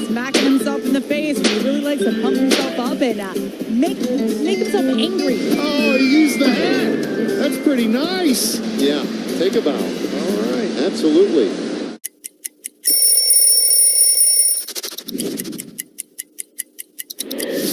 smacking himself in the face when he really likes to pump himself up and make himself angry. Oh, he used the hat. That's pretty nice. Yeah, take a bow. All right, absolutely.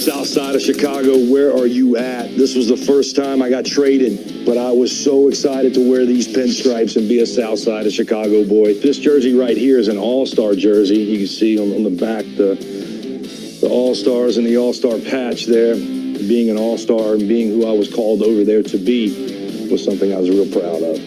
South side of Chicago, where are you at? This was the first time I got traded, but I was so excited to wear these pinstripes and be a South side of Chicago boy. This jersey right here is an all-star jersey. You can see on the back the all-stars and the all-star patch there. Being an all-star and being who I was called over there to be was something I was real proud of.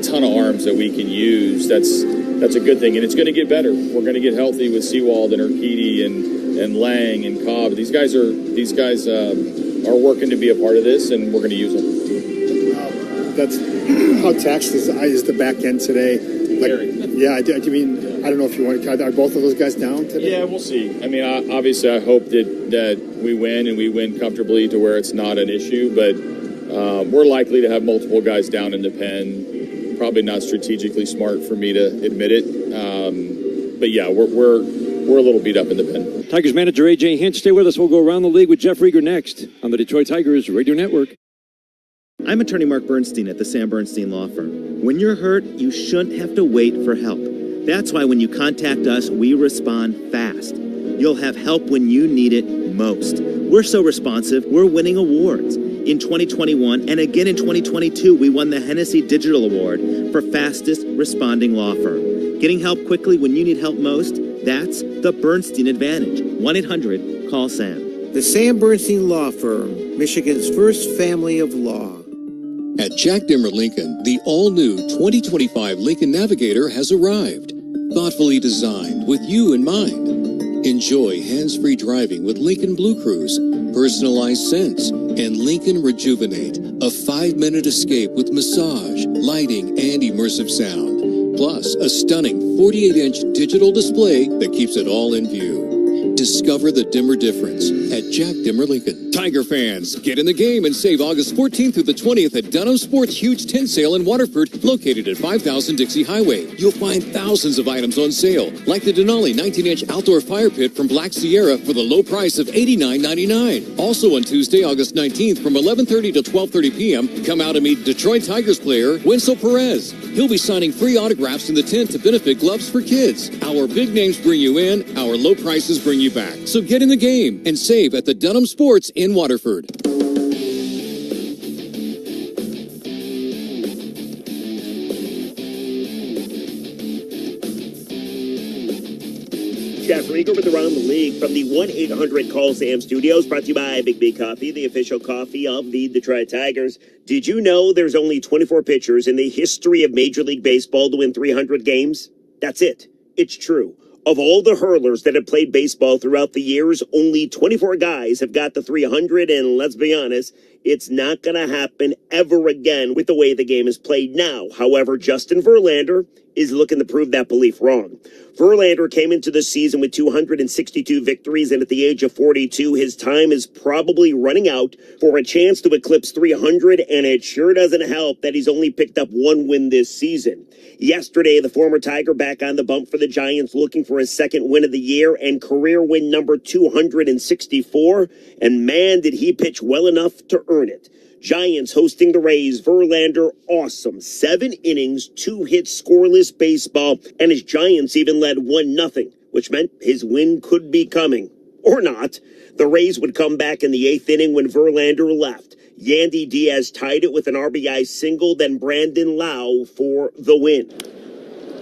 Ton of arms that we can use. That's a good thing, and it's going to get better. We're going to get healthy with Seawald and Urquidy and Lang and Cobb. These guys are working to be a part of this, and we're going to use them. That's how taxed is the back end today. Yeah, I mean, I don't know if you want to. Are both of those guys down today? Yeah, we'll see. I mean, obviously, I hope that we win and we win comfortably to where it's not an issue. But we're likely to have multiple guys down in the pen. Probably not strategically smart for me to admit it. But yeah, we're a little beat up in the pen. Tigers manager A.J. Hinch, stay with us. We'll go around the league with Jeff Rieger next on the Detroit Tigers Radio Network. I'm attorney Mark Bernstein at the Sam Bernstein Law Firm. When you're hurt, you shouldn't have to wait for help. That's why when you contact us, we respond fast. You'll have help when you need it most. We're so responsive, we're winning awards. In 2021 and again in 2022, we won the Hennessy Digital Award for fastest responding law firm. Getting help quickly when you need help most, that's the Bernstein advantage. 1-800-CALL-SAM. The Sam Bernstein Law Firm, Michigan's first family of law. At Jack Dimmer Lincoln, the all-new 2025 Lincoln Navigator has arrived. Thoughtfully designed with you in mind. Enjoy hands-free driving with Lincoln Blue Cruise, personalized scents, and Lincoln Rejuvenate, a 5-minute escape with massage, lighting, and immersive sound. Plus, a stunning 48-inch digital display that keeps it all in view. Discover the Dimmer difference at Jack Dimmer Lincoln. Tiger fans, get in the game and save August 14th through the 20th at Dunham Sports Huge Tent Sale in Waterford, located at 5000 Dixie Highway. You'll find thousands of items on sale, like the Denali 19-inch outdoor fire pit from Black Sierra for the low price of $89.99. Also on Tuesday, August 19th from 11:30 to 12:30 p.m., come out and meet Detroit Tigers player Winslow Perez. He'll be signing free autographs in the tent to benefit Gloves for Kids. Our big names bring you in, our low prices bring you back. So get in the game and save at the Dunham Sports in Waterford. Jeff Rieger with Around the League from the 1-800-CALL-SAM studios, brought to you by Big B Coffee, the official coffee of the Detroit Tigers. Did you know there's only 24 pitchers in the history of Major League Baseball to win 300 games? That's it. It's true. Of all the hurlers that have played baseball throughout the years, only 24 guys have got the 300, and let's be honest, it's not going to happen ever again with the way the game is played now. However, Justin Verlander is looking to prove that belief wrong. Verlander came into the season with 262 victories, and at the age of 42, his time is probably running out for a chance to eclipse 300, and it sure doesn't help that he's only picked up one win this season. Yesterday, the former Tiger back on the bump for the Giants, looking for his second win of the year and career win number 264, and man, did he pitch well enough to earn it. Giants hosting the Rays. Verlander, awesome. 7 innings, 2 hits, scoreless baseball, and his Giants even led 1-0, which meant his win could be coming. Or not. The Rays would come back in the 8th inning when Verlander left. Yandy Diaz tied it with an RBI single, then Brandon Lau for the win.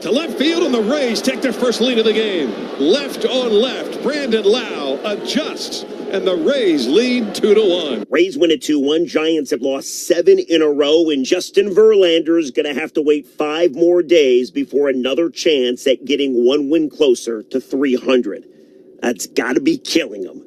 To left field, and the Rays take their first lead of the game. Left on left, Brandon Lau adjusts, and the Rays lead 2-1. Rays win at 2-1. Giants have lost 7 in a row, and Justin Verlander's going to have to wait 5 more days before another chance at getting 1 win closer to 300. That's got to be killing him.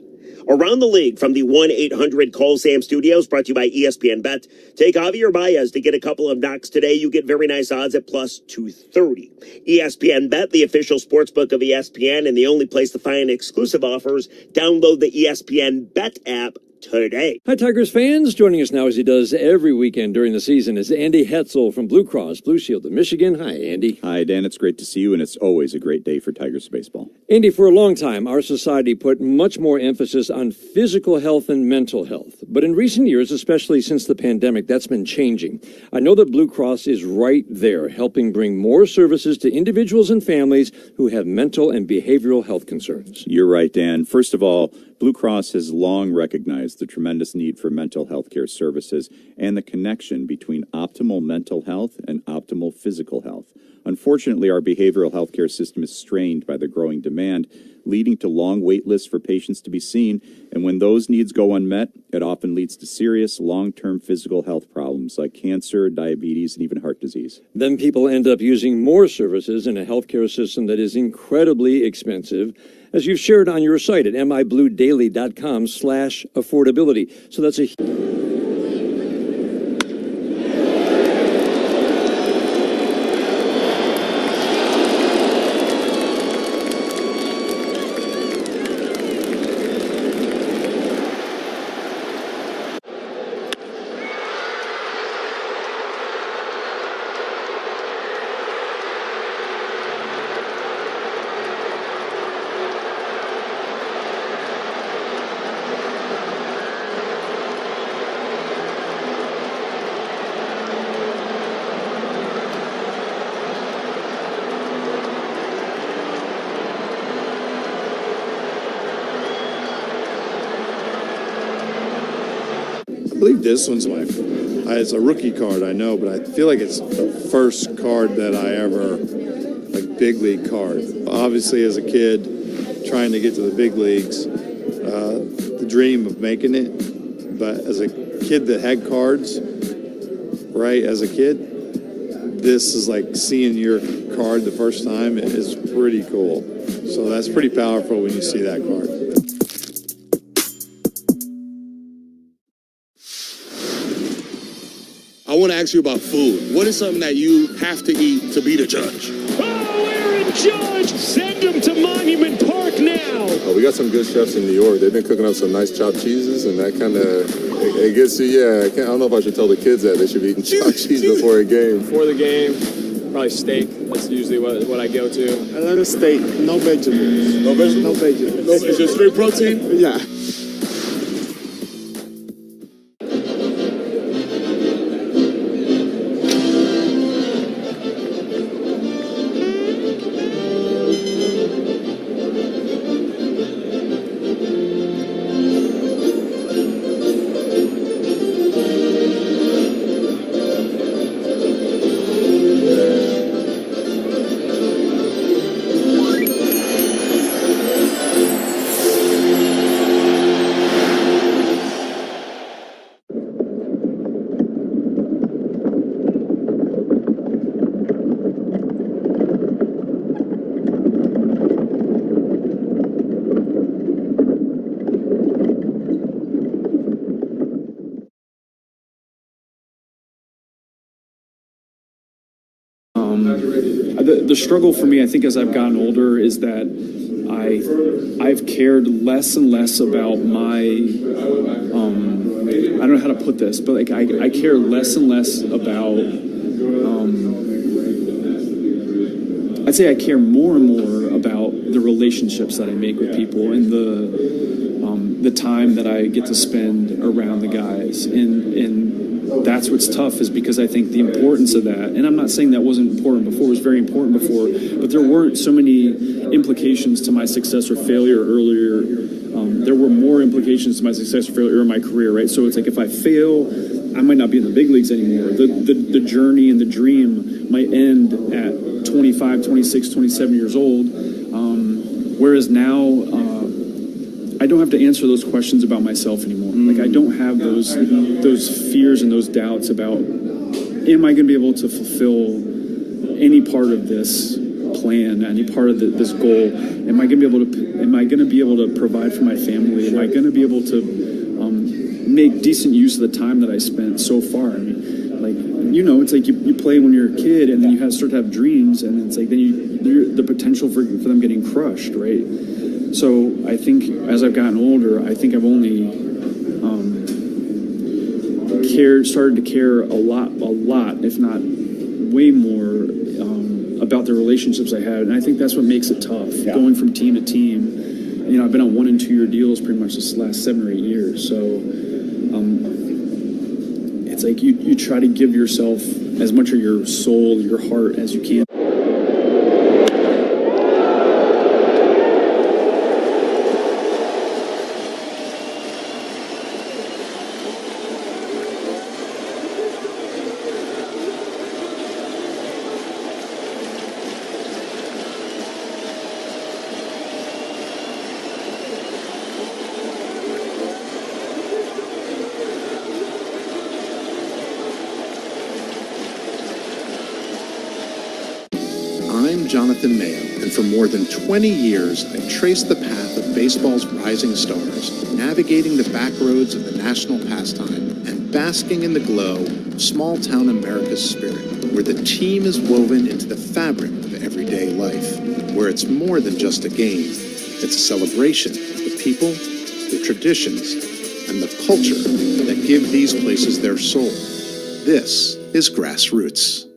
Around the league from the 1-800-CALL-SAM studios, brought to you by ESPN Bet. Take Javier Baez to get a couple of knocks today. You get very nice odds at plus 230. ESPN Bet, the official sportsbook of ESPN, and the only place to find exclusive offers. Download the ESPN Bet app today. Hi, Tigers fans. Joining us now, as he does every weekend during the season, is Andy Hetzel from Blue Cross Blue Shield of Michigan. Hi, Andy. Hi, Dan. It's great to see you, and it's always a great day for Tigers baseball. Andy, for a long time, our society put much more emphasis on physical health and mental health. But in recent years, especially since the pandemic, that's been changing. I know that Blue Cross is right there, helping bring more services to individuals and families who have mental and behavioral health concerns. You're right, Dan. First of all, Blue Cross has long recognized the tremendous need for mental health care services and the connection between optimal mental health and optimal physical health. Unfortunately, our behavioral health care system is strained by the growing demand, leading to long wait lists for patients to be seen. And when those needs go unmet, it often leads to serious long-term physical health problems like cancer, diabetes, and even heart disease. Then people end up using more services in a healthcare system that is incredibly expensive, as you've shared on your site at mibluedaily.com/affordability. So that's a I believe this one's it's a rookie card, I know, but I feel like it's the first card that I ever, like, big league card. Obviously, as a kid, trying to get to the big leagues, the dream of making it. But as a kid that had cards, right, as a kid, this is like seeing your card the first time. It is pretty cool. So that's pretty powerful when you see that card. I want to ask you about food. What is something that you have to eat to be the judge? Oh, Aaron Judge! Send him to Monument Park now! Oh, we got some good chefs in New York. They've been cooking up some nice chopped cheeses, and that kind of, it gets you, I don't know if I should tell the kids that. They should be eating chopped cheese before a game. Before the game, probably steak. That's usually what I go to. I like a steak, no vegetables. No vegetables? No vegetables. No, it's just straight protein? Yeah. The struggle for me, I think, as I've gotten older, is that I've cared less and less about my, I don't know how to put this, but like I care less and less about, I'd say I care more and more about the relationships that I make with people and the time that I get to spend around the guys. And that's what's tough, is because I think the importance of that, and I'm not saying that wasn't important before, it was very important before, but there weren't so many implications to my success or failure earlier. There were more implications to my success or failure in my career, right? So it's like if I fail, I might not be in the big leagues anymore. The journey and the dream might end at 25, 26, 27 years old. Whereas now, I don't have to answer those questions about myself anymore. Like I don't have those fears and those doubts about, am I going to be able to fulfill any part of this plan, any part of this goal? Am I going to be able to provide for my family? Am I going to be able to make decent use of the time that I spent so far? I mean, like, you know, it's like you play when you're a kid, and then you start to have dreams, and it's like then you're the potential for them getting crushed, right? So I think as I've gotten older, I think I've only started to care a lot, if not way more, about the relationships I had, and I think that's what makes it tough. Yeah. Going from team to team, you know, I've been on 1 and 2 year deals pretty much this last 7 or 8 years. So it's like you try to give yourself as much of your soul, your heart as you can. I'm Jonathan Mayo, and for more than 20 years, I've traced the path of baseball's rising stars, navigating the back roads of the national pastime and basking in the glow of small-town America's spirit, where the team is woven into the fabric of everyday life, where it's more than just a game. It's a celebration of the people, the traditions, and the culture that give these places their soul. This is Grassroots.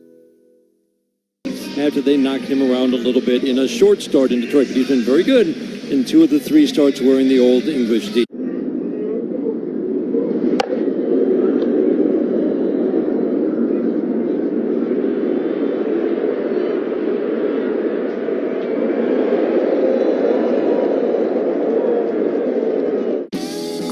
After they knocked him around a little bit in a short start in Detroit, but he's been very good in 2 of the 3 starts wearing the old English D.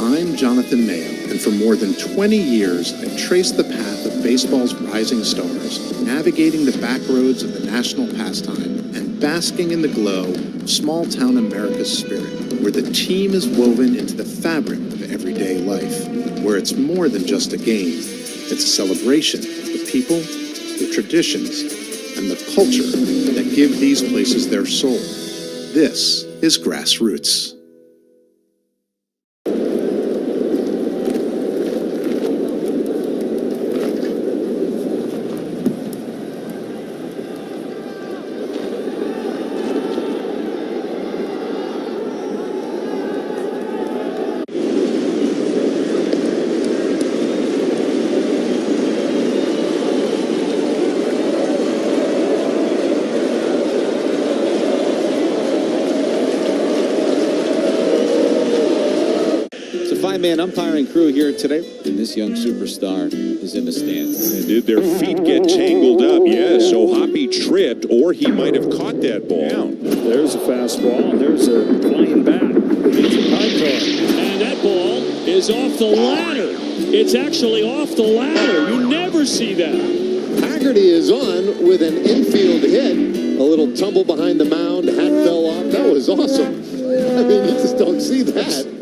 I'm Jonathan Mayo, and for more than 20 years, I've traced the path of baseball's rising stars, navigating the back roads of the national pastime and basking in the glow of small-town America's spirit, where the team is woven into the fabric of everyday life, where it's more than just a game. It's a celebration of the people, the traditions, and the culture that give these places their soul. This is Grassroots. Five-man umpiring crew here today, and this young superstar is in the stands. And did their feet get tangled up? Yes, so Hoppy tripped, or he might have caught that ball. There's a fastball. There's a flying bat. It's a high card. And that ball is off the ladder. It's actually off the ladder. You never see that. Haggerty is on with an infield hit. A little tumble behind the mound. Hat fell off. That was awesome. I mean, you just don't see that.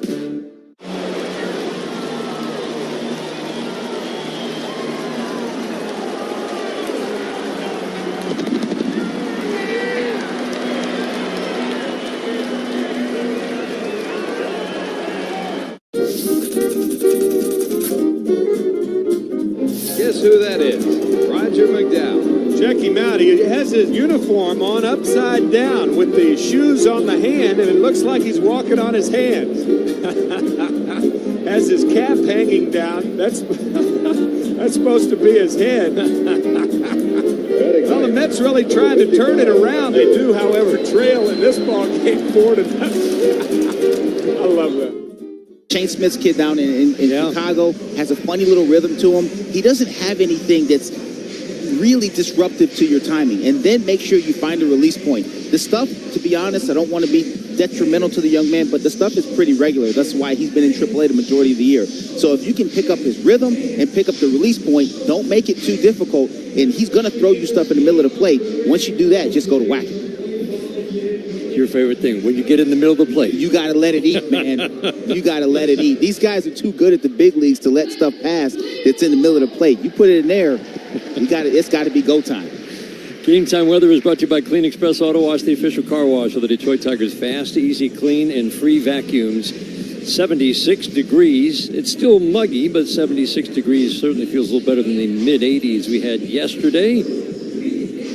Guess who that is? Roger McDowell. Check him out. He has his uniform on upside down with the shoes on the hand, and it looks like he's walking on his hands. Has his cap hanging down. That's supposed to be his head. Well, the Mets really trying to turn it around. They do, however, trail in this ball game 4-0. I love that. Shane Smith's kid down in Chicago has a funny little rhythm to him. He doesn't have anything that's really disruptive to your timing. And then make sure you find a release point. The stuff, to be honest, I don't want to be detrimental to the young man, but the stuff is pretty regular. That's why he's been in AAA the majority of the year. So if you can pick up his rhythm and pick up the release point, don't make it too difficult, and he's going to throw you stuff in the middle of the plate. Once you do that, just go to whack it. Your favorite thing, when you get in the middle of the plate. You got to let it eat, man. You got to let it eat. These guys are too good at the big leagues to let stuff pass that's in the middle of the plate. You put it in there, it's got to be go time. Game time weather is brought to you by Clean Express Auto Wash, the official car wash of the Detroit Tigers. Fast, easy, clean, and free vacuums. 76 degrees. It's still muggy, but 76 degrees certainly feels a little better than the mid-80s we had yesterday.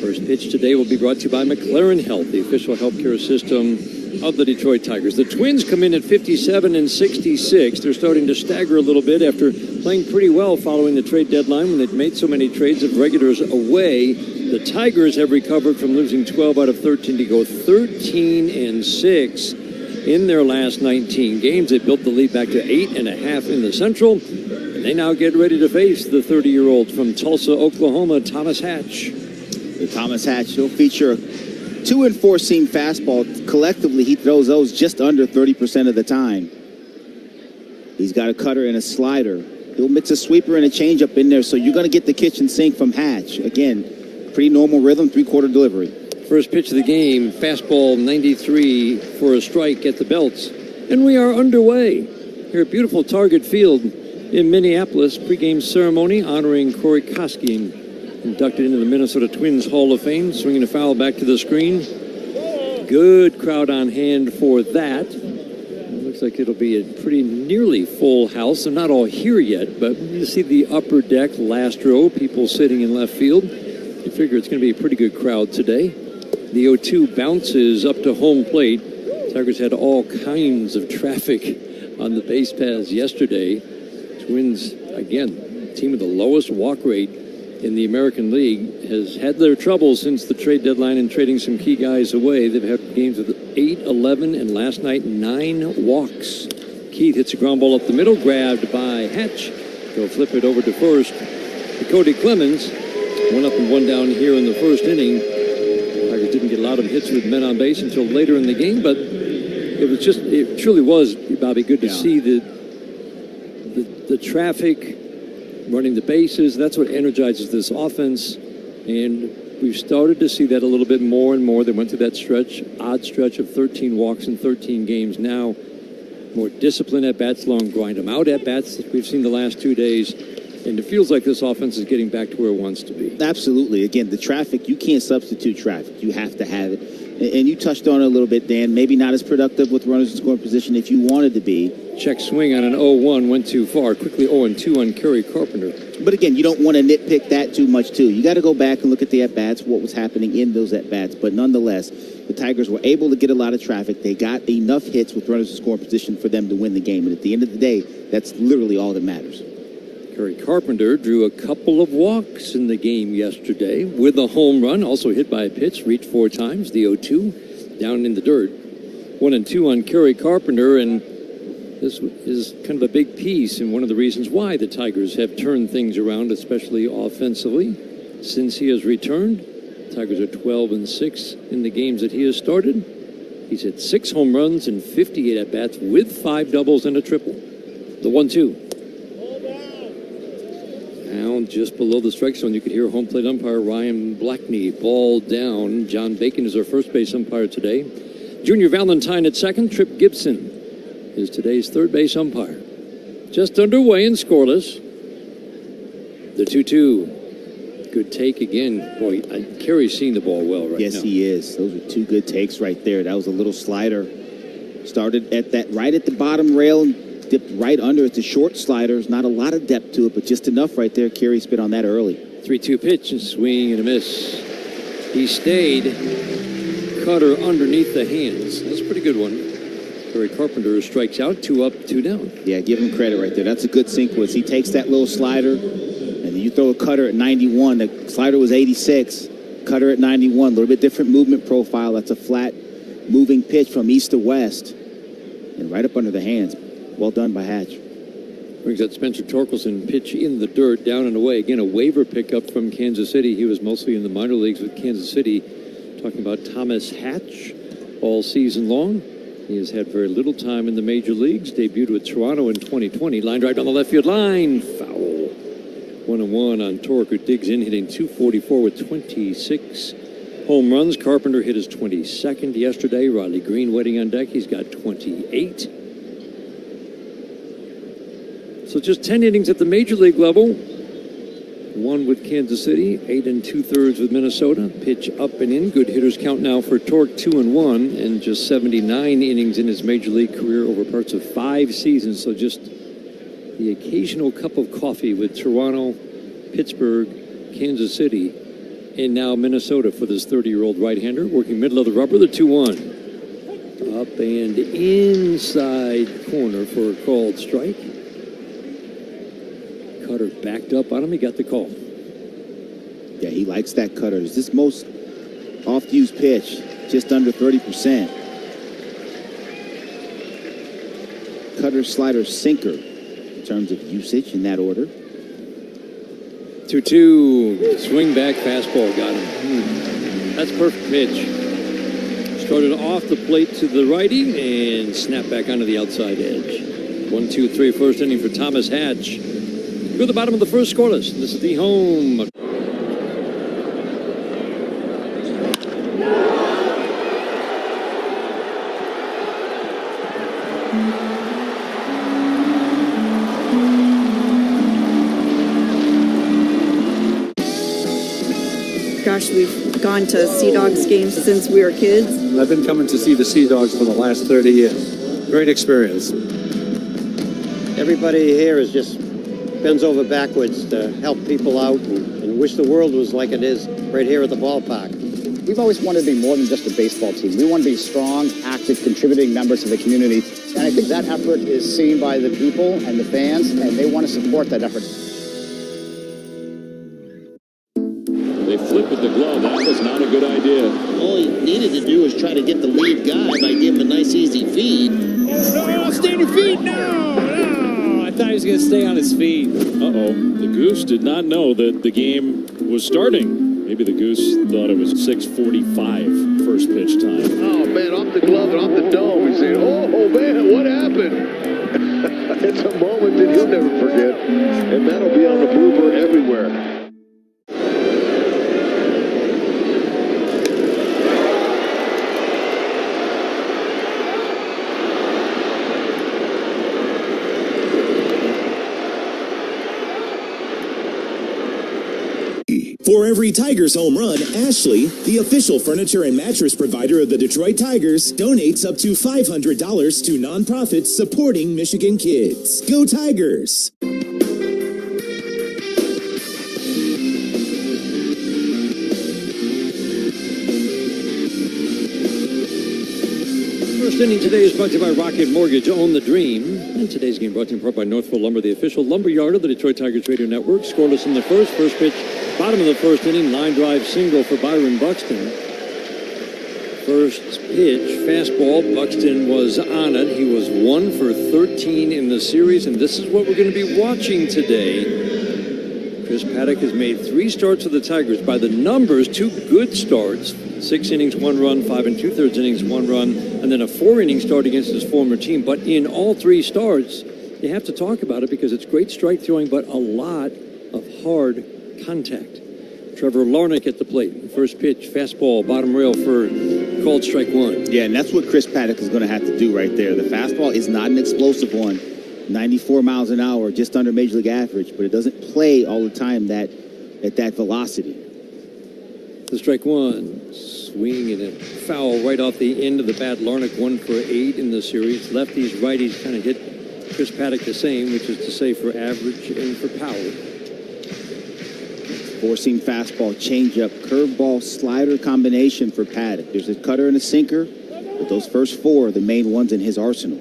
First pitch today will be brought to you by McLaren Health, the official healthcare system of the Detroit Tigers. The Twins come in at 57 and 66. They're starting to stagger a little bit after playing pretty well following the trade deadline when they'd made so many trades of regulars away. The Tigers have recovered from losing 12 out of 13 to go 13 and 6 in their last 19 games. They built the lead back to 8.5 in the Central, and they now get ready to face the 30-year-old from Tulsa, Oklahoma, Thomas Hatch. The Thomas Hatch, he'll feature a 2 and 4 seam fastball. Collectively, he throws those just under 30% of the time. He's got a cutter and a slider. He'll mix a sweeper and a changeup in there, so you're going to get the kitchen sink from Hatch. Again, pretty normal rhythm, 3-quarter delivery. First pitch of the game, fastball 93 for a strike at the belts. And we are underway here at beautiful Target Field in Minneapolis. Pre-game ceremony honoring Corey Koskinen, inducted into the Minnesota Twins Hall of Fame. Swinging a foul back to the screen. Good crowd on hand for that. It looks like it'll be a pretty nearly full house. They're not all here yet, but you see the upper deck, last row, people sitting in left field. You figure it's going to be a pretty good crowd today. The 0-2 bounces up to home plate. Tigers had all kinds of traffic on the base paths yesterday. Twins, again, team with the lowest walk rate in the American League, has had their troubles since the trade deadline and trading some key guys away. They've had games with 8, 11, and last night 9 walks. Keith hits a ground ball up the middle, grabbed by Hatch. They'll flip it over to first. To Cody Clemens, 1 up and 1 down here in the first inning. Tigers didn't get a lot of hits with men on base until later in the game, but it truly was, Bobby, good to see the traffic, running the bases. That's what energizes this offense, and we've started to see that a little bit more and more. They went through that odd stretch of 13 walks in 13 games. Now, more disciplined at-bats, long grind them out at-bats that we've seen the last 2 days, and it feels like this offense is getting back to where it wants to be. Absolutely. Again, the traffic, you can't substitute traffic. You have to have it. And you touched on it a little bit, Dan. Maybe not as productive with runners in scoring position if you wanted to be. Check swing on an 0-1, went too far. Quickly 0-2 on Kerry Carpenter. But again, you don't want to nitpick that too much, too. You got to go back and look at the at-bats, what was happening in those at-bats. But nonetheless, the Tigers were able to get a lot of traffic. They got enough hits with runners in scoring position for them to win the game. And at the end of the day, that's literally all that matters. Kerry Carpenter drew a couple of walks in the game yesterday with a home run, also hit by a pitch, reached 4 times, the 0-2, down in the dirt. 1-2 on Kerry Carpenter, and this is kind of a big piece and one of the reasons why the Tigers have turned things around, especially offensively. Since he has returned, Tigers are 12-6 in the games that he has started. He's hit 6 home runs and 58 at-bats with 5 doubles and a triple. The 1-2. Down just below the strike zone, you could hear home plate umpire Ryan Blackney. Ball down. John Bacon is our first base umpire today. Junior Valentine at second. Trip Gibson is today's third base umpire. Just underway and scoreless. The 2-2. Good take again. Boy, Kerry's seeing the ball well right now. Yes, he is. Those are 2 good takes right there. That was a little slider. Started at that right at the bottom rail and dipped right under. It's a short slider. There's not a lot of depth to it, but just enough right there. Kerry spit on that early. 3-2 pitch and swing and a miss. He stayed. Cutter underneath the hands. That's a pretty good one. Kerry Carpenter strikes out. 2 up, 2 down. Yeah, give him credit right there. That's a good sequence. He takes that little slider, and then you throw a cutter at 91. The slider was 86. Cutter at 91. A little bit different movement profile. That's a flat moving pitch from east to west. And right up under the hands. Well done by Hatch. Brings that Spencer Torkelson pitch in the dirt, down and away. Again, a waiver pickup from Kansas City. He was mostly in the minor leagues with Kansas City. Talking about Thomas Hatch all season long. He has had very little time in the major leagues. Debuted with Toronto in 2020. Line drive down the left field line. Foul. 1-1 on Torque, who digs in, hitting .244 with 26 home runs. Carpenter hit his 22nd yesterday. Riley Green waiting on deck. He's got 28. So just 10 innings at the major league level. 1 with Kansas City, 8 2/3 with Minnesota. Pitch up and in. Good hitters count now for Torque, 2-1, and just 79 innings in his major league career over parts of 5 seasons. So just the occasional cup of coffee with Toronto, Pittsburgh, Kansas City, and now Minnesota for this 30-year-old right-hander. Working middle of the rubber, the 2-1. Up and inside corner for a called strike. Cutter backed up on him. He got the call. Yeah, he likes that cutter. It's his most oft-used pitch, just under 30%. Cutter, slider, sinker in terms of usage in that order. 2-2. Swing back fastball. Got him. That's perfect pitch. Started off the plate to the righty and snapped back onto the outside edge. 1-2-3 first inning for Thomas Hatch. Go to the bottom of the first, scoreless. This is the home. Gosh, we've gone to Sea Dogs games since we were kids. I've been coming to see the Sea Dogs for the last 30 years. Great experience. Everybody here is just bends over backwards to help people out and wish the world was like it is right here at the ballpark. We've always wanted to be more than just a baseball team. We want to be strong, active, contributing members of the community. And I think that effort is seen by the people and the fans, and they want to support that effort. They flip with the glove. That was not a good idea. All he needed to do was try to get the lead guy by giving him a nice, easy feed. No, stay on your feet. No. I thought he was going to stay on his feet. Uh-oh. The Goose did not know that the game was starting. Maybe the Goose thought it was 6:45 first pitch time. Oh, man, off the glove and off the dome. He's saying, oh, man, what happened? It's a moment that he'll never forget, and that'll be on the blooper everywhere. For every Tigers home run, Ashley, the official furniture and mattress provider of the Detroit Tigers, donates up to $500 to nonprofits supporting Michigan kids. Go Tigers! First inning today is brought to you by Rocket Mortgage. Own the dream. And today's game brought to you in part by Northville Lumber, the official lumber yard of the Detroit Tigers radio network. Scoreless in the first pitch. Bottom of the first inning, line drive single for Byron Buxton. First pitch, fastball. Buxton was on it. He was 1 for 13 in the series, and this is what we're going to be watching today. Chris Paddock has made 3 starts for the Tigers. By the numbers, 2 good starts. 6 innings, 1 run, 5 2/3 innings, 1 run, and then a 4-inning start against his former team. But in all 3 starts, you have to talk about it because it's great strike throwing, but a lot of hard contact. Trevor Larnach at the plate. First pitch, fastball, bottom rail for called strike 1. Yeah, and that's what Chris Paddock is going to have to do right there. The fastball is not an explosive one. 94 miles an hour, just under Major League average, but it doesn't play all the time at that velocity. The strike 1, swing and a foul right off the end of the bat. Larnach 1 for 8 in the series. Lefties, righties kind of hit Chris Paddock the same, which is to say for average and for power. 4-seam fastball, changeup, curveball, slider combination for Paddock. There's a cutter and a sinker, but those first 4 are the main ones in his arsenal.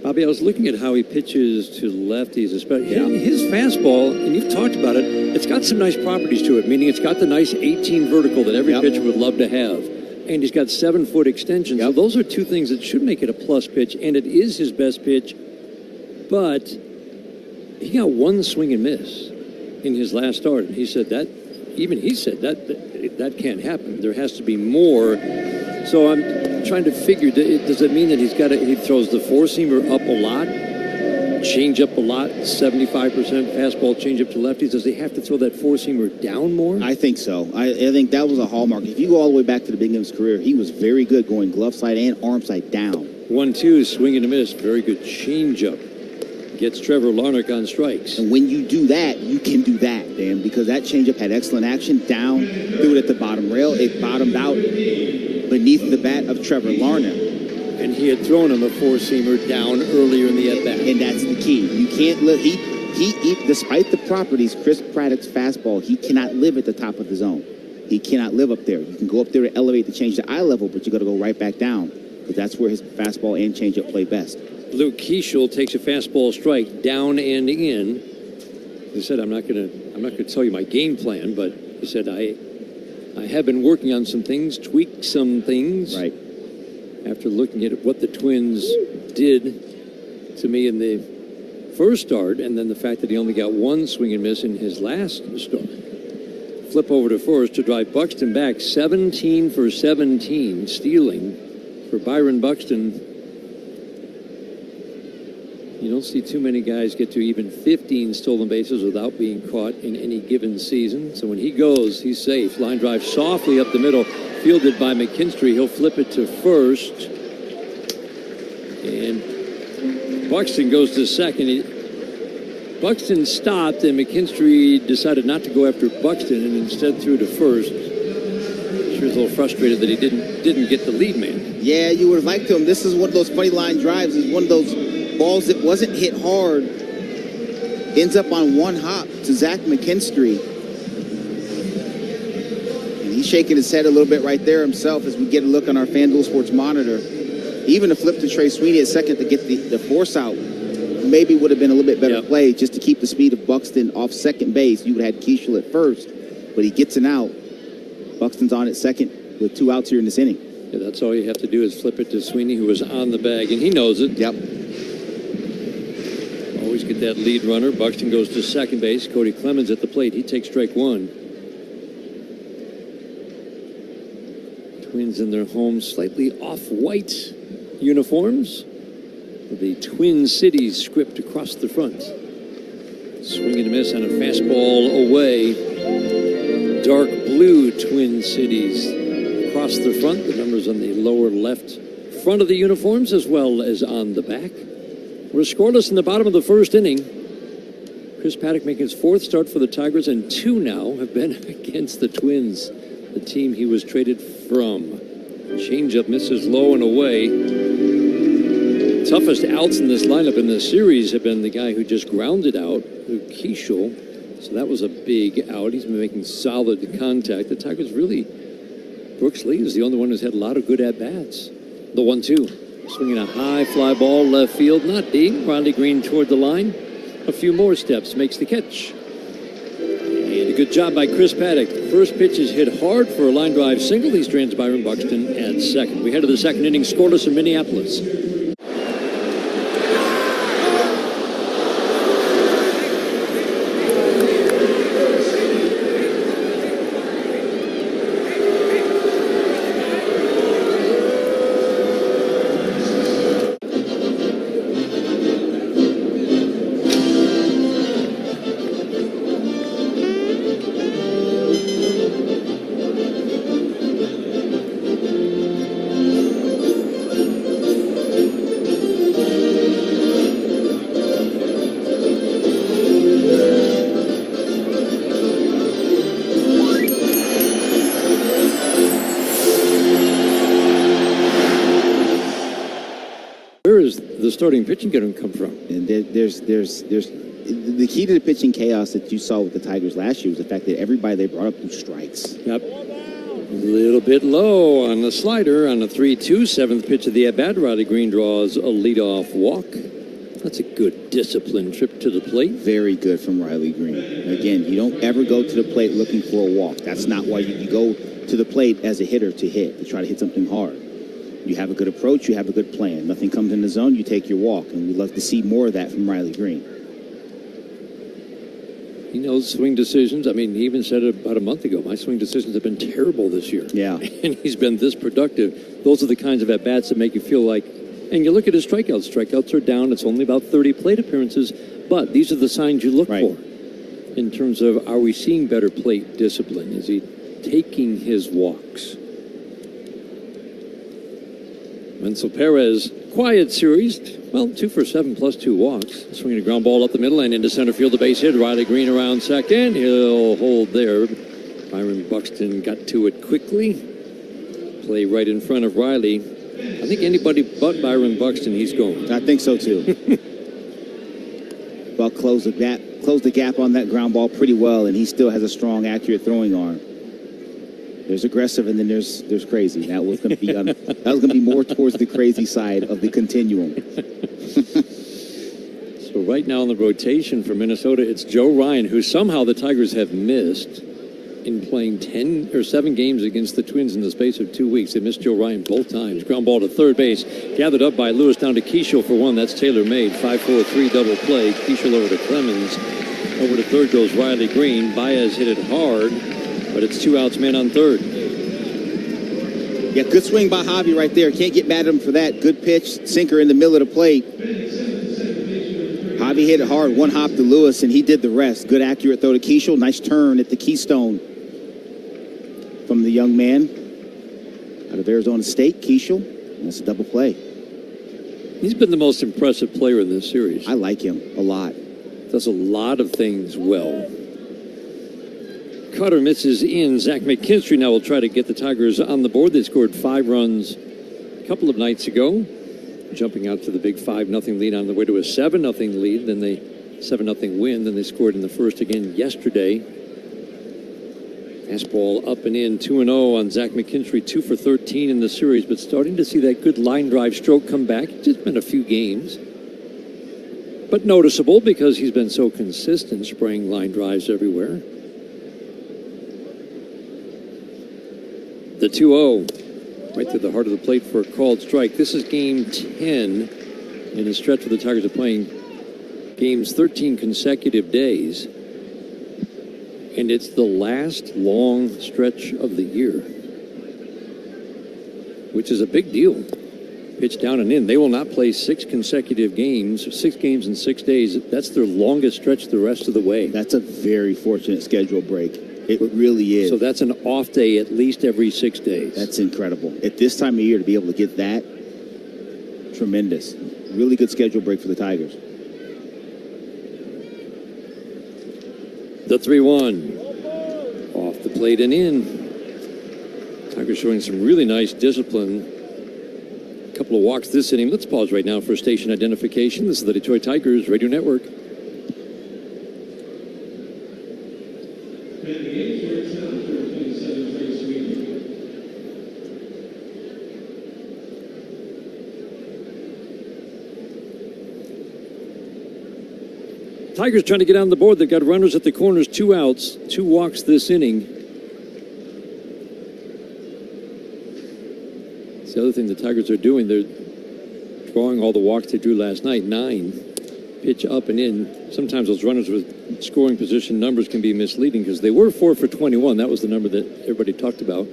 Bobby, I was looking at how he pitches to lefties, especially his fastball, and you've talked about it, it's got some nice properties to it, meaning it's got the nice 18 vertical that every pitcher would love to have. And he's got 7-foot extension. So those are 2 things that should make it a plus pitch, and it is his best pitch But he got one swing and miss in his last start. And he said that can't happen. There has to be more. So I'm trying to figure, does it mean that he throws the four-seamer up a lot, change up a lot, 75% fastball change up to lefties? Does he have to throw that four-seamer down more? I think so. I think that was a hallmark. If you go all the way back to the beginning of his career, he was very good going glove side and arm side down. 1-2, swing and a miss. Very good change-up. Gets Trevor Larnach on strikes. And when you do that, you can do that, Dan, because that changeup had excellent action. Down, threw it at the bottom rail. It bottomed out beneath the bat of Trevor Larnach. And he had thrown him a four-seamer down earlier in the at-bat. And that's the key. You can't live. He despite the properties, Chris Paddock's fastball, he cannot live at the top of the zone. He cannot live up there. You can go up there to elevate to change the eye level, but you got to go right back down, because that's where his fastball and changeup play best. Luke Keeschel takes a fastball strike down and in. He said, I'm not gonna tell you my game plan, but he said, I have been working on some things, tweaked some things. Right. After looking at what the Twins did to me in the first start, and then the fact that he only got one swing and miss in his last start. Flip over to first to drive Buxton back, 17 for 17, stealing for Byron Buxton. You don't see too many guys get to even 15 stolen bases without being caught in any given season. So when he goes, he's safe. Line drive softly up the middle, fielded by McKinstry. He'll flip it to first. And Buxton goes to second. Buxton stopped, and McKinstry decided not to go after Buxton and instead threw to first. He was a little frustrated that he didn't get the lead man. Yeah, you would have liked him. This is one of those funny line drives. It's one of those balls that wasn't hit hard, ends up on one hop to Zach McKinstry. And he's shaking his head a little bit right there himself as we get a look on our FanDuel Sports Monitor. Even a flip to Trey Sweeney at second to get the force out maybe would have been a little bit better play, just to keep the speed of Buxton off second base. You would have had Keeschel at first, but he gets an out. Buxton's on at second with 2 outs here in this inning. Yeah, that's all you have to do is flip it to Sweeney, who was on the bag, and he knows it. Yep. Always get that lead runner. Buxton goes to second base. Cody Clemens at the plate. He takes strike one. Twins in their home, slightly off-white uniforms. The Twin Cities script across the front. Swing and a miss on a fastball away. Dark blue Twin Cities across the front. The numbers on the lower left front of the uniforms as well as on the back. We're scoreless in the bottom of the first inning. Chris Paddock making his 4th start for the Tigers, and 2 now have been against the Twins, the team he was traded from. Changeup misses low and away. Toughest outs in this lineup in the series have been the guy who just grounded out, Luke Keeschel. So that was a big out. He's been making solid contact. The Tigers really, Brooks Lee is the only one who's had a lot of good at-bats. The 1-2. Swinging a high fly ball left field, not deep. Riley Green toward the line. A few more steps, makes the catch. And a good job by Chris Paddock. First pitch is hit hard for a line drive single. He strands Byron Buxton at second. We head to the second inning, scoreless in Minneapolis. Starting pitching going to come from? And there's the key to the pitching chaos that you saw with the Tigers last year was the fact that everybody they brought up threw strikes. Yep. A little bit low on the slider on the 3-2, 7th pitch of the at-bat. Riley Green draws a leadoff walk. That's a good disciplined trip to the plate. Very good from Riley Green. Again, you don't ever go to the plate looking for a walk. That's not why you go to the plate as a hitter to hit, to try to hit something hard. You have a good approach, you have a good plan. Nothing comes in the zone, you take your walk. And we'd love to see more of that from Riley Green. He knows swing decisions. I mean, he even said it about a month ago. My swing decisions have been terrible this year. Yeah. And he's been this productive. Those are the kinds of at-bats that make you feel like, and you look at his strikeouts. Strikeouts are down. It's only about 30 plate appearances. But these are the signs you look for in terms of, are we seeing better plate discipline? Is he taking his walks? Menzel Perez, quiet series. Well, 2 for 7 plus 2 walks. Swinging a ground ball up the middle and into center field, the base hit. Riley Green around second. He'll hold there. Byron Buxton got to it quickly. Play right in front of Riley. I think anybody but Byron Buxton, he's going. I think so too. Buck closed the gap on that ground ball pretty well, and he still has a strong, accurate throwing arm. There's aggressive, and then there's crazy. That was going to be that was going to be more towards the crazy side of the continuum. So right now in the rotation for Minnesota, it's Joe Ryan, who somehow the Tigers have missed in playing 10 or 7 games against the Twins in the space of 2 weeks. They missed Joe Ryan both times. Ground ball to third base, gathered up by Lewis down to Keishel for one. That's tailor-made. 5-4-3 double play. Keishel over to Clemens. Over to third goes Riley Green. Baez hit it hard, but it's 2 outs, man on third. Yeah, good swing by Javi right there. Can't get mad at him for that. Good pitch, sinker in the middle of the plate. Javi hit it hard, 1 hop to Lewis, and he did the rest. Good accurate throw to Keishel. Nice turn at the keystone from the young man out of Arizona State, Keishel. That's a double play. He's been the most impressive player in this series. I like him a lot. Does a lot of things well. Cutter misses in. Zach McKinstry now will try to get the Tigers on the board. They scored 5 runs a couple of nights ago, jumping out to the big 5-0 lead on the way to a 7-0 lead. Then they 7-0 win. Then they scored in the first again yesterday. Fastball up and in, 2-0 on Zach McKinstry, 2 for 13 in the series, but starting to see that good line drive stroke come back. It's just been a few games, but noticeable because he's been so consistent, spraying line drives everywhere. The 2-0, right to the heart of the plate for a called strike. This is game 10 in a stretch where the Tigers are playing games 13 consecutive days. And it's the last long stretch of the year, which is a big deal. Pitch down and in. They will not play 6 consecutive games, 6 games in 6 days. That's their longest stretch the rest of the way. That's a very fortunate schedule break. It really is. So that's an off day at least every 6 days. That's incredible. At this time of year to be able to get that, tremendous. Really good schedule break for the Tigers. The 3-1. Off the plate and in. Tigers showing some really nice discipline. A couple of walks this inning. Let's pause right now for station identification. This is the Detroit Tigers Radio Network. Tigers trying to get on the board. They've got runners at the corners, 2 outs, 2 walks this inning. It's the other thing the Tigers are doing. They're drawing all the walks they drew last night, 9. Pitch up and in. Sometimes those runners with scoring position numbers can be misleading because they were 4 for 21. That was the number that everybody talked about.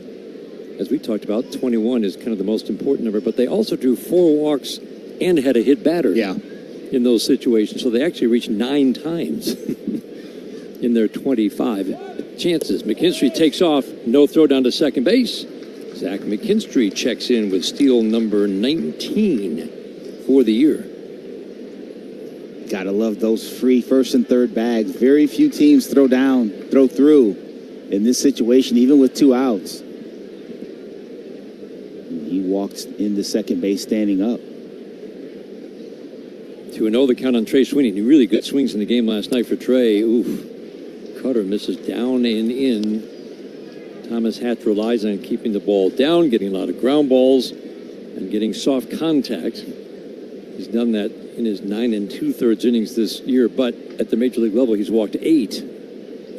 As we talked about, 21 is kind of the most important number, but they also drew 4 walks and had a hit batter. Yeah. In those situations. So they actually reached 9 times in their 25 chances. McKinstry takes off, no throw down to second base. Zach McKinstry checks in with steal number 19 for the year. Gotta love those free first and third bags. Very few teams throw through in this situation, even with 2 outs. And he walks into second base standing up. 2-0 the count on Trey Sweeney. Really good swings in the game last night for Trey. Oof. Cutter misses down and in. Thomas Hatch relies on keeping the ball down, getting a lot of ground balls, and getting soft contact. He's done that in his 9 2/3 innings this year, but at the Major League level, he's walked 8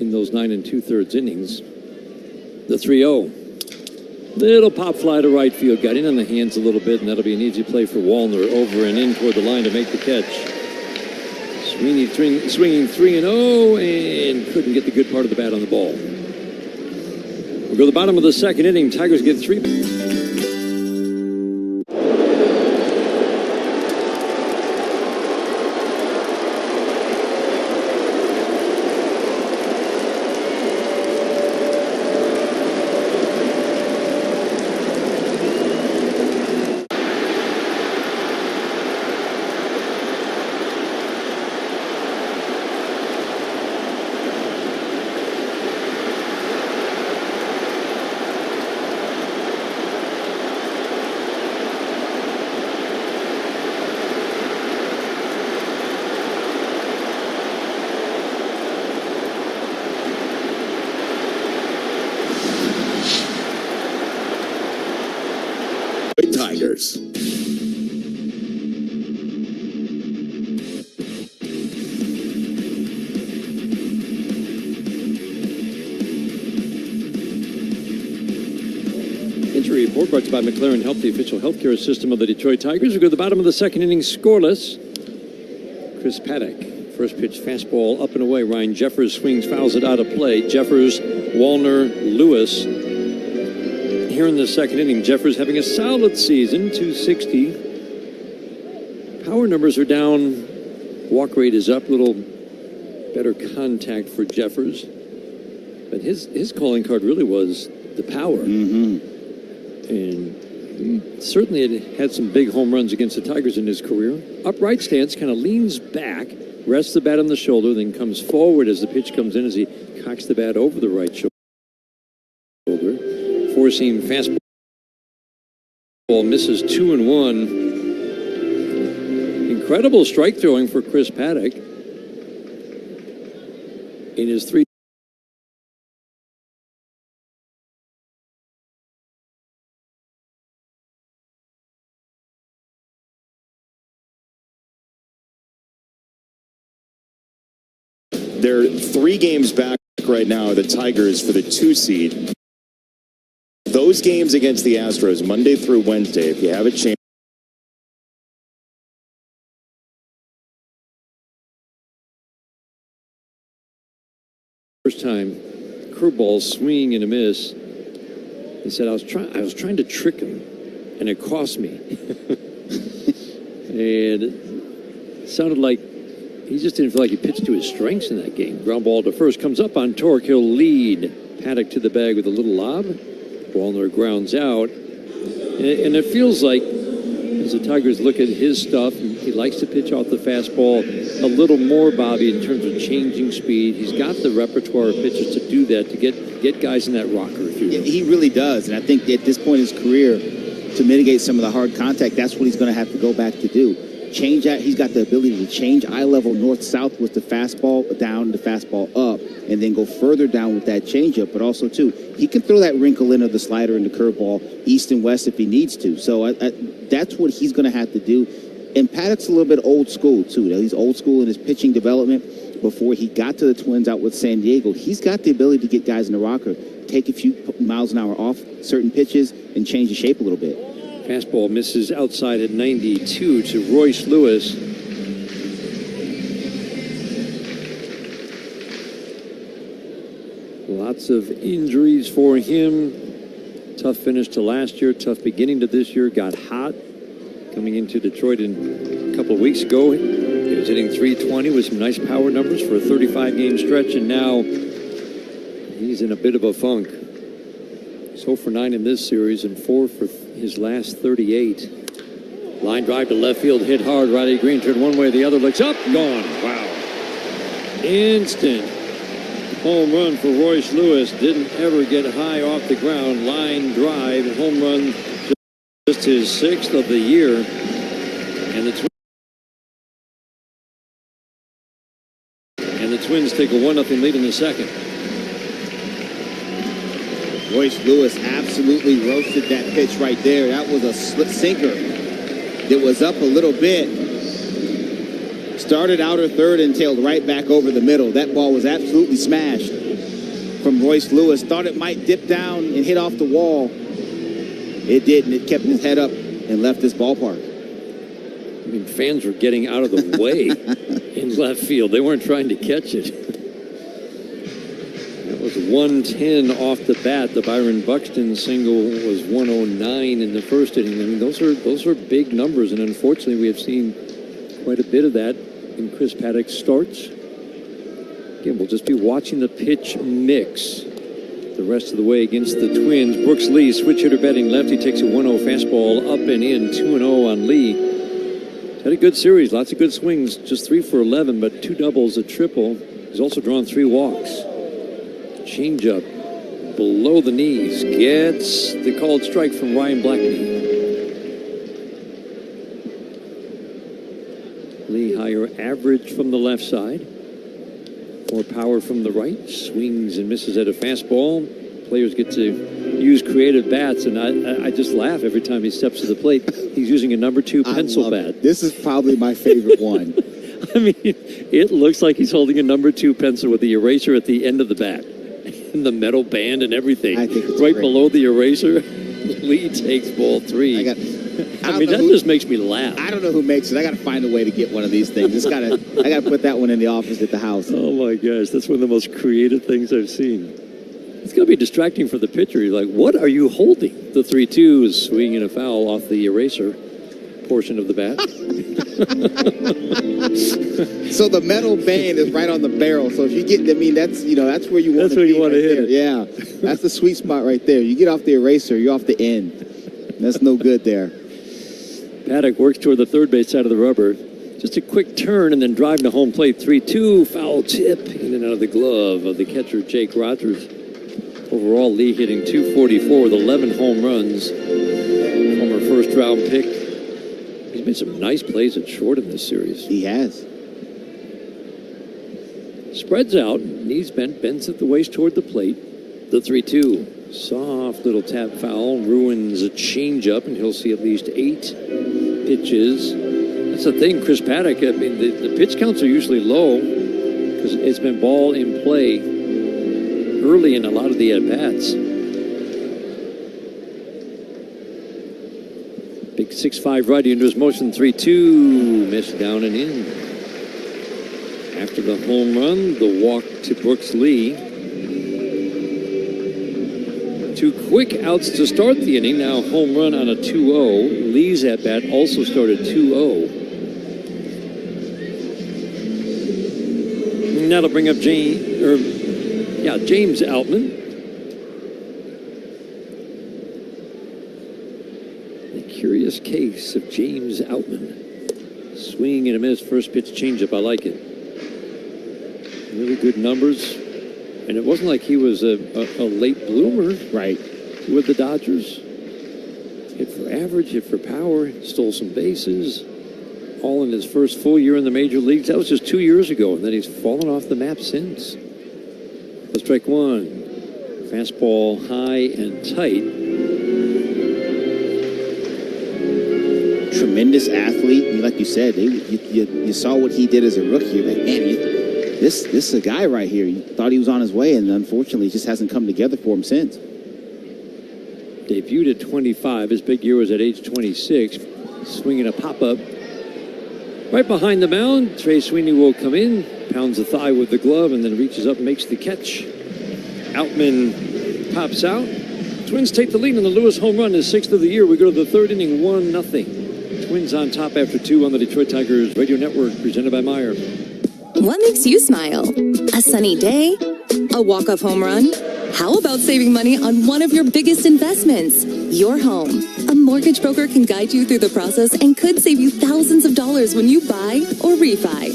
in those 9 2/3 innings. The 3-0. Little pop fly to right field. Got in on the hands a little bit, and that'll be an easy play for Wallner over and in toward the line to make the catch. Swinging 3-0 and couldn't get the good part of the bat on the ball. We'll go to the bottom of the second inning. Tigers get 3. Tigers. Injury report brought to you by McLaren Health, the official healthcare system of the Detroit Tigers. We go to the bottom of the second inning, scoreless. Chris Paddock, first pitch fastball up and away. Ryan Jeffers swings, fouls it out of play. Jeffers, Wallner, Lewis. Here in the second inning, Jeffers having a solid season, 260. Power numbers are down. Walk rate is up, a little better contact for Jeffers. But his calling card really was the power. And he certainly had some big home runs against the Tigers in his career. Upright stance, kind of leans back, rests the bat on the shoulder, then comes forward as the pitch comes in as he cocks the bat over the right shoulder. Four-seam fastball misses 2-1. Incredible strike throwing for Chris Paddock in his 3. They're 3 games back right now, the Tigers, for the 2 seed. Those games against the Astros, Monday through Wednesday, if you have a chance. First time, curveball swing and a miss. He said, I was trying to trick him, and it cost me. And it sounded like he just didn't feel like he pitched to his strengths in that game. Ground ball to first, comes up on torque. He'll lead. Paddock to the bag with a little lob. Wallner grounds out. And it feels like, as the Tigers look at his stuff, he likes to pitch off the fastball a little more, Bobby, in terms of changing speed. He's got the repertoire of pitches to do that, to get guys in that rocker, if you will. He really does. And I think at this point in his career, to mitigate some of the hard contact, that's what he's going to have to go back to do. Change out. He's got the ability to change eye level north-south with the fastball down, the fastball up, and then go further down with that changeup. But also, too, he can throw that wrinkle in of the slider and the curveball east and west if he needs to. So that's what he's going to have to do. And Paddock's a little bit old school, too. He's old school in his pitching development. Before he got to the Twins out with San Diego, he's got the ability to get guys in the rocker, take a few miles an hour off certain pitches, and change the shape a little bit. Fastball misses outside at 92 to Royce Lewis. Lots of injuries for him. Tough finish to last year, tough beginning to this year. Got hot coming into Detroit a couple of weeks ago. He was hitting 320 with some nice power numbers for a 35-game stretch, and now he's in a bit of a funk. 0 for 9 in this series and 4 for his last 38. Line drive to left field, hit hard. Riley Green turned one way, the other looks up, gone. Wow. Instant home run for Royce Lewis. Didn't ever get high off the ground. Line drive, home run, just his 6th of the year. And the Twins take a 1-0 lead in the second. Royce Lewis absolutely roasted that pitch right there. That was a slip sinker. It was up a little bit. Started outer third and tailed right back over the middle. That ball was absolutely smashed from Royce Lewis. Thought it might dip down and hit off the wall. It did, and it kept his head up and left this ballpark. I mean, fans were getting out of the way in left field. They weren't trying to catch it. That was 110 off the bat. The Byron Buxton single was 109 in the first inning. I mean, those are big numbers, and unfortunately, we have seen quite a bit of that in Chris Paddock's starts. Again, we'll just be watching the pitch mix the rest of the way against the Twins. Brooks Lee, switch hitter batting left. He takes a 1-0 fastball up and in, 2-0 on Lee. Had a good series, lots of good swings, just 3 for 11, but 2 doubles, a triple. He's also drawn 3 walks. Changeup below the knees, gets the called strike from Ryan Blackney. Lee higher average from the left side. More power from the right. Swings and misses at a fastball. Players get to use creative bats, and I just laugh every time he steps to the plate. He's using a number 2 pencil bat. This is probably my favorite one. I mean, it looks like he's holding a number 2 pencil with the eraser at the end of the bat. And the metal band and everything. I think it's right great. Below the eraser, Lee takes ball 3. I mean, that just makes me laugh. I don't know who makes it. I got to find a way to get one of these things. I got to put that one in the office at the house. Oh my gosh, that's one of the most creative things I've seen. It's going to be distracting for the pitcher. He's like, what are you holding? The 3-2 is swinging a foul off the eraser portion of the bat. So the metal band is right on the barrel. So if you get, I mean, that's where you want to be. That's where you want to hit it. Yeah, that's the sweet spot right there. You get off the eraser, you're off the end. That's no good there. Paddock works toward the third base side of the rubber. Just a quick turn and then drive to home plate. 3-2, foul tip in and out of the glove of the catcher, Jake Rogers. Overall, Lee hitting .244 with 11 home runs. Former first-round pick. He's made some nice plays at short in this series. He has. Spreads out, knees bent, bends at the waist toward the plate. The 3-2. Soft little tap foul ruins a changeup, and he'll see at least 8 pitches. That's the thing, Chris Paddock. I mean, the pitch counts are usually low because it's been ball in play early in a lot of the at-bats. Big 6'5" righty into his motion, 3-2, missed down and in. After the home run, the walk to Brooks Lee. 2 quick outs to start the inning. Now home run on a 2-0. Lee's at bat also started 2-0. And that'll bring up James Outman. The curious case of James Outman. Swing and a miss, first pitch changeup. I like it. Really good numbers. And it wasn't like he was a late bloomer. Right. With the Dodgers. Hit for average, hit for power, stole some bases. All in his first full year in the major leagues. That was just 2 years ago, and then he's fallen off the map since. Let's strike 1. Fastball high and tight. Tremendous athlete. Like you said, you saw what he did as a rookie. You're like, man, this is a guy right here. You thought he was on his way, and unfortunately, it just hasn't come together for him since. Debuted at 25. His big year was at age 26. Swinging a pop-up. Right behind the mound, Trey Sweeney will come in, pounds the thigh with the glove, and then reaches up and makes the catch. Outman pops out. Twins take the lead on the Lewis home run, his 6th of the year. We go to the 3rd inning, 1-0. Twins on top after 2 on the Detroit Tigers Radio Network, presented by Meyer. What makes you smile? A sunny day? A walk-off home run? How about saving money on one of your biggest investments, your home? A mortgage broker can guide you through the process and could save you thousands of dollars when you buy or refi.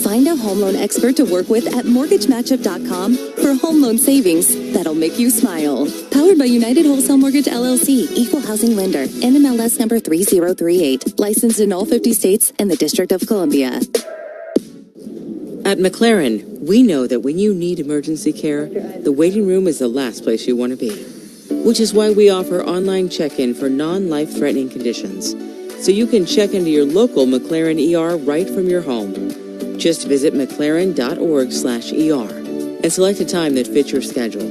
Find a home loan expert to work with at mortgagematchup.com for home loan savings that'll make you smile. Powered by United Wholesale Mortgage LLC, Equal Housing Lender, NMLS number 3038. Licensed in all 50 states and the District of Columbia. At McLaren, we know that when you need emergency care, the waiting room is the last place you want to be. Which is why we offer online check-in for non-life-threatening conditions. So you can check into your local McLaren ER right from your home. Just visit mclaren.org/ER and select a time that fits your schedule.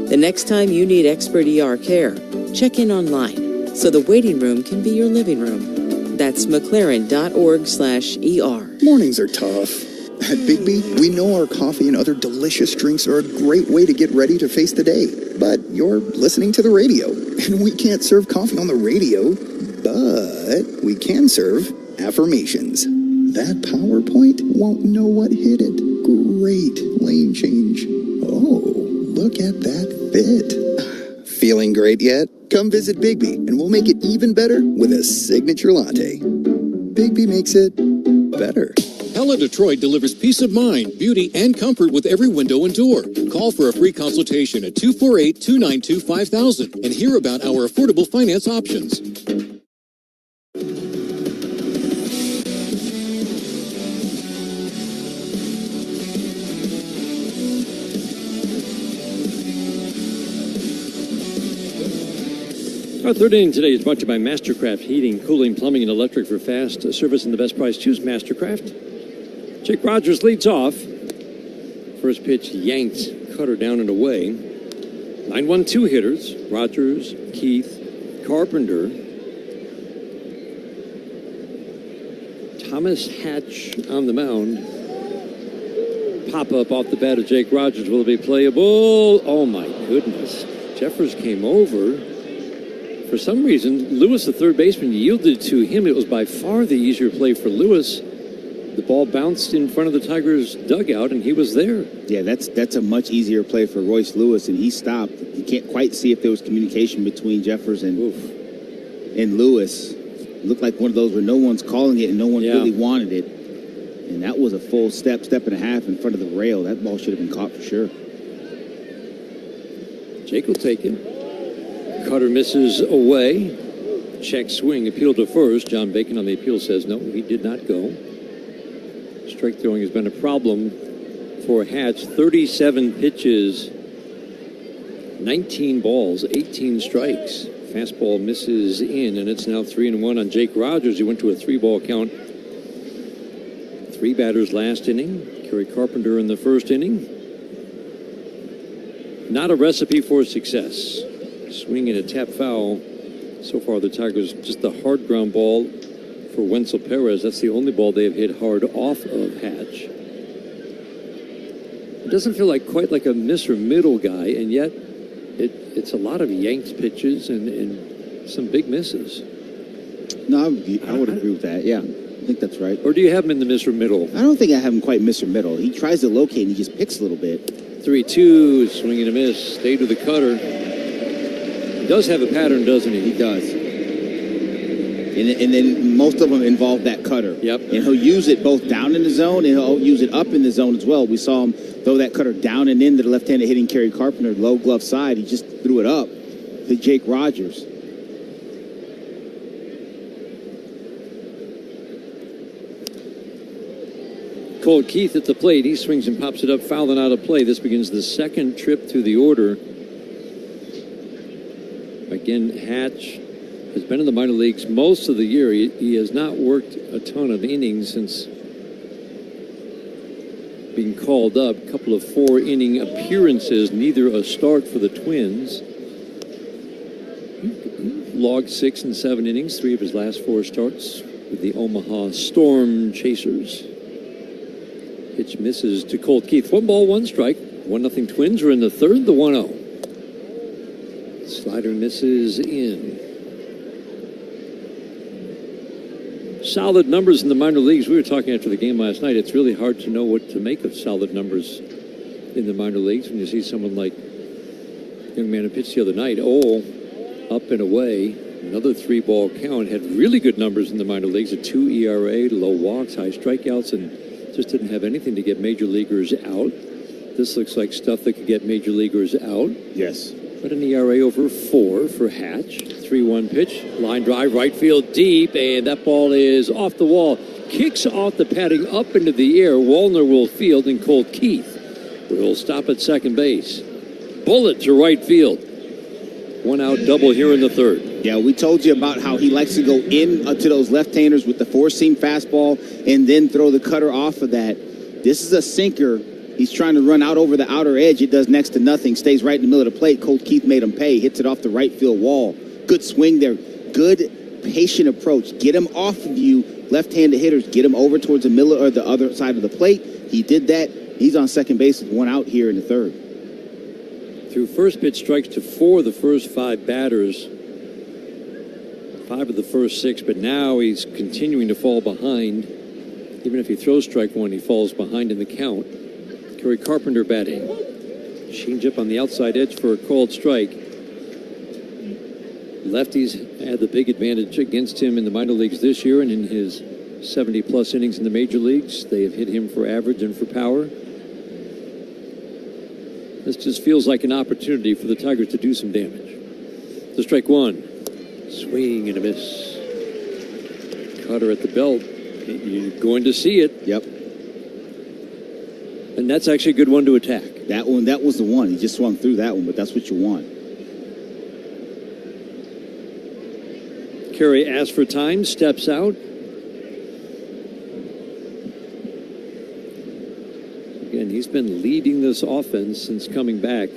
The next time you need expert ER care, check in online. so the waiting room can be your living room. That's McLaren.org/ER. Mornings are tough. At Bigby, we know our coffee and other delicious drinks are a great way to get ready to face the day. But you're listening to the radio, and we can't serve coffee on the radio, but we can serve affirmations. That PowerPoint won't know what hit it. Great lane change. Oh, look at that fit. Feeling great yet? Come visit Bigby, and we'll make it even better with a signature latte. Bigby makes it better. Hella Detroit delivers peace of mind, beauty, and comfort with every window and door. Call for a free consultation at 248-292-5000 and hear about our affordable finance options. Our third inning today is brought to you by Mastercraft Heating, Cooling, Plumbing, and Electric for fast service and the best price. Choose Mastercraft. Jake Rogers leads off. First pitch yanked, cutter down and away. 9-1-2 hitters, Rogers, Keith, Carpenter, Thomas Hatch on the mound. Pop up off the bat of Jake Rogers. Will it be playable? Oh my goodness. Jeffers came over. For some reason, Lewis, the third baseman, yielded to him. It was by far the easier play for Lewis. The ball bounced in front of the Tigers' dugout, and he was there. Yeah, that's a much easier play for Royce Lewis, and he stopped. You can't quite see if there was communication between Jeffers and Lewis. It looked like one of those where no one's calling it and no one really wanted it. And that was a full step and a half in front of the rail. That ball should have been caught for sure. Jake will take it. Cutter misses away. Check swing, appeal to first. John Bacon on the appeal says no, he did not go. Strike throwing has been a problem for Hatch. 37 pitches, 19 balls, 18 strikes. Fastball misses in, and it's now 3-1 on Jake Rogers. He went to a 3-ball count. 3 batters last inning. Kerry Carpenter in the first inning. Not a recipe for success. Swing and a tap foul. So far, the Tigers just the hard ground ball for Wenzel Perez. That's the only ball they have hit hard off of Hatch. It doesn't feel like quite like a Mr. Middle guy, and yet it's a lot of yanked pitches and some big misses. No, I would agree with that. Yeah, I think that's right. Or do you have him in the Mr. Middle? I don't think I have him quite Mr. Middle. He tries to locate and he just picks a little bit. 3-2, swing and a miss. Stayed with the cutter. He does have a pattern, doesn't he? He does. And then most of them involve that cutter. Yep. And he'll use it both down in the zone and he'll use it up in the zone as well. We saw him throw that cutter down and into the left-handed hitting Kerry Carpenter, low glove side. He just threw it up to Jake Rogers. Colt Keith at the plate. He swings and pops it up, fouling out of play. This begins the second trip through the order. Again, Hatch has been in the minor leagues most of the year. He has not worked a ton of innings since being called up. A couple of 4-inning appearances, neither a start for the Twins. Logged 6 and 7 innings, 3 of his last 4 starts with the Omaha Storm Chasers. Pitch misses to Colt Keith. 1 ball, 1 strike. 1-0 Twins are in the third, the 1-0. Slider misses in. Solid numbers in the minor leagues. We were talking after the game last night. It's really hard to know what to make of solid numbers in the minor leagues when you see someone like the young man who pitched the other night. Up and away. Another 3-ball count. Had really good numbers in the minor leagues. A 2 ERA, low walks, high strikeouts, and just didn't have anything to get major leaguers out. This looks like stuff that could get major leaguers out. Yes. But an ERA over 4 for Hatch. 3-1 pitch. Line drive, right field deep, and that ball is off the wall. Kicks off the padding up into the air. Wallner will field, and Colt Keith will stop at second base. Bullet to right field. 1-out double here in the third. Yeah, we told you about how he likes to go in to those left-handers with the 4-seam fastball and then throw the cutter off of that. This is a sinker. He's trying to run out over the outer edge. It does next to nothing. Stays right in the middle of the plate. Colt Keith made him pay. Hits it off the right field wall. Good swing there. good, patient approach. Get him off of you, left-handed hitters. Get him over towards the middle or the other side of the plate. He did that. He's on second base with one out here in the third. Through first pitch strikes to 4 of the first 5 batters, 5 of the first 6, but now he's continuing to fall behind. Even if he throws strike 1, he falls behind in the count. Kerry Carpenter batting. Changeup on the outside edge for a called strike. Lefties had the big advantage against him in the minor leagues this year, and in his 70-plus innings in the major leagues, they have hit him for average and for power. This just feels like an opportunity for the Tigers to do some damage. The strike 1. Swing and a miss. Cutter at the belt. You're going to see it. Yep. And that's actually a good one to attack. That was the one. He just swung through that one, but that's what you want. Kerry asks for time, steps out. Again, he's been leading this offense since coming back.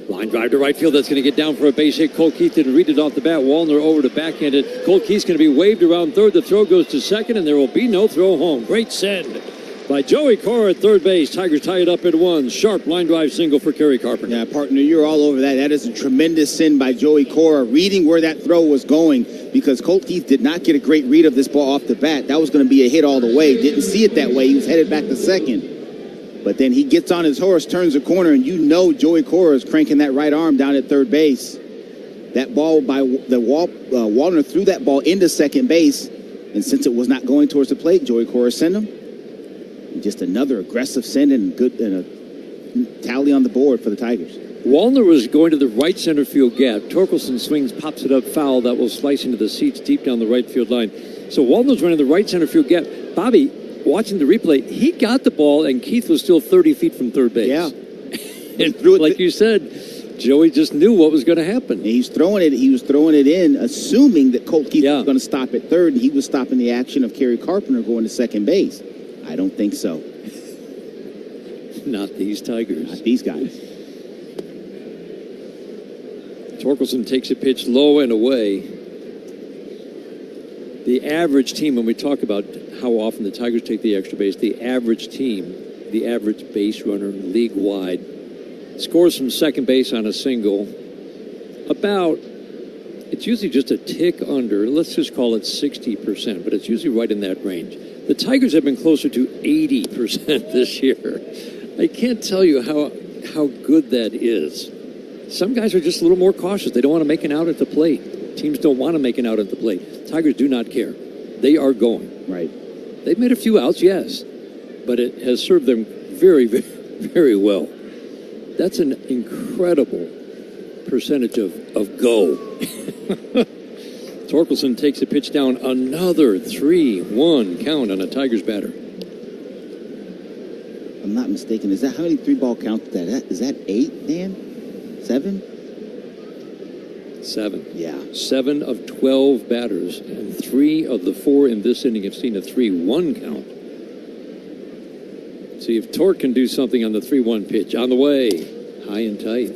Line drive to right field. That's going to get down for a base hit. Colt Keith didn't read it off the bat. Wallner over to backhand it. Colt Keith's going to be waved around third. The throw goes to second, and there will be no throw home. Great send by Joey Cora at third base. Tigers tie it up at 1. Sharp line drive single for Kerry Carpenter. Yeah, partner, you're all over that. That is a tremendous send by Joey Cora, reading where that throw was going, because Colt Keith did not get a great read of this ball off the bat. That was going to be a hit all the way. Didn't see it that way. He was headed back to second. But then he gets on his horse, turns the corner, and you know Joey Cora is cranking that right arm down at third base. That ball by Wallner threw that ball into second base, and since it was not going towards the plate, Joey Cora sent him. And just another aggressive send and a tally on the board for the Tigers. Wallner was going to the right center field gap. Torkelson swings, pops it up foul. That will slice into the seats deep down the right field line. So Wallner's running the right center field gap. Bobby, watching the replay, he got the ball, and Keith was still 30 feet from third base. Yeah. And like you said, Joey just knew what was going to happen. And he was throwing it in, assuming that Colt Keith was going to stop at third, and he was stopping the action of Kerry Carpenter going to second base. I don't think so. Not these Tigers. Not these guys. Torkelson takes a pitch low and away. The average team, when we talk about how often the Tigers take the extra base, the average team, the average base runner league-wide, scores from second base on a single about, it's usually just a tick under, let's just call it 60%, but it's usually right in that range. The Tigers have been closer to 80% this year. I can't tell you how good that is. Some guys are just a little more cautious. They don't want to make an out at the plate. Teams don't want to make an out at the plate. Tigers do not care. They are going. Right. They've made a few outs, yes, but it has served them very, very, very well. That's an incredible percentage of go. Torkelson takes a pitch down, another 3-1 count on a Tigers batter. I'm not mistaken. Is that how many 3-ball counts is that 8, Dan? 7? 7. Yeah. 7 of 12 batters, and 3 of the 4 in this inning have seen a 3-1 count. See if Torque can do something on the 3-1 pitch. On the way, high and tight.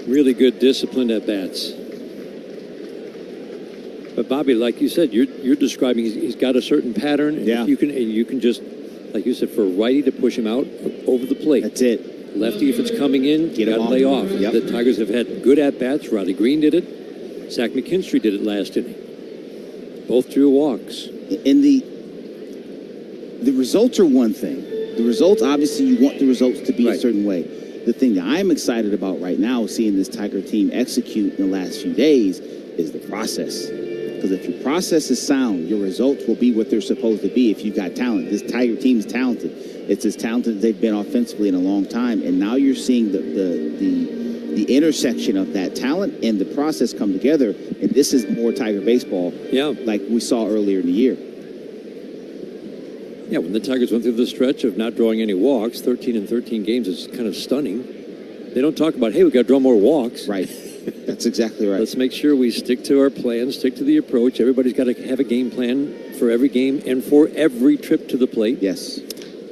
Really good disciplined at bats. But Bobby, like you said, you're describing he's got a certain pattern. Yeah. You can just, like you said, for a righty to push him out over the plate. That's it. Lefty, if it's coming in, you got to lay off. Yep. The Tigers have had good at-bats. Roddy Green did it. Zach McKinstry did it last inning. Both drew walks. And the results are one thing. The results, obviously, you want the results to be a certain way. The thing that I'm excited about right now, seeing this Tiger team execute in the last few days, is the process. Because if your process is sound, your results will be what they're supposed to be if you've got talent. This Tiger team is talented. It's as talented as they've been offensively in a long time. And now you're seeing the intersection of that talent and the process come together. And this is more Tiger baseball, like we saw earlier in the year. Yeah, when the Tigers went through the stretch of not drawing any walks, 13 in 13 games is kind of stunning. They don't talk about, hey, we got to draw more walks. Right. That's exactly right. Let's make sure we stick to our plan, stick to the approach. Everybody's got to have a game plan for every game and for every trip to the plate. Yes.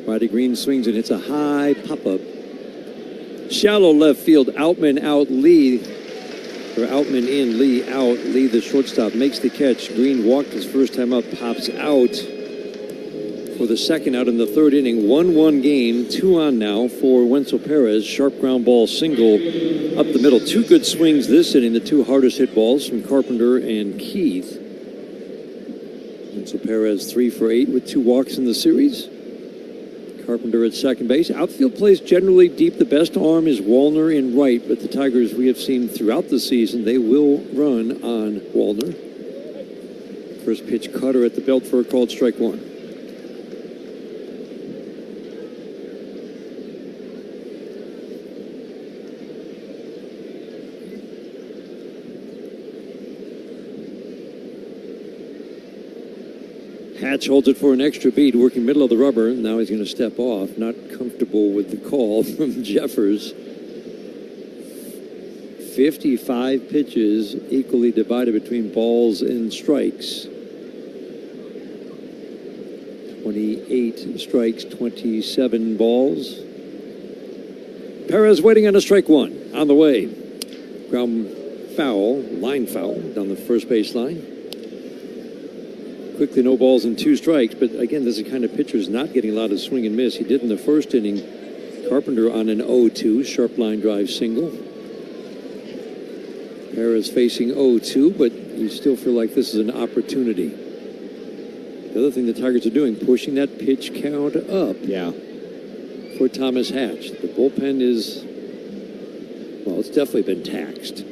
Roddy Green swings and hits a high pop-up. Shallow left field, Outman out lead. For Outman in, Lee out. Lee, the shortstop, makes the catch. Green walked his first time up, pops out for the second out in the third inning. 1-1 game, 2 on now for Wenzel Perez. Sharp ground ball single up the middle. 2 good swings this inning, the 2 hardest hit balls from Carpenter and Keith. Wenzel Perez 3 for 8 with 2 walks in the series. Carpenter at second base. Outfield plays generally deep. The best arm is Wallner in right, but the Tigers, we have seen throughout the season, they will run on Wallner. First pitch cutter at the belt for a called strike 1. Hatch holds it for an extra beat, working middle of the rubber. Now he's going to step off. Not comfortable with the call from Jeffers. 55 pitches, equally divided between balls and strikes. 28 strikes, 27 balls. Perez waiting on a strike 1. On the way. Ground foul, line foul, down the first base line. Quickly, no balls and 2 strikes, but again, this is the kind of pitcher who's not getting a lot of swing and miss. He did in the first inning. Carpenter on an 0-2, sharp line drive single. Perez facing 0-2, but you still feel like this is an opportunity. The other thing the Tigers are doing, pushing that pitch count up. Yeah. For Thomas Hatch. The bullpen is, well, it's definitely been taxed.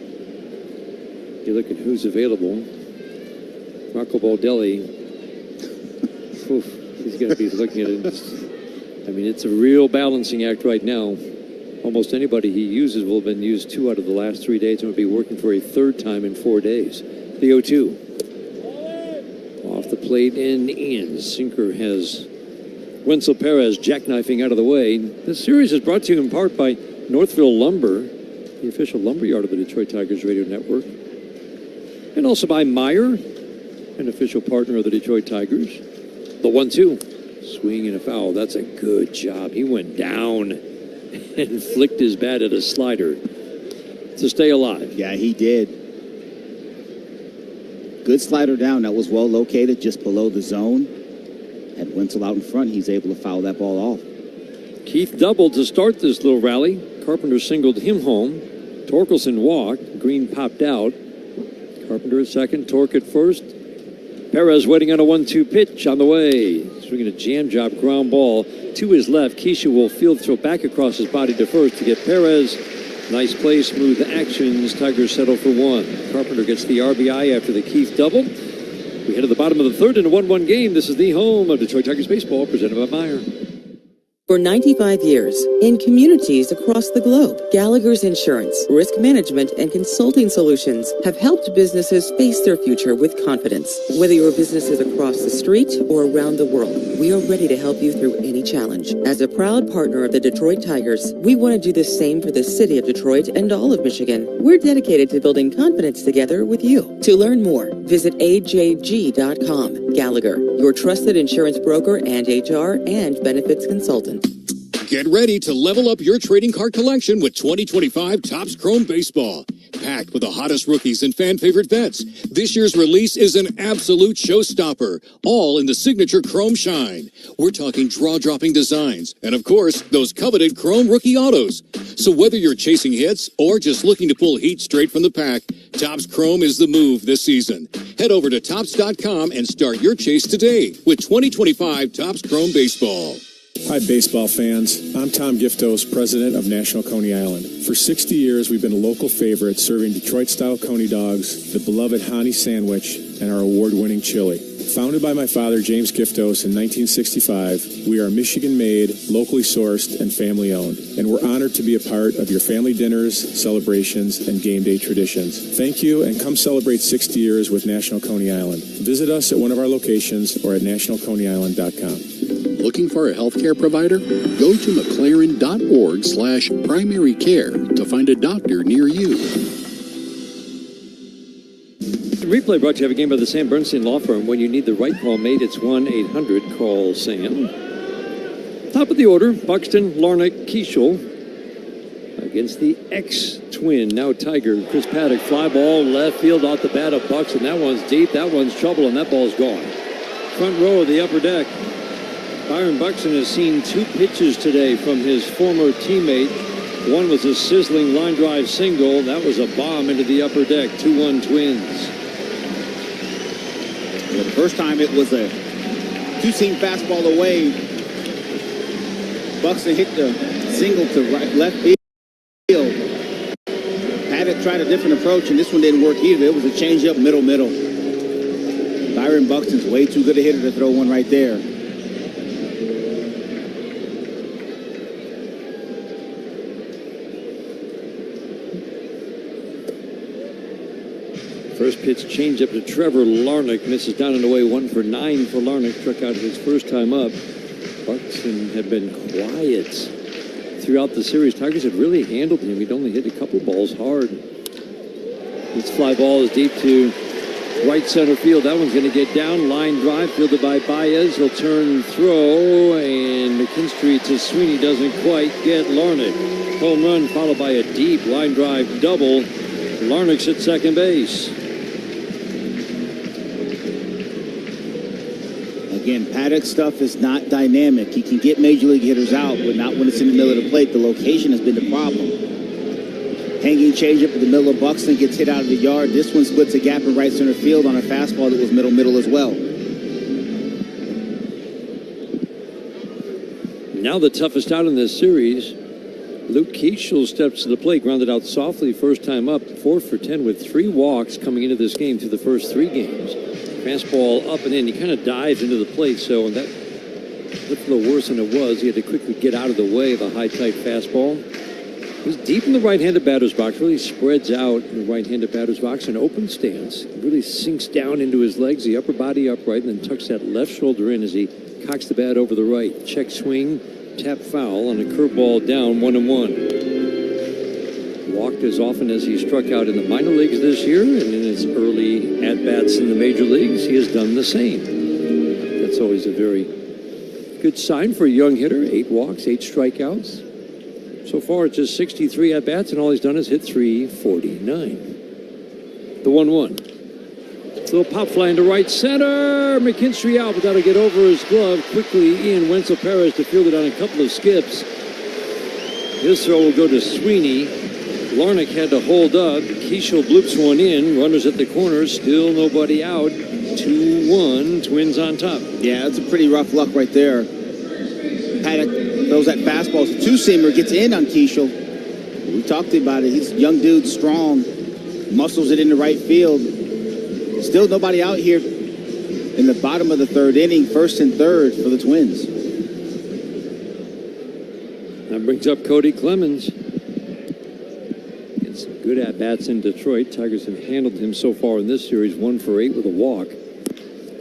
You look at who's available. Marco Baldelli, he's going to be looking at it. I mean, it's a real balancing act right now. Almost anybody he uses will have been used 2 out of the last 3 days and will be working for a 3rd time in 4 days. The 0-2. Off the plate and in. Sinker has Wenzel Perez jackknifing out of the way. This series is brought to you in part by Northville Lumber, the official lumber yard of the Detroit Tigers radio network. And also by Meyer, an official partner of the Detroit Tigers. The 1-2. Swing and a foul. That's a good job. He went down and flicked his bat at a slider to stay alive. Yeah, he did. Good slider down. That was well located just below the zone. Had Wenzel out in front. He's able to foul that ball off. Keith doubled to start this little rally. Carpenter singled him home. Torkelson walked. Green popped out. Carpenter at second. Torque at first. Perez waiting on a 1-2 pitch on the way. Swinging a jam job ground ball to his left. Keisha will field throw back across his body to first to get Perez. Nice play, smooth actions. Tigers settle for 1. Carpenter gets the RBI after the Keith double. We head to the bottom of the 3rd in a 1-1 game. This is the home of Detroit Tigers baseball, presented by Meyer. For 95 years, in communities across the globe, Gallagher's Insurance, Risk Management, and Consulting Solutions have helped businesses face their future with confidence. Whether your business is across the street or around the world, we are ready to help you through any challenge. As a proud partner of the Detroit Tigers, we want to do the same for the city of Detroit and all of Michigan. We're dedicated to building confidence together with you. To learn more, visit ajg.com. Gallagher, your trusted insurance broker and HR and benefits consultant. Get ready to level up your trading card collection with 2025 Topps Chrome Baseball. Packed with the hottest rookies and fan-favorite vets, this year's release is an absolute showstopper, all in the signature Chrome Shine. We're talking draw-dropping designs, and of course, those coveted Chrome rookie autos. So whether you're chasing hits or just looking to pull heat straight from the pack, Topps Chrome is the move this season. Head over to Topps.com and start your chase today with 2025 Topps Chrome Baseball. Hi, baseball fans. I'm Tom Giftos, president of National Coney Island. For 60 years, we've been a local favorite serving Detroit-style Coney dogs, the beloved Hani sandwich, and our award-winning chili. Founded by my father, James Giftos, in 1965, we are Michigan-made, locally sourced, and family-owned. And we're honored to be a part of your family dinners, celebrations, and game day traditions. Thank you, and come celebrate 60 years with National Coney Island. Visit us at one of our locations or at nationalconeyisland.com. Looking for a healthcare provider? Go to mclaren.org/primary care to find a doctor near you. Replay brought to you every game by the Sam Bernstein Law Firm. When you need the right call made, it's 1-800-CALL-SAM. Top of the order, Buxton, Larnach, Keishel. against the ex-twin, now Tiger, Chris Paddock. Fly ball, left field, off the bat of Buxton. That one's deep, that one's trouble, and that ball's gone. Front row of the upper deck. Byron Buxton has seen 2 pitches today from his former teammate. One was a sizzling line drive single. That was a bomb into the upper deck. 2-1 Twins. Well, the first time it was a 2-seam fastball away. Buxton hit the single to left field. Paddock tried a different approach, and this one didn't work either. It was a changeup, middle. Byron Buxton's way too good a hitter to throw one right there. First pitch changeup to Trevor Larnach. Misses down and away. 1 for 9 for Larnach. Struck out his first time up. Buxton had been quiet throughout the series. Tigers had really handled him. He'd only hit a couple balls hard. This fly ball is deep to right center field. That one's going to get down. Line drive fielded by Baez. He'll turn, throw, and McKinstry to Sweeney doesn't quite get Larnach. Home run followed by a deep line drive double. Larnach's at second base. Again, Paddock's stuff is not dynamic. He can get major league hitters out, but not when it's in the middle of the plate. The location has been the problem. Hanging changeup in the middle of Buxton gets hit out of the yard. This one splits a gap in right center field on a fastball that was middle as well. Now the toughest out in this series. Luke Keeschel steps to the plate, grounded out softly first time up, 4 for 10 with 3 walks coming into this game through the first 3 games. Fastball up and in. He kind of dived into the plate, so that looked a little worse than it was. He had to quickly get out of the way of a high, tight fastball. He's deep in the right-handed batter's box, really spreads out in the right-handed batter's box, an open stance. Really sinks down into his legs, the upper body upright, and then tucks that left shoulder in as he cocks the bat over the right. Check swing, tap foul on a curveball down 1-1. Walked as often as he struck out in the minor leagues this year, and in his early at-bats in the major leagues, he has done the same. That's always a very good sign for a young hitter. 8 walks, 8 strikeouts. So far, it's just 63 at-bats, and all he's done is hit .349. The 1-1. Little pop fly into right center. McKinstry out, but that'll get over his glove. Quickly in, Wenzel Perez to field it on a couple of skips. His throw will go to Sweeney. Larnach had to hold up. Keeschel bloops one in. Runners at the corners. Still nobody out. 2-1. Twins on top. Yeah, that's a pretty rough luck right there. Paddock throws that fastball. It's a 2-seamer. Gets in on Keeschel. We talked about it. He's a young dude, strong. Muscles it into right field. Still nobody out here in the bottom of the 3rd inning, 1st and 3rd for the Twins. That brings up Cody Clemens. It's good at-bats in Detroit. Tigers have handled him so far in this series, 1 for 8 with a walk.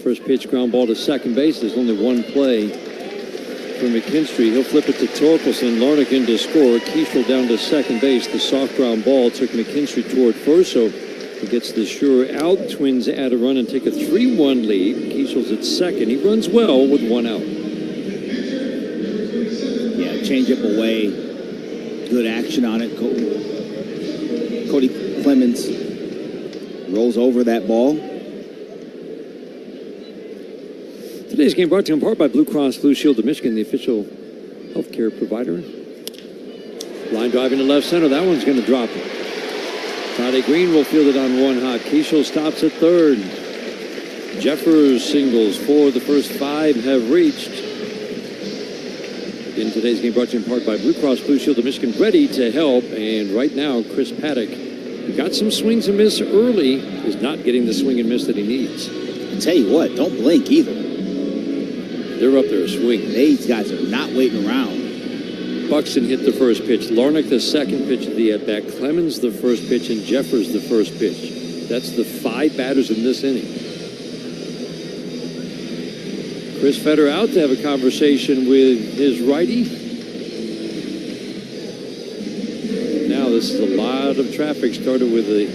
First pitch, ground ball to second base. There's only one play for McKinstry. He'll flip it to Torkelson. Larnach in to score. Keeschel down to second base. The soft ground ball took McKinstry toward first, so he gets the sure out. Twins add a run and take a 3-1 lead. Keeschel's at second. He runs well with 1 out. Yeah, changeup away. Good action on it. Cody Clemens rolls over that ball. Today's game brought to you in part by Blue Cross Blue Shield of Michigan, the official healthcare provider. Line drive into left center. That one's going to drop it. Friday Green will field it on 1 hop. Keeschel stops at 3rd. Jeffers singles for the first 5 have reached. In today's game brought to you in part by Blue Cross Blue Shield of Michigan, ready to help. And right now, Chris Paddock, who got some swings and miss early, is not getting the swing and miss that he needs. I tell you what, don't blink either. They're up there swinging. These guys are not waiting around. Buxton hit the first pitch. Larnach the second pitch of the at-bat. Clemens the first pitch, and Jeffers the first pitch. That's the 5 batters in this inning. Chris Fetter out to have a conversation with his righty. Now this is a lot of traffic. Started with a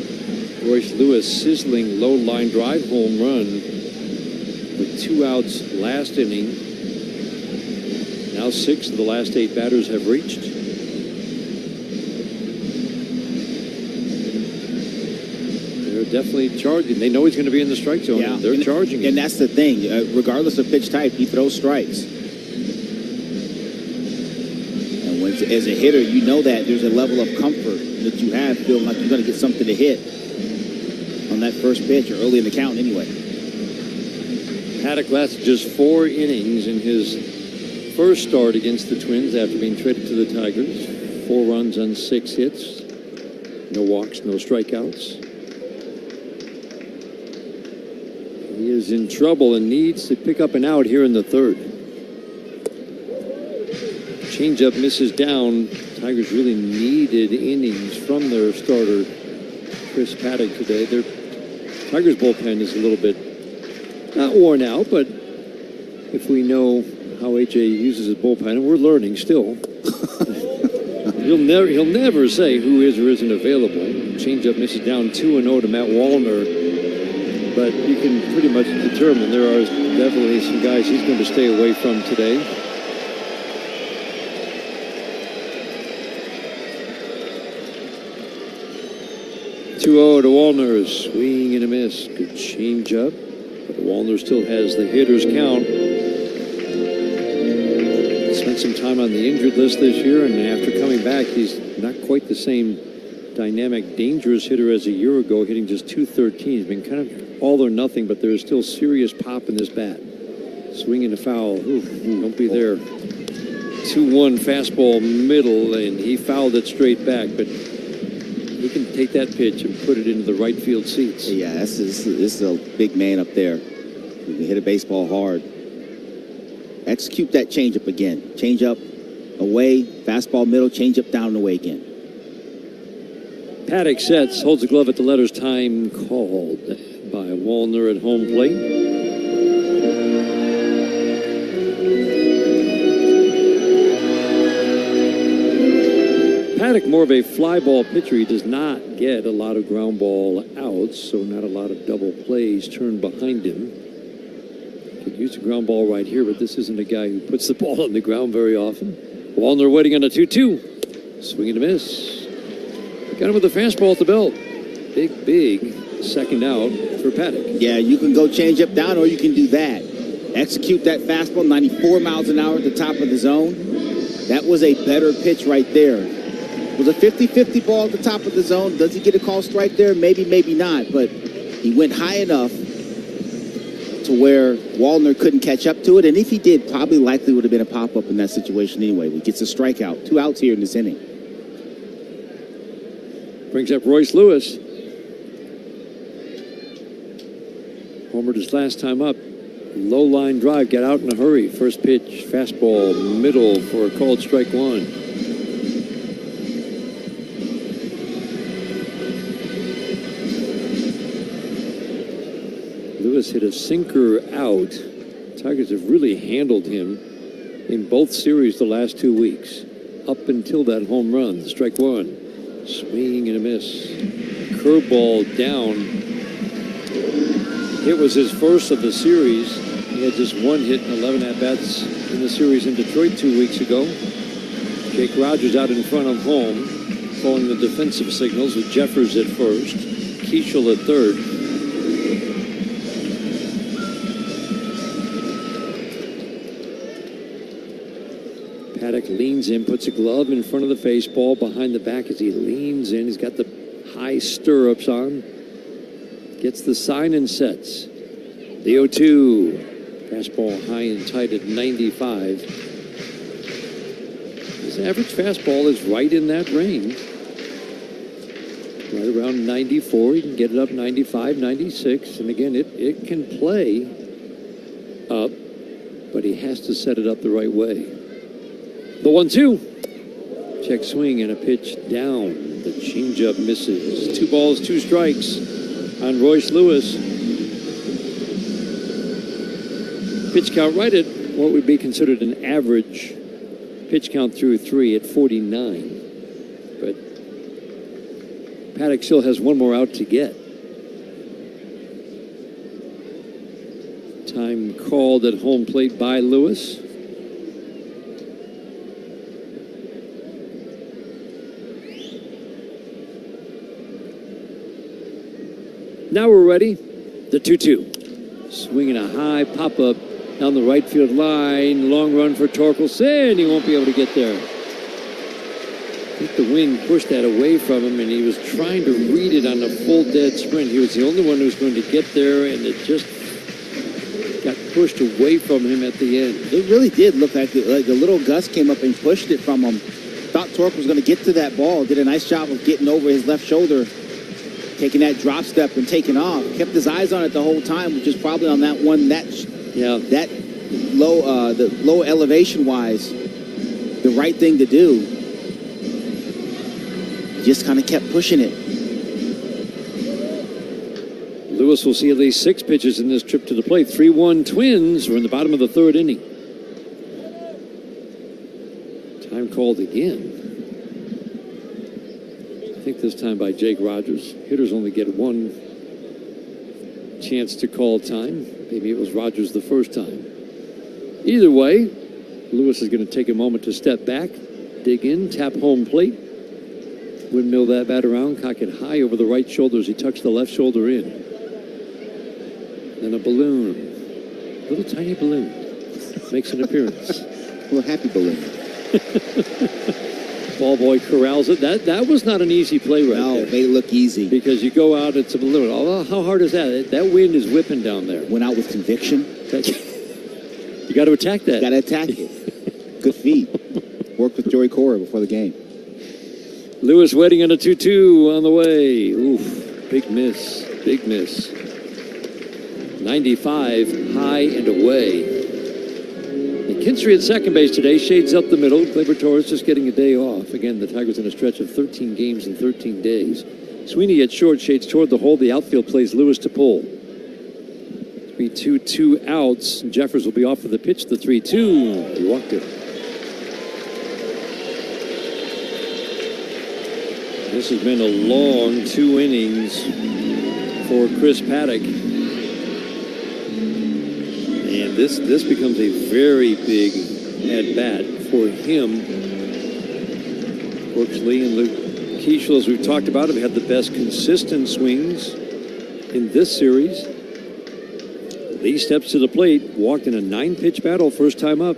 Royce Lewis sizzling low line drive home run with 2 outs last inning. Now 6 of the last 8 batters have reached. definitely charging. They know he's going to be in the strike zone. Yeah, And they're charging him. And that's the thing. Regardless of pitch type, he throws strikes. And when, as a hitter, you know that there's a level of comfort that you have feeling like you're going to get something to hit on that first pitch or early in the count anyway. Paddock lasted just 4 innings in his first start against the Twins after being traded to the Tigers. 4 runs on 6 hits. No walks, no strikeouts. He is in trouble and needs to pick up an out here in the 3rd. Changeup misses down. Tigers really needed innings from their starter, Chris Paddock, today. Their Tigers bullpen is a little bit not worn out, but if we know how A.J. uses his bullpen, and we're learning still, he'll never say who is or isn't available. Changeup misses down 2-0 to Matt Wallner, but you can pretty much determine there are definitely some guys he's going to stay away from today. To Wallner, swing and a miss. Good changeup. But Wallner still has the hitter's count. Spent some time on the injured list this year, and after coming back, he's not quite the same dynamic, dangerous hitter as a year ago, hitting just .213. He's been kind of all or nothing, but there is still serious pop in this bat. Swing and a foul. Don't be there. 2-1 fastball middle, and he fouled it straight back, but he can take that pitch and put it into the right field seats. Yeah, this is a big man up there. He can hit a baseball hard. Execute that changeup again. Changeup away, fastball middle, changeup down and away again. Paddock sets, holds the glove at the letters. Time called by Wallner at home plate. Paddock, more of a fly ball pitcher. He does not get a lot of ground ball outs, so not a lot of double plays turned behind him. Could use a ground ball right here, but this isn't a guy who puts the ball on the ground very often. Wallner waiting on a 2-2. Swing and a miss. Got him with a fastball at the belt. Big second out for Paddock. Yeah, you can go change up down, or you can do that. Execute that fastball, 94 miles an hour at the top of the zone. That was a better pitch right there. It was a 50-50 ball at the top of the zone. Does he get a call strike there? Maybe, maybe not. But he went high enough to where Wallner couldn't catch up to it. And if he did, probably likely would have been a pop-up in that situation anyway. He gets a strikeout. 2 outs here in this inning. Brings up Royce Lewis. Homered his last time up. Low line drive, got out in a hurry. First pitch, fastball, middle for a called strike 1. Lewis hit a sinker out. Tigers have really handled him in both series the last 2 weeks. Up until that home run, strike 1. Swing and a miss. Curveball down. It was his first of the series. He had just 1 hit and 11 at-bats in the series in Detroit 2 weeks ago. Jake Rogers out in front of home, following the defensive signals with Jeffers at first, Keishel at third. Paddock leans in, puts a glove in front of the face, ball behind the back as he leans in. He's got the high stirrups on. Gets the sign and sets. The 0-2. Fastball high and tight at 95. His average fastball is right in that range. Right around 94. He can get it up 95, 96. And again, it can play up, but he has to set it up the right way. The 1-2. Check swing and a pitch down. The changeup misses. 2 balls, 2 strikes on Royce Lewis. Pitch count right at what would be considered an average pitch count through 3 at 49. But Paddock still has 1 more out to get. Time called at home plate by Lewis. Now we're ready. The 2-2. Swinging a high pop-up down the right field line. Long run for Torkelson. He won't be able to get there. I think the wind pushed that away from him, and he was trying to read it on a full dead sprint. He was the only one who was going to get there, and it just got pushed away from him at the end. It really did look like a little gust came up and pushed it from him. Thought Torque was going to get to that ball. Did a nice job of getting over his left shoulder, taking that drop step and taking off. Kept his eyes on it the whole time, which is probably on that one that low, the low elevation wise, the right thing to do. Just kind of kept pushing it. Lewis will see at least 6 pitches in this trip to the plate. 3-1 Twins. We're in the bottom of the 3rd inning. Time called again. I think this time by Jake Rogers. Hitters only get 1 chance to call time. Maybe it was Rogers the first time. Either way, Lewis is going to take a moment to step back, dig in, tap home plate. Windmill that bat around, cock it high over the right shoulder as he tucks the left shoulder in. Then a balloon, a little tiny balloon, makes an appearance. A little happy balloon. Ball boy corrals it. That was not an easy play right there. No, it made it look easy. Because you go out, it's a balloon. Oh, how hard is that? That wind is whipping down there. Went out with conviction. You got to attack that. Got to attack it. Good feet. Worked with Joey Cora before the game. Lewis waiting on a 2-2 on the way. Oof, big miss, big miss. 95, high and away. And Kinstry at second base today, shades up the middle. Gleyber Torres just getting a day off. Again, the Tigers in a stretch of 13 games in 13 days. Sweeney at short, shades toward the hole. The outfield plays Lewis to pull. 3-2, 2 outs. Jeffers will be off for the pitch, the 3-2. He walked it. This has been a long 2 innings for Chris Paddock. And this becomes a very big at-bat for him. Brooks Lee and Luke Keeschel, as we've talked about, have had the best consistent swings in this series. Lee steps to the plate, walked in a 9-pitch battle first time up.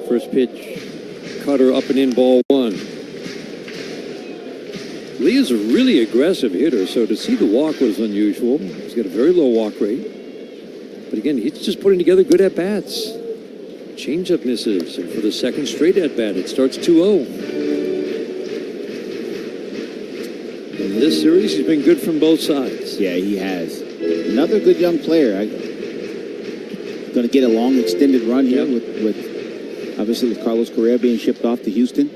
First pitch, cutter up and in, ball 1. Lee is a really aggressive hitter, so to see the walk was unusual. He's got a very low walk rate. But again, he's just putting together good at-bats. Changeup misses, and for the second straight at-bat, it starts 2-0. In this series, he's been good from both sides. Yeah, he has. Another good young player. Going to get a long extended run here with obviously with Carlos Correa being shipped off to Houston.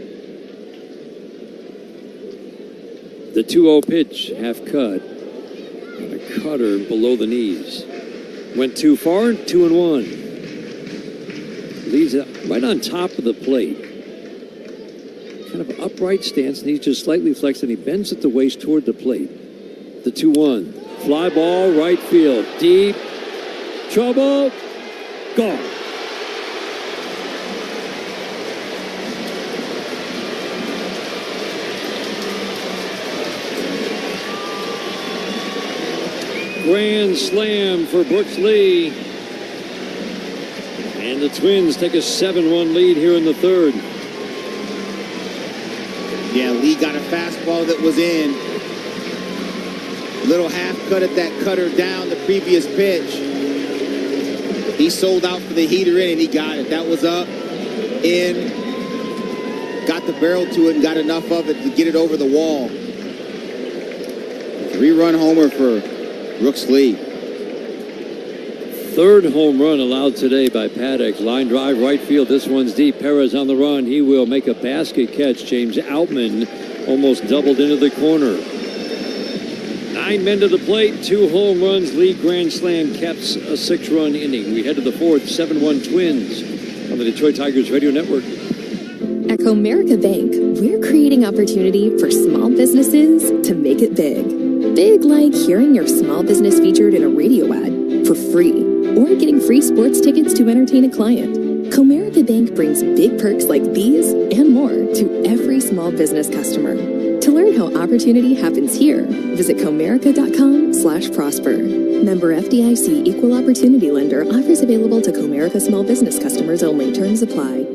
The 2-0 pitch, half cut, and a cutter below the knees. Went too far, 2-1. Leads right on top of the plate. Kind of upright stance, knees just slightly flexed, and he bends at the waist toward the plate. The 2-1. Fly ball, right field, deep, trouble, gone. Grand slam for Brooks Lee. And the Twins take a 7-1 lead here in the 3rd. Yeah, Lee got a fastball that was in. Little half cut at that cutter down the previous pitch. He sold out for the heater in and he got it. That was up, in, got the barrel to it and got enough of it to get it over the wall. 3-run homer for Brooks Lee. 3rd home run allowed today by Paddock. Line drive right field. This one's deep. Perez on the run. He will make a basket catch. James Outman almost doubled into the corner. 9 men to the plate. 2 home runs. Lee grand slam caps a 6-run inning. We head to the 4th. 7-1 Twins on the Detroit Tigers Radio Network. At Comerica Bank, we're creating opportunity for small businesses to make it big. Big like hearing your small business featured in a radio ad for free, or getting free sports tickets to entertain a client. Comerica Bank brings big perks like these and more to every small business customer. To learn how opportunity happens here, visit Comerica.com/ comerica.com/prosper. Member FDIC Equal Opportunity Lender. Offers available to Comerica small business customers only. Terms apply.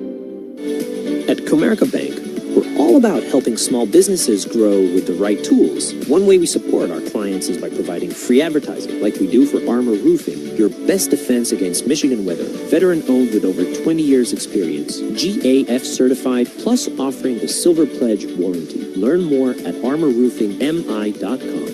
At Comerica Bank, we're all about helping small businesses grow with the right tools. One way we support our clients is by providing free advertising, like we do for Armor Roofing, your best defense against Michigan weather. Veteran-owned with over 20 years experience, GAF certified, plus offering the Silver Pledge warranty. Learn more at armorroofingmi.com.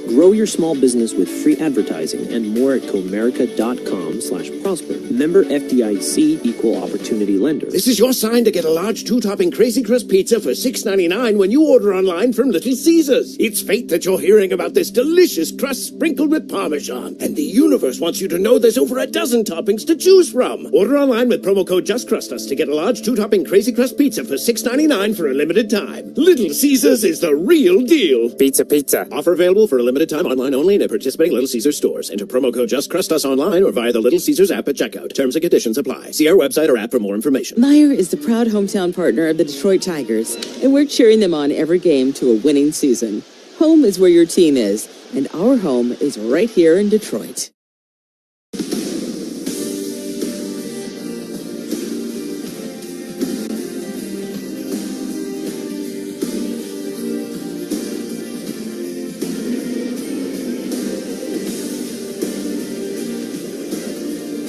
Grow your small business with free advertising and more at comerica.com/prosper. Member FDIC Equal Opportunity Lender. This is your sign to get a large two-topping Crazy Crust pizza for $6.99 when you order online from Little Caesars. It's fate that you're hearing about this delicious crust sprinkled with Parmesan. And the universe wants you to know there's over a dozen toppings to choose from. Order online with promo code JustCrustUs to get a large two-topping Crazy Crust pizza for $6.99 for a limited time. Little Caesars is the real deal. Pizza, pizza. Offer available for a limited time online only and at participating Little Caesars stores. Enter promo code JustCrustUs online or via the Little Caesars app at checkout. Terms and conditions apply. See our website or app for more information. Meijer is the proud hometown partner of the Detroit Tigers, and we're cheering them on every game to a winning season. Home is where your team is, and our home is right here in Detroit.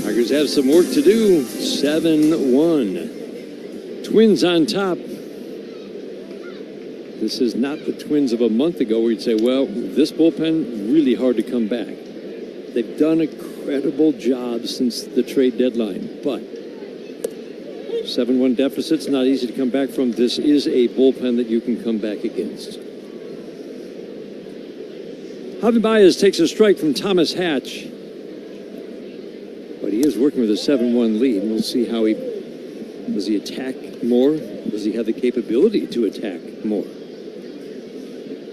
Tigers have some work to do. 7-1. Twins on top. This is not the Twins of a month ago where you'd say, well, this bullpen, really hard to come back. They've done a credible job since the trade deadline, but 7-1 deficit's not easy to come back from. This is a bullpen that you can come back against. Javi Baez takes a strike from Thomas Hatch. But he is working with a 7-1 lead, and we'll see how does he attack more? Does he have the capability to attack more?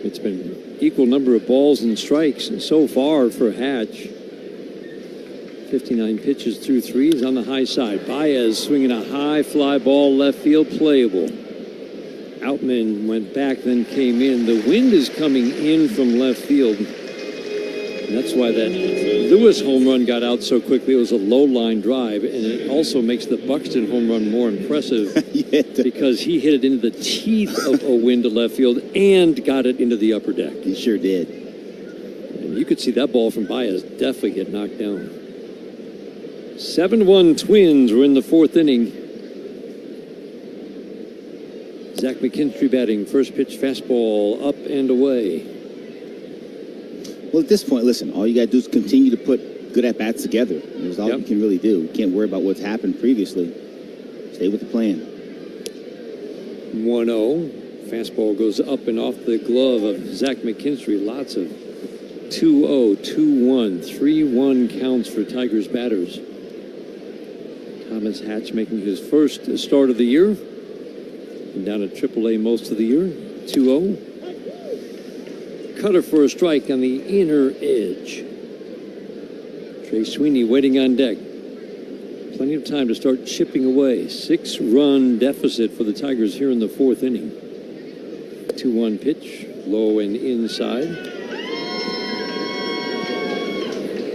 It's been equal number of balls and strikes so far for Hatch. 59 pitches through 3. He's on the high side. Baez swinging a high fly ball left field, playable. Outman went back, then came in. The wind is coming in from left field. And that's why that Lewis home run got out so quickly. It was a low line drive, and it also makes the Buxton home run more impressive because he hit it into the teeth of a wind to left field and got it into the upper deck. He sure did. And you could see that ball from Baez definitely get knocked down. 7-1 Twins. We're in the 4th inning. Zach McKinstry batting. First pitch fastball up and away. Well, at this point, listen, all you got to do is continue to put good at-bats together. That's all you can really do. You can't worry about what's happened previously. Stay with the plan. 1-0. Fastball goes up and off the glove of Zach McKinstry. Lots of 2-0, 2-1, 3-1 counts for Tigers batters. Thomas Hatch making his first start of the year. Been down at AAA most of the year. 2-0. Cutter for a strike on the inner edge. Trey Sweeney waiting on deck. Plenty of time to start chipping away. 6-run deficit for the Tigers here in the 4th inning. 2-1 pitch, low and inside.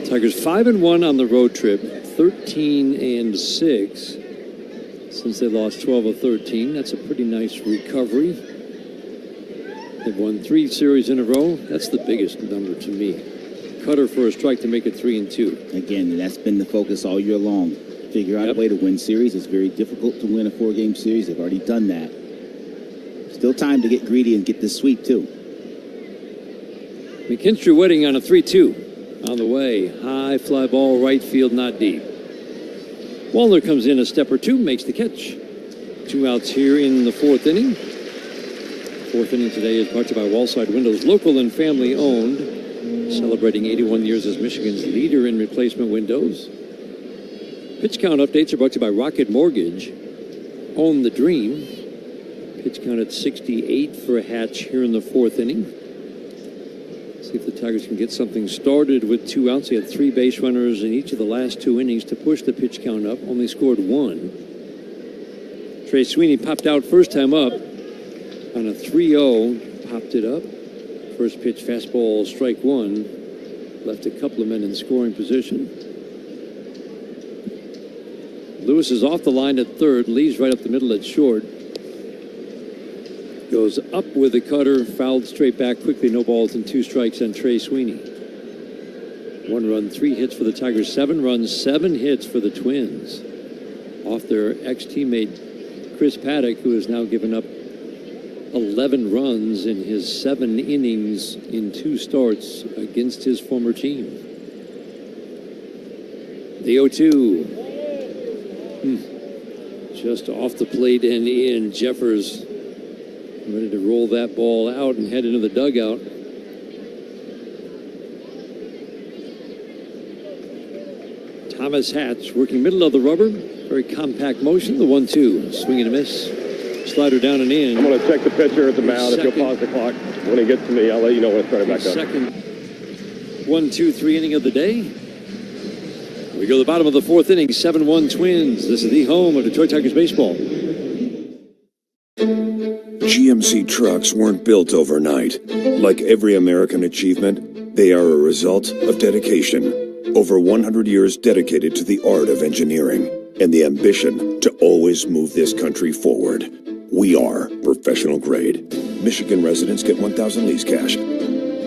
Tigers 5-1 on the road trip, 13-6 since they lost 12 of 13. That's a pretty nice recovery. They've won 3 series in a row. That's the biggest number to me. Cutter for a strike to make it 3-2. Again, that's been the focus all year long. Figure out a way to win series. It's very difficult to win a 4-game series. They've already done that. Still time to get greedy and get this sweep, too. McKinstry waiting on a 3-2. On the way. High fly ball, right field, not deep. Wallner comes in a step or two, makes the catch. 2 outs here in the 4th inning. 4th inning today is brought to you by Wallside Windows, local and family owned, celebrating 81 years as Michigan's leader in replacement windows. Pitch count updates are brought to you by Rocket Mortgage. Own the dream. Pitch count at 68 for Hatch here in the 4th inning. See if the Tigers can get something started with 2 outs. He had 3 base runners in each of the last 2 innings to push the pitch count up. Only scored 1. Trey Sweeney popped out first time up. On a 3-0, popped it up. First pitch, fastball, strike 1. Left a couple of men in scoring position. Lewis is off the line at third, leaves right up the middle at short. Goes up with a cutter, fouled straight back quickly, no balls and 2 strikes on Trey Sweeney. 1 run, 3 hits for the Tigers, 7 runs, 7 hits for the Twins. Off their ex-teammate Chris Paddock, who has now given up 11 runs in his 7 innings in 2 starts against his former team. The 0-2. Just off the plate and in. Jeffers ready to roll that ball out and head into the dugout. Thomas Hatch working middle of the rubber. Very compact motion. The 1-2. Swing and a miss. Slider down and in. I'm going to check the pitcher at the mound. If you'll pause the clock when he gets to me, I'll let you know when it's ready back up. Second 1-2-3 inning of the day. We go to the bottom of the 4th inning. 7-1 Twins. This is the home of Detroit Tigers baseball. GMC trucks weren't built overnight. Like every American achievement, they are a result of dedication. Over 100 years dedicated to the art of engineering and the ambition to always move this country forward. We are professional grade. Michigan residents get $1,000 lease cash.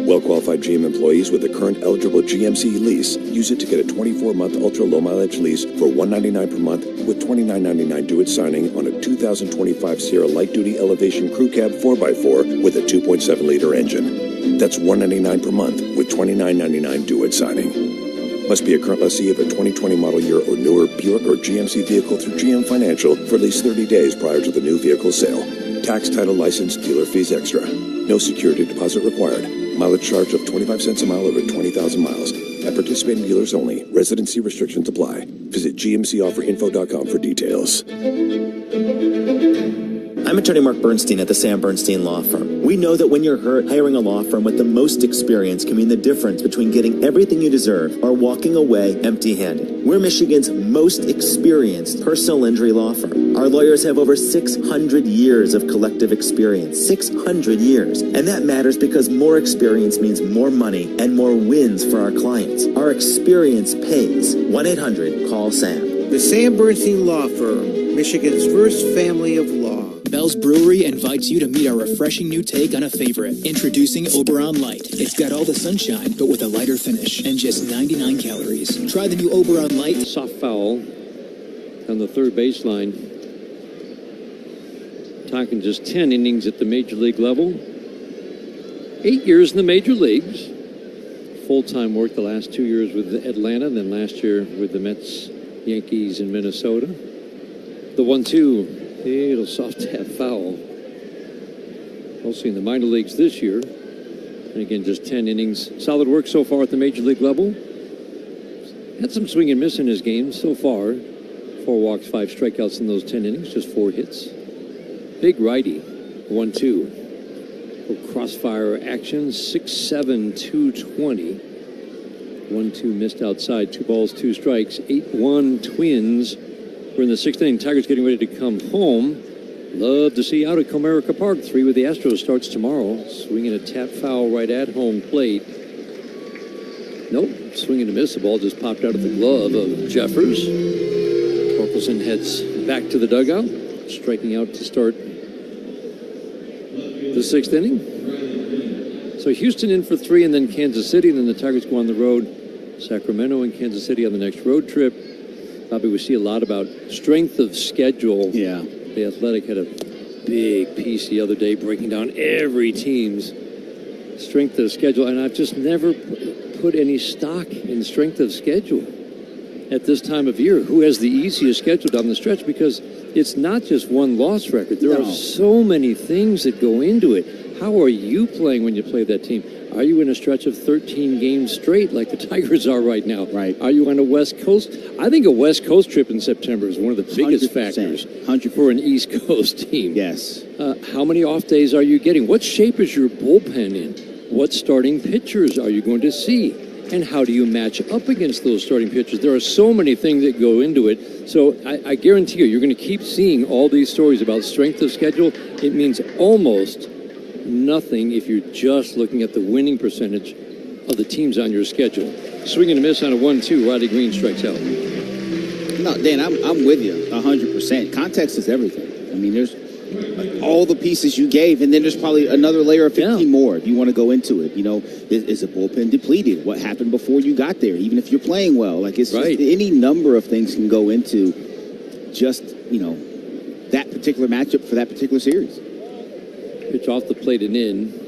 Well-qualified GM employees with a current eligible GMC lease use it to get a 24-month ultra-low mileage lease for $199 per month with $29.99 due at signing on a 2025 Sierra light-duty elevation crew cab 4x4 with a 2.7-liter engine. That's $199 per month with $29.99 due at signing. Must be a current lessee of a 2020 model year or newer Buick or GMC vehicle through GM Financial for at least 30 days prior to the new vehicle sale. Tax, title, license, dealer fees extra. No security deposit required. Mileage charge of 25 cents a mile over 20,000 miles. At participating dealers only. Residency restrictions apply. Visit gmcofferinfo.com for details. I'm attorney Mark Bernstein at the Sam Bernstein Law Firm. We know that when you're hurt, hiring a law firm with the most experience can mean the difference between getting everything you deserve or walking away empty-handed. We're Michigan's most experienced personal injury law firm. Our lawyers have over 600 years of collective experience. 600 years. And that matters because more experience means more money and more wins for our clients. Our experience pays. 1-800-CALL-SAM. The Sam Bernstein Law Firm, Michigan's first family of law. Bell's Brewery invites you to meet our refreshing new take on a favorite. Introducing Oberon Light. It's got all the sunshine, but with a lighter finish and just 99 calories. Try the new Oberon Light. Soft foul on the third baseline. Talking just 10 innings at the major league level. 8 years in the major leagues. Full-time work the last 2 years with Atlanta, and then last year with the Mets, Yankees, and Minnesota. The 1-2. Little soft tap foul. Also in the minor leagues this year. And again, just 10 innings. Solid work so far at the major league level. Had some swing and miss in his game so far. 4 walks, 5 strikeouts in those 10 innings. Just 4 hits. Big righty. 1-2. Little crossfire action. 6'7", 220. 1-2 missed outside. 2 balls, 2 strikes. 8-1 Twins. We're in the 6th inning. Tigers getting ready to come home. Love to see out at Comerica Park. 3 with the Astros starts tomorrow. Swinging a tap foul right at home plate. Nope. Swinging a miss. The ball just popped out of the glove of Jeffers. Torkelson heads back to the dugout. Striking out to start the 6th inning. So Houston in for 3 and then Kansas City. And then the Tigers go on the road. Sacramento and Kansas City on the next road trip. Probably we see a lot about strength of schedule. Yeah. The Athletic had a big piece the other day breaking down every team's strength of schedule. And I've just never put any stock in strength of schedule at this time of year. Who has the easiest schedule down the stretch? Because it's not just one loss record. There are so many things that go into it. How are you playing when you play that team? Are you in a stretch of 13 games straight like the Tigers are right now? Right. Are you on a West Coast? I think a West Coast trip in September is one of the biggest 100%. factors for an East Coast team. Yes. How many off days are you getting? What shape is your bullpen in? What starting pitchers are you going to see? And how do you match up against those starting pitchers? There are so many things that go into it. So I guarantee you're going to keep seeing all these stories about strength of schedule. It means almost nothing if you're just looking at the winning percentage of the teams on your schedule. Swing and a miss on a 1-2. Roddy Green strikes out. No, Dan, I'm with you 100%. Context is everything. I mean, there's all the pieces you gave, and then there's probably another layer of 15 more if you want to go into it. You know, is the bullpen depleted? What happened before you got there? Even if you're playing well, like it's just any number of things can go into just, you know, that particular matchup for that particular series. Pitch off the plate and in.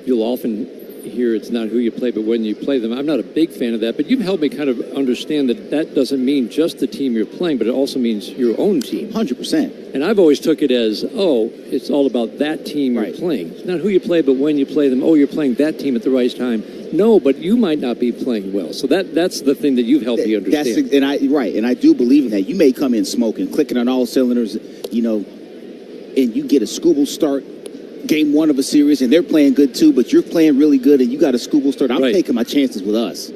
You'll often hear it's not who you play, but when you play them. I'm not a big fan of that, but you've helped me kind of understand that that doesn't mean just the team you're playing, but it also means your own team. 100%. And I've always took it as, it's all about that team you're playing. It's not who you play, but when you play them. You're playing that team at the right time. No, but you might not be playing well. So that's the thing that you've helped me understand. And I do believe in that. You may come in smoking, clicking on all cylinders, you know, and you get a Scooble start game one of a series, and they're playing good too, but you're playing really good, and you got a Scooble start. I'm taking my chances with us,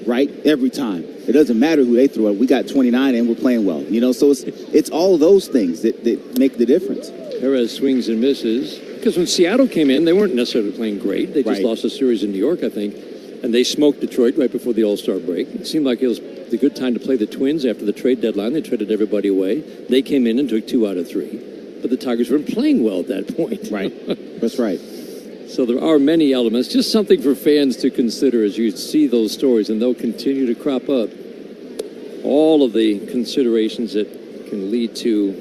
right? Every time. It doesn't matter who they throw at. We got 29, and we're playing well. You know, so it's all of those things that make the difference. Perez swings and misses. Because when Seattle came in, they weren't necessarily playing great. They just lost a series in New York, I think, and they smoked Detroit right before the All-Star break. It seemed like it was the good time to play the Twins after the trade deadline. They traded everybody away. They came in and took 2 out of 3. But the Tigers weren't playing well at that point. Right. That's right. So there are many elements. Just something for fans to consider as you see those stories, and they'll continue to crop up. All of the considerations that can lead to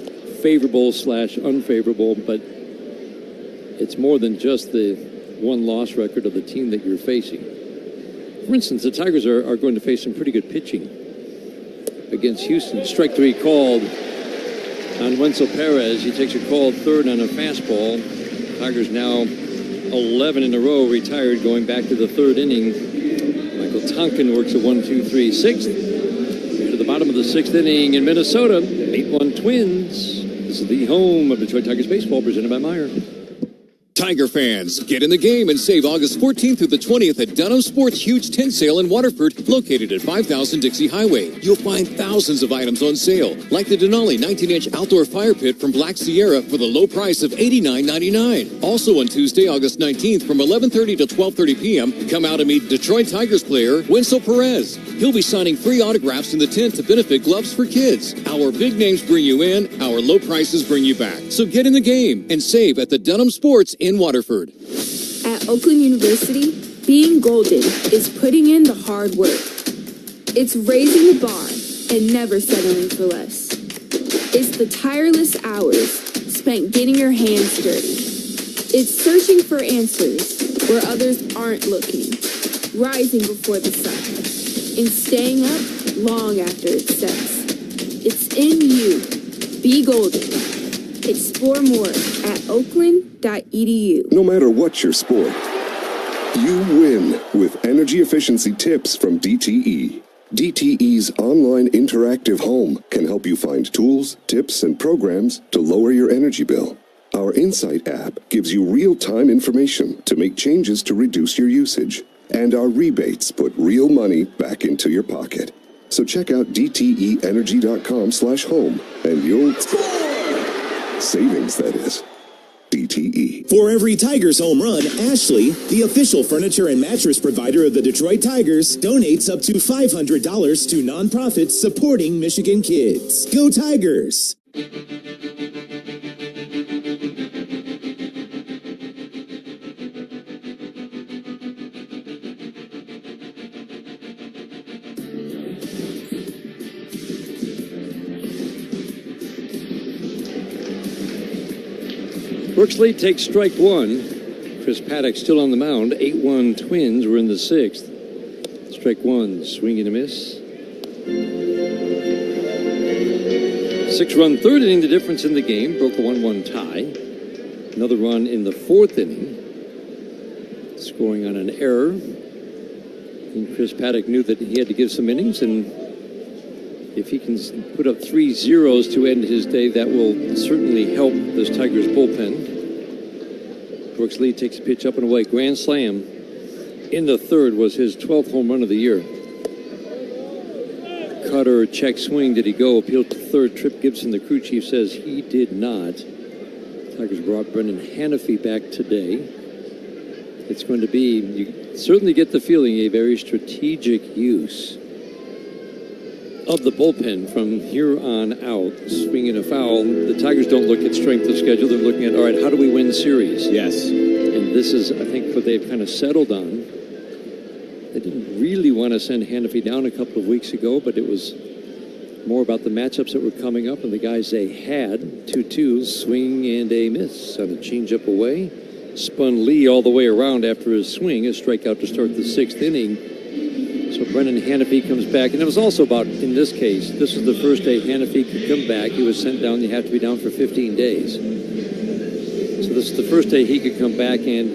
favorable/unfavorable, but it's more than just the one-loss record of the team that you're facing. For instance, the Tigers are going to face some pretty good pitching against Houston. Strike 3 called on Wenzel Perez. He takes a called third on a fastball. Tigers now 11 in a row retired, going back to the 3rd inning. Michael Tonkin works a 1-2-3 6th. To the bottom of the 6th inning in Minnesota. 8-1 Twins. This is the home of Detroit Tigers baseball, presented by Meyer. Tiger fans, get in the game and save August 14th through the 20th at Dunham Sports' huge tent sale in Waterford, located at 5000 Dixie Highway. You'll find thousands of items on sale, like the Denali 19-inch outdoor fire pit from Black Sierra for the low price of $89.99. Also on Tuesday, August 19th from 11:30 to 12:30 p.m., come out and meet Detroit Tigers player Wenzel Perez. He'll be signing free autographs in the tent to benefit Gloves for Kids. Our big names bring you in, our low prices bring you back. So get in the game and save at the Dunham Sports in Waterford. At Oakland University, being golden is putting in the hard work. It's raising the bar and never settling for less. It's the tireless hours spent getting your hands dirty. It's searching for answers where others aren't looking, rising before the sun, and staying up long after it sets. It's in you. Be golden. Explore more at oakland.edu. No matter what your sport, you win with energy efficiency tips from DTE. DTE's online interactive home can help you find tools, tips, and programs to lower your energy bill. Our Insight app gives you real-time information to make changes to reduce your usage. And our rebates put real money back into your pocket. So check out dteenergy.com/home and you'll savings, that is. DTE. For every Tigers home run, Ashley, the official furniture and mattress provider of the Detroit Tigers, donates up to $500 to nonprofits supporting Michigan kids. Go Tigers! Brooks Lee takes strike 1. Chris Paddock still on the mound. 8-1 Twins. We're in the 6th. Strike 1. Swing and a miss. 6-run 3rd inning. The difference in the game. Broke a 1-1 tie. Another run in the 4th inning. Scoring on an error. And Chris Paddock knew that he had to give some innings, and if he can put up 3 zeros to end his day, that will certainly help this Tigers bullpen. Brooks Lee takes a pitch up and away. Grand slam in the 3rd was his 12th home run of the year. Cutter, check swing. Did he go? Appealed to 3rd. Trip Gibson, the crew chief, says he did not. Tigers brought Brendan Hanafy back today. it's going to be, you certainly get the feeling, a very strategic use of the bullpen from here on out. Swinging a foul, the Tigers don't look at strength of schedule. They're looking at, all right, how do we win series? Yes. And this is, I think, what they've kind of settled on. They didn't really want to send Hannafy down a couple of weeks ago, but it was more about the matchups that were coming up and the guys they had. 2-2, swing and a miss on a changeup away. Spun Lee all the way around after his swing, a strikeout to start the 6th inning. So Brennan Hannafy comes back, and it was also about, in this case, this was the first day Hannafy could come back. He was sent down. You have to be down for 15 days. So this is the first day he could come back, and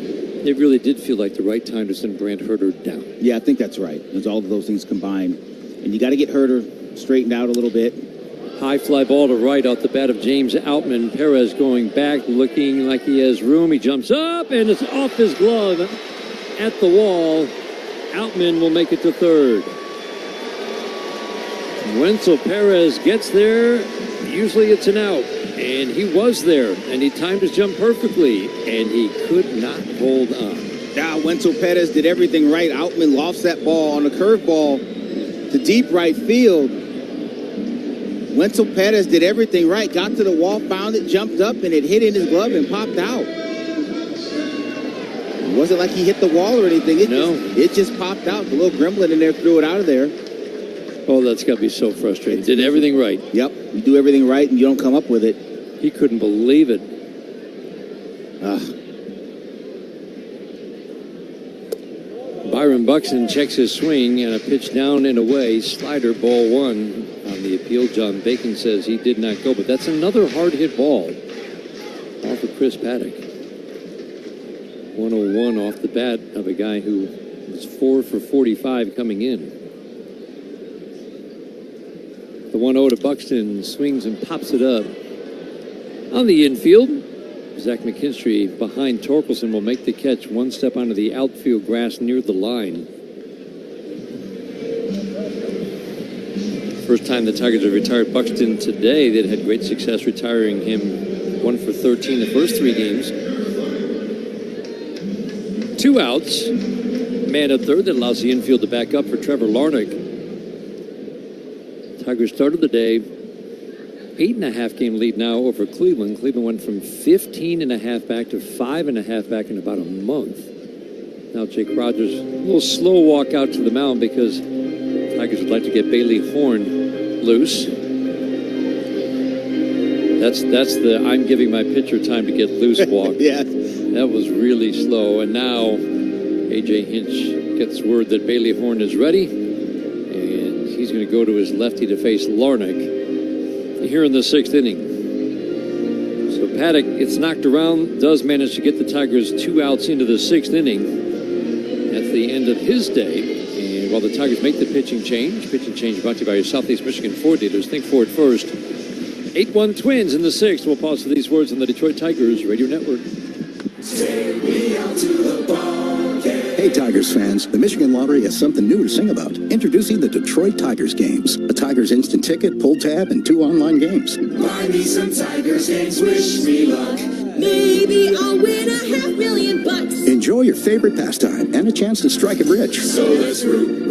it really did feel like the right time to send Brant Herter down. Yeah, I think that's right. There's all of those things combined. And you got to get Herter straightened out a little bit. High fly ball to right off the bat of James Outman. Perez going back, looking like he has room. He jumps up, and it's off his glove at the wall. Outman will make it to third. Wenzel Perez gets there. Usually it's an out. And he was there. And he timed his jump perfectly. And he could not hold on. Now Wenzel Perez did everything right. Outman lofts that ball on a curveball to deep right field. Wenzel Perez did everything right. Got to the wall, found it, jumped up, and it hit in his glove and popped out. It wasn't like he hit the wall or anything. It just popped out. The little gremlin in there threw it out of there. Oh, that's got to be so frustrating. Did everything right. Yep. You do everything right and you don't come up with it. He couldn't believe it. Byron Buxton checks his swing and a pitch down and away. Slider, ball one. On the appeal, John Bacon says he did not go, but that's another hard hit ball off of Chris Paddock. 101 off the bat of a guy who was 4 for 45 coming in. The 1-0 to Buxton, swings and pops it up. On the infield, Zach McKinstry behind Torkelson will make the catch one step onto the outfield grass near the line. First time the Tigers have retired Buxton today. They'd had great success retiring him 1 for 13 the first 3 games. 2 outs. Man at third that allows the infield to back up for Trevor Larnach. Tigers started the day 8.5 game lead now over Cleveland. Cleveland went from 15.5 back to 5.5 back in about a month. Now Jake Rogers, a little slow walk out to the mound because Tigers would like to get Bailey Horn loose. That's the I'm giving my pitcher time to get loose walk. Yeah. That was really slow. And now A.J. Hinch gets word that Bailey Horn is ready. And he's going to go to his lefty to face Larnach here in the 6th inning. So Paddock gets knocked around, does manage to get the Tigers 2 outs into the 6th inning. That's the end of his day. And while the Tigers make the pitching change brought to you by your Southeast Michigan Ford dealers. Think Ford first. 8-1 Twins in the 6th. We'll pause for these words on the Detroit Tigers Radio Network. Take me out to the ball game. Hey Tigers fans, the Michigan Lottery has something new to sing about. Introducing the Detroit Tigers games. A Tigers instant ticket, pull tab, and 2 online games. Buy me some Tigers games, wish me luck. Maybe I'll win $500,000. Enjoy your favorite pastime and a chance to strike it rich. So let's root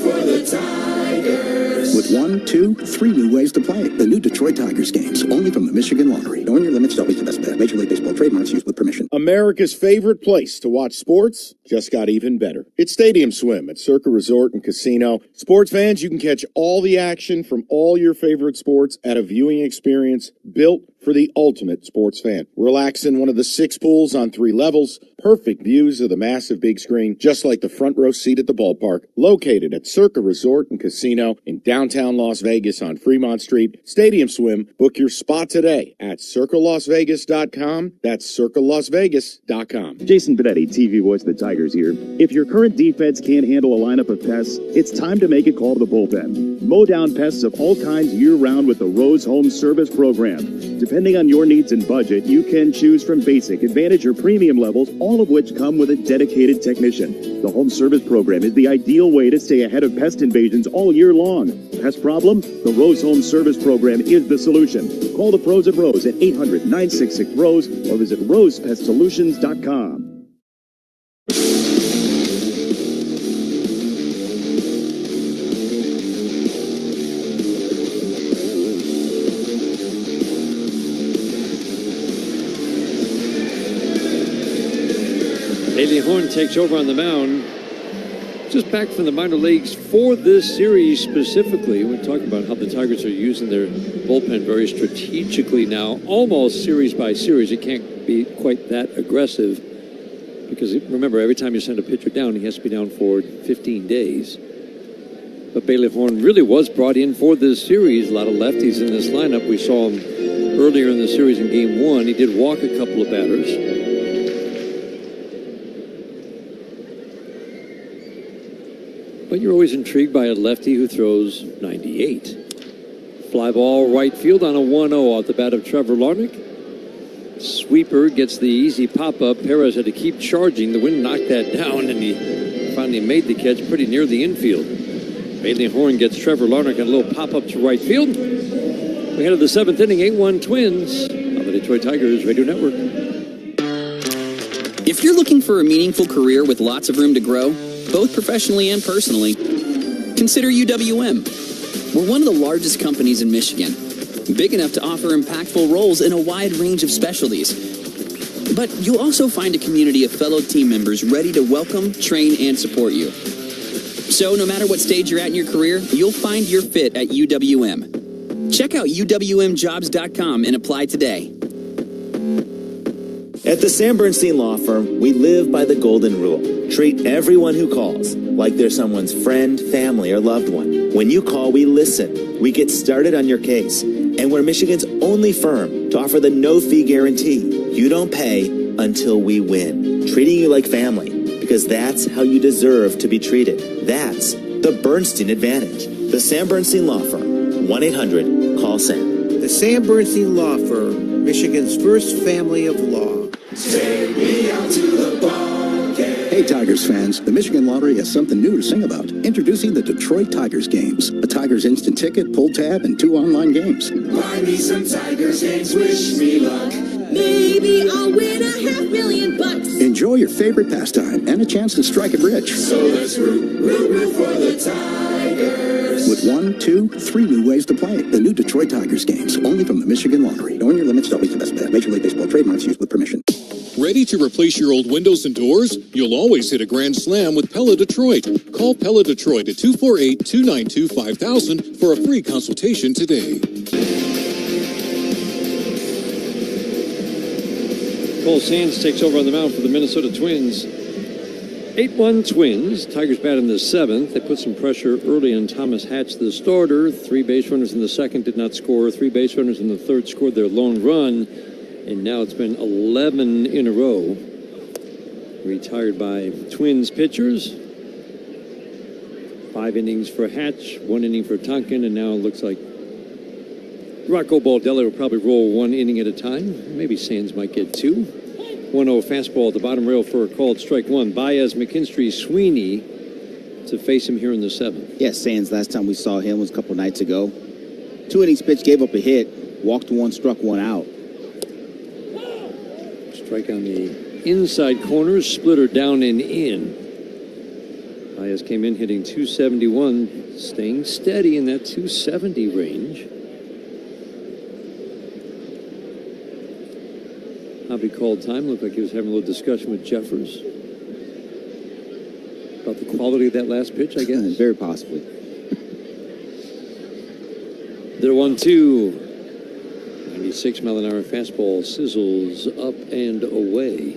for the Tigers. With 1, 2, 3 new ways to play. The new Detroit Tigers games, only from the Michigan Lottery. Knowing your limits, always the best bet. Major League Baseball trademarks used with permission. America's favorite place to watch sports just got even better. It's Stadium Swim at Circa Resort and Casino. Sports fans, you can catch all the action from all your favorite sports at a viewing experience built for the ultimate sports fan. Relax in one of the 6 pools on 3 levels. Perfect views of the massive big screen, just like the front row seat at the ballpark. Located at Circa Resort and Casino in downtown Las Vegas on Fremont Street. Stadium Swim. Book your spot today at CircaLasVegas.com. That's CircaLasVegas.com. Jason Benetti, TV voice of the Tigers here. If your current defense can't handle a lineup of pests, it's time to make a call to the bullpen. Mow down pests of all kinds year-round with the Rose Home Service Program. Depending on your needs and budget, you can choose from basic, advantage, or premium levels, all of which come with a dedicated technician. The Home Service Program is the ideal way to stay ahead of pest invasions all year long. Pest problem? The Rose Home Service Program is the solution. Call the pros at Rose at 800-966-ROSE or visit rosepestsolutions.com. Horn takes over on the mound. Just back from the minor leagues for this series specifically. We're talking about how the Tigers are using their bullpen very strategically now, almost series by series. It can't be quite that aggressive because, remember, every time you send a pitcher down, he has to be down for 15 days. But Bailey Horn really was brought in for this series. A lot of lefties in this lineup. We saw him earlier in the series in Game 1. He did walk a couple of batters. But you're always intrigued by a lefty who throws 98. Fly ball right field on a 1-0 off the bat of Trevor Larnach. Sweeper gets the easy pop-up. Perez had to keep charging. The wind knocked that down, and he finally made the catch pretty near the infield. Bailey Horn gets Trevor Larnach and a little pop-up to right field. We head to the 7th inning, 8-1 Twins on the Detroit Tigers Radio Network. If you're looking for a meaningful career with lots of room to grow, both professionally and personally, consider UWM. We're one of the largest companies in Michigan, big enough to offer impactful roles in a wide range of specialties. But you'll also find a community of fellow team members ready to welcome, train, and support you. So no matter what stage you're at in your career, you'll find your fit at UWM. Check out UWMjobs.com and apply today. At the Sam Bernstein Law Firm, we live by the golden rule. Treat everyone who calls like they're someone's friend, family, or loved one. When you call, we listen. We get started on your case. And we're Michigan's only firm to offer the no-fee guarantee. You don't pay until we win. Treating you like family, because that's how you deserve to be treated. That's the Bernstein Advantage. The Sam Bernstein Law Firm. 1-800-CALL-SAM. The Sam Bernstein Law Firm, Michigan's first family of law. Take me out to the ball game. Hey Tigers fans, the Michigan Lottery has something new to sing about. Introducing the Detroit Tigers games. A Tigers instant ticket, pull tab, and 2 online games. Buy me some Tigers games, wish me luck. Maybe I'll win $500,000. Enjoy your favorite pastime and a chance to strike it rich. So let's root for the Tigers. With 1, 2, 3 new ways to play. The new Detroit Tigers games, only from the Michigan Lottery. Knowing your limits is always the best bet. Major League Baseball trademarks used with permission. Ready to replace your old windows and doors? You'll always hit a grand slam with Pella Detroit. Call Pella Detroit at 248-292-5000 for a free consultation today. Cole Sands takes over on the mound for the Minnesota Twins. 8-1 Twins. Tigers bat in the 7th. They put some pressure early on Thomas Hatch, the starter. 3 base runners in the 2nd did not score. 3 base runners in the 3rd scored their lone run. And now it's been 11 in a row retired by Twins pitchers. 5 innings for Hatch, 1 inning for Tonkin, and now it looks like Rocco Baldelli will probably roll 1 inning at a time. Maybe Sands might get 2. 1-0 fastball at the bottom rail for a called strike 1. Baez, McKinstry, Sweeney to face him here in the 7th. Yeah, Sands, last time we saw him was a couple nights ago. 2 innings pitch, gave up a hit, walked 1, struck 1 out. Strike on the inside corner, splitter down and in. Baez came in hitting 271, staying steady in that 270 range. Hobby called time. Looked like he was having a little discussion with Jeffers about the quality of that last pitch, I guess. Very possibly. They're 1-2. 96-mile-an-hour fastball sizzles up and away.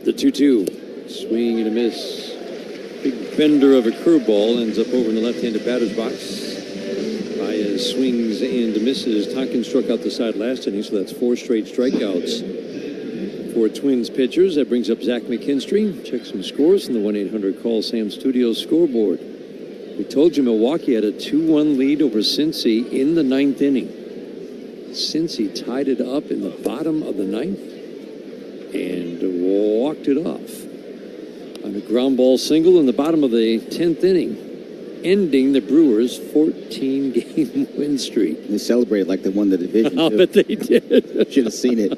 The 2-2. Swing and a miss. Big bender of a curveball ends up over in the left-handed batter's box. Baez swings and misses. Tonkin struck out the side last inning, so that's 4 straight strikeouts for Twins pitchers. That brings up Zach McKinstry. Check some scores from the 1-800-CALL-SAM Studios scoreboard. We told you Milwaukee had a 2-1 lead over Cincy in the 9th inning. Cincy tied it up in the bottom of the 9th and walked it off on a ground ball single in the bottom of the 10th inning, ending the Brewers' 14-game win streak. They celebrated like they won the division. I bet they did. Should have seen it.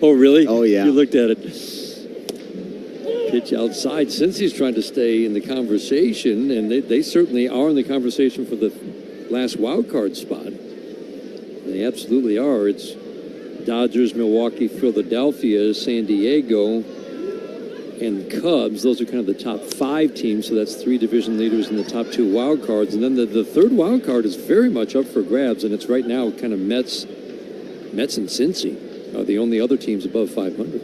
Oh, really? Oh, yeah. You looked at it. Pitch outside. Cincy's trying to stay in the conversation, and they certainly are in the conversation for the last wild card spot. They They absolutely are. It's Dodgers, Milwaukee, Philadelphia, San Diego, and Cubs. Those are kind of the top 5 teams, so that's 3 division leaders and the top 2 wild cards. And then the third wild card is very much up for grabs, and it's right now kind of Mets and Cincy are the only other teams above 500.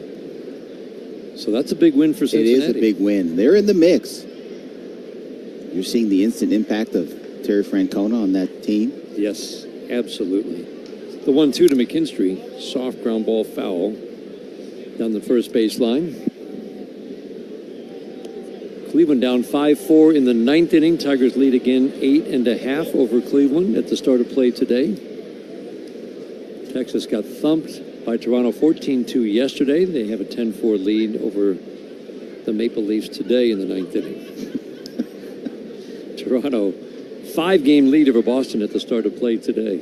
So that's a big win for Cincinnati. It is a big win. They're in the mix. You're seeing the instant impact of Terry Francona on that team. Yes, absolutely. The 1-2 to McKinstry. Soft ground ball foul down the first baseline. Cleveland down 5-4 in the 9th inning. Tigers lead again 8.5 over Cleveland at the start of play today. Texas got thumped by Toronto 14-2 yesterday. They have a 10-4 lead over the Maple Leafs today in the 9th inning. Toronto, 5-game lead over Boston at the start of play today.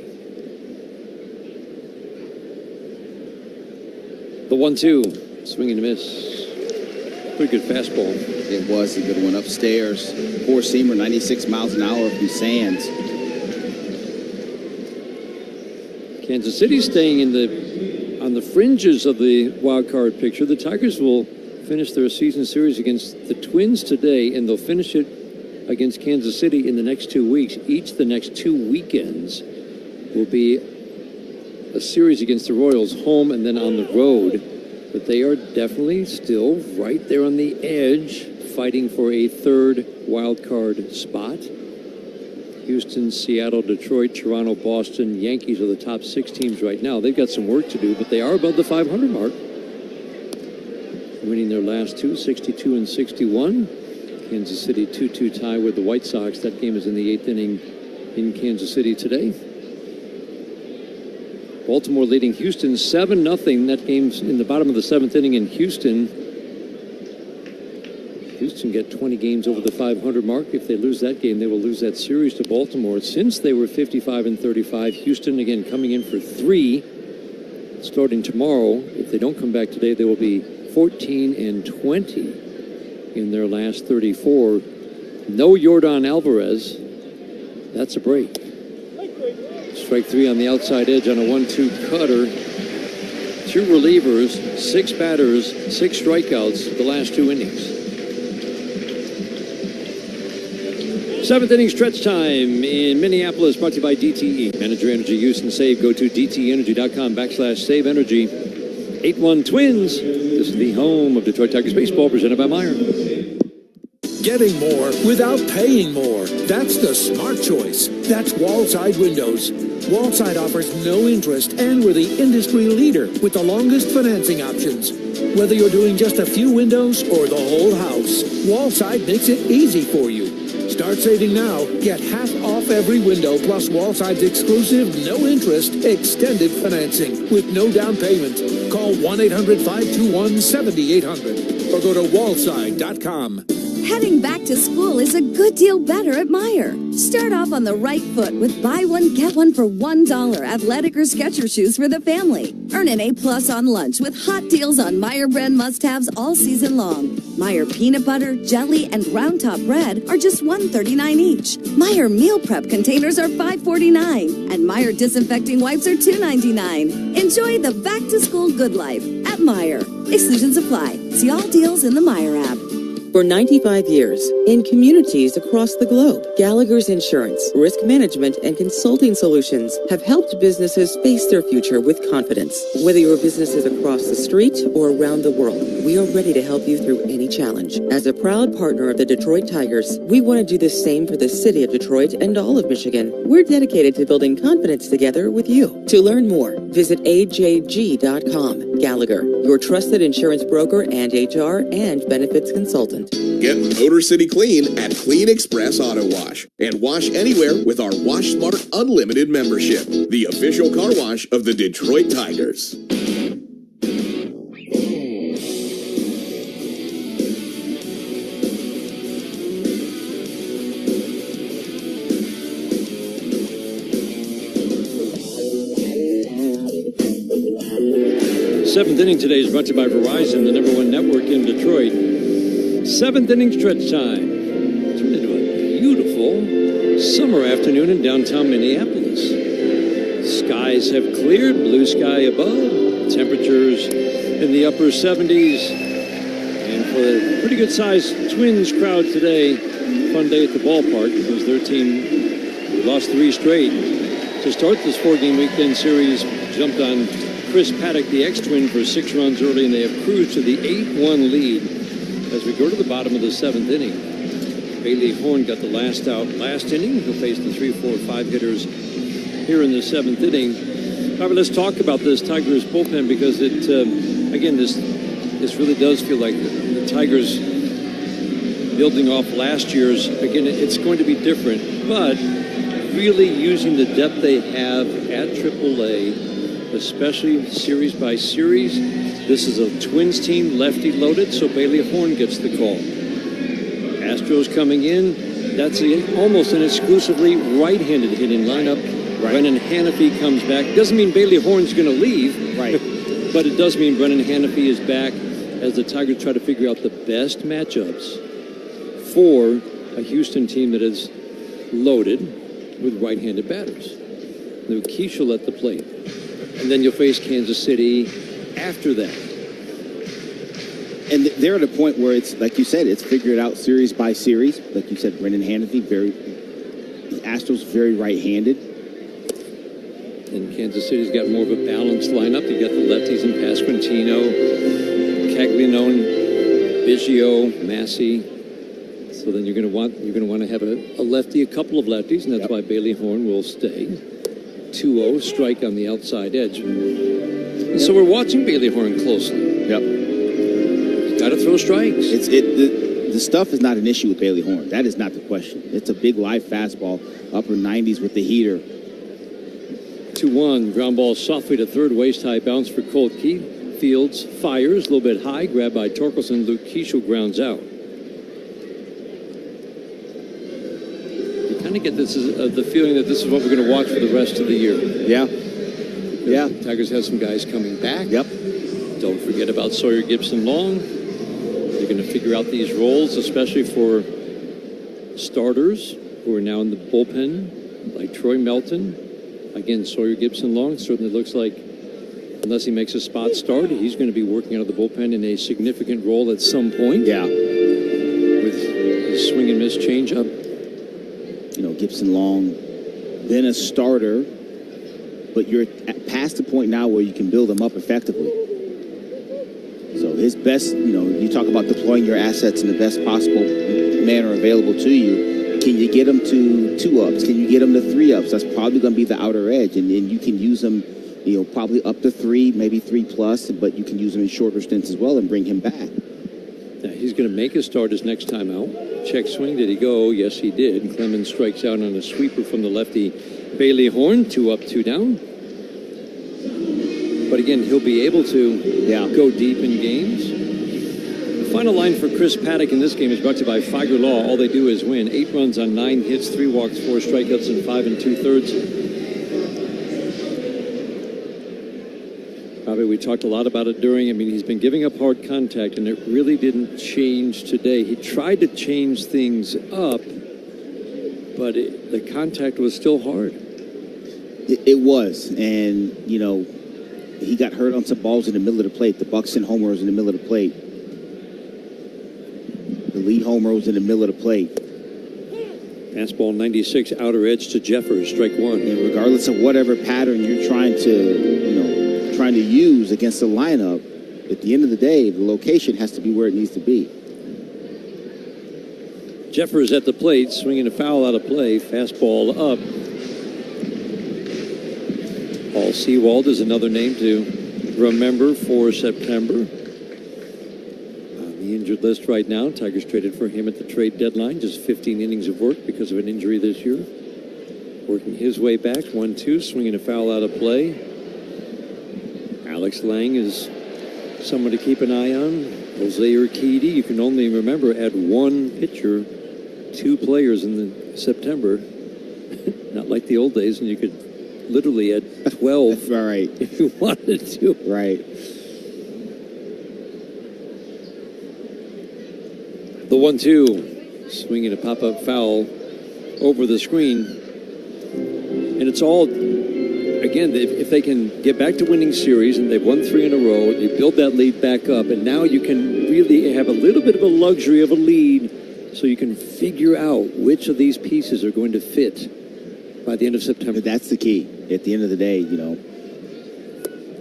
The 1-2, swing and a miss. Pretty good fastball. It was a good one. Upstairs, four-seamer, 96 miles an hour from Sands. Kansas City staying on the fringes of the wild card picture. The Tigers will finish their season series against the Twins today, and they'll finish it against Kansas City in the next 2 weeks. Each the next 2 weekends will be a series against the Royals, home and then on the road. But they are definitely still right there on the edge, fighting for a 3rd wild card spot. Houston, Seattle, Detroit, Toronto, Boston, Yankees are the top 6 teams right now. They've got some work to do, but they are above the 500 mark. Winning their last 2, 62 and 61. Kansas City 2-2 tie with the White Sox. That game is in the 8th inning in Kansas City today. Baltimore leading Houston 7-0. That game's in the bottom of the 7th inning in Houston. Houston get 20 games over the 500 mark. If they lose that game, they will lose that series to Baltimore. Since they were 55 and 35, Houston again coming in for 3 starting tomorrow. If they don't come back today, they will be 14 and 20 in their last 34. No Yordan Alvarez. That's a break. Strike 3 on the outside edge on a 1-2 cutter. 2 relievers, 6 batters, 6 strikeouts the last 2 innings. 7th inning stretch time in Minneapolis, brought to you by DTE. Manage your energy use and save. Go to DTEnergy.com/save energy. 8-1 Twins. This is the home of Detroit Tigers baseball, presented by Meyer. Getting more without paying more. That's the smart choice. That's Wallside Windows. Wallside offers no interest, and we're the industry leader with the longest financing options. Whether you're doing just a few windows or the whole house, Wallside makes it easy for you. Start saving now. Get half off every window, plus Wallside's exclusive, no-interest, extended financing with no down payment. Call 1-800-521-7800 or go to wallside.com. Heading back to school is a good deal better at Meijer. Start off on the right foot with buy one, get one for $1 athletic or Skechers shoes for the family. Earn an A+ on lunch with hot deals on Meijer brand must-haves all season long. Meijer peanut butter, jelly, and round top bread are just $1.39 each. Meijer meal prep containers are $5.49. And Meijer disinfecting wipes are $2.99. Enjoy the back-to-school good life at Meijer. Exclusions apply. See all deals in the Meijer app. For 95 years, in communities across the globe, Gallagher's Insurance, Risk Management, and Consulting Solutions have helped businesses face their future with confidence. Whether your business is across the street or around the world, we are ready to help you through any challenge. As a proud partner of the Detroit Tigers, we want to do the same for the city of Detroit and all of Michigan. We're dedicated to building confidence together with you. To learn more, visit ajg.com. Gallagher, your trusted insurance broker and HR and benefits consultant. Get Motor City Clean at Clean Express Auto Wash. And wash anywhere with our Wash Smart Unlimited membership. The official car wash of the Detroit Tigers. Seventh inning today is brought to you by Verizon, the #1 network in Detroit. 7th inning stretch time. Turned into a beautiful summer afternoon in downtown Minneapolis. Skies have cleared, blue sky above, temperatures in the upper 70s. And for a pretty good-sized Twins crowd today, fun day at the ballpark because their team lost 3 straight. To start this 4-game weekend series, jumped on Chris Paddock, the ex-Twin, for 6 runs early, and they have cruised to the 8-1 lead as we go to the bottom of the 7th inning. Bailey Horn got the last out last inning. He'll face the 3, 4, 5 hitters here in the 7th inning. However, let's talk about this Tigers bullpen because it, again, this really does feel like the Tigers building off last year's. Again, it's going to be different, but really using the depth they have at AAA, especially series by series. This is a Twins team, lefty loaded, so Bailey Horn gets the call. Astros coming in, that's almost an exclusively right-handed hitting lineup. Right. Brennan Hanafy comes back. Doesn't mean Bailey Horn's going to leave, right? But it does mean Brennan Hanafy is back as the Tigers try to figure out the best matchups for a Houston team that is loaded with right-handed batters. Lou Keishel at the plate. And then you'll face Kansas City after that. And they're at a point where it's, like you said, it's figured out series by series. Like you said, Brendan Hanafy, the Astros very right-handed. And Kansas City's got more of a balanced lineup. You got the lefties in Pasquantino, Caglianone, Biggio, Massey. So then you're going to want to have a lefty, a couple of lefties, and that's why Bailey Horn will stay. 2-0 strike on the outside edge. And so we're watching Bailey Horn closely. Yep. Got to throw strikes. The stuff is not an issue with Bailey Horn. That is not the question. It's a big live fastball, upper 90s with the heater. 2-1, ground ball softly to third, waist high bounce for Colt Keith. Fields fires, a little bit high, grabbed by Torkelson. Luke Keishel grounds out. You kind of get this the feeling that this is what we're going to watch for the rest of the year. Yeah. Yeah. Tigers have some guys coming back. Yep. Don't forget about Sawyer Gibson-Long. They're going to figure out these roles, especially for starters who are now in the bullpen, like Troy Melton. Again, Sawyer Gibson-Long certainly looks like, unless he makes a spot start, he's going to be working out of the bullpen in a significant role at some point. Yeah. With his swing and miss changeup. You know, Gibson-Long, then a starter, but you're past the point now where you can build him up effectively. So his best, you talk about deploying your assets in the best possible manner available to you. Can you get him to 2-ups? Can you get him to 3-ups? That's probably going to be the outer edge, and then you can use him, probably up to 3, maybe 3+, but you can use him in shorter stints as well and bring him back. Now, he's going to make a start his next time out. Check swing, did he go? Yes, he did. Clemens strikes out on a sweeper from the lefty Bailey Horn, 2 up, 2 down. But again, he'll be able to go deep in games. The final line for Chris Paddock in this game is brought to you by Figer Law. All they do is win. 8 runs on 9 hits, 3 walks, 4 strikeouts, and 5 2/3. Bobby, we talked a lot about it he's been giving up hard contact, and it really didn't change today. He tried to change things up, but the contact was still hard. It was, and, he got hurt on some balls in the middle of the plate. The Buxton homer was in the middle of the plate. The lead homer was in the middle of the plate. Fastball 96, outer edge to Jeffers, strike 1. And regardless of whatever pattern you're trying to use against the lineup, at the end of the day, the location has to be where it needs to be. Jeffers at the plate, swinging a foul out of play, fastball up. Paul Sewald is another name to remember for September. On the injured list right now, Tigers traded for him at the trade deadline, just 15 innings of work because of an injury this year. Working his way back, 1-2, swinging a foul out of play. Alex Lang is someone to keep an eye on. Jose Urquidy, you can only remember add 1 pitcher, 2 players in September. Not like the old days, and you could literally add 12 right. if you wanted to. Right. The 1-2, swinging a pop-up foul over the screen. And it's all, again, again, if they can get back to winning series, and they've won 3 in a row, you build that lead back up, and now you can really have a little bit of a luxury of a lead, so you can figure out which of these pieces are going to fit by the end of September. That's the key. At the end of the day,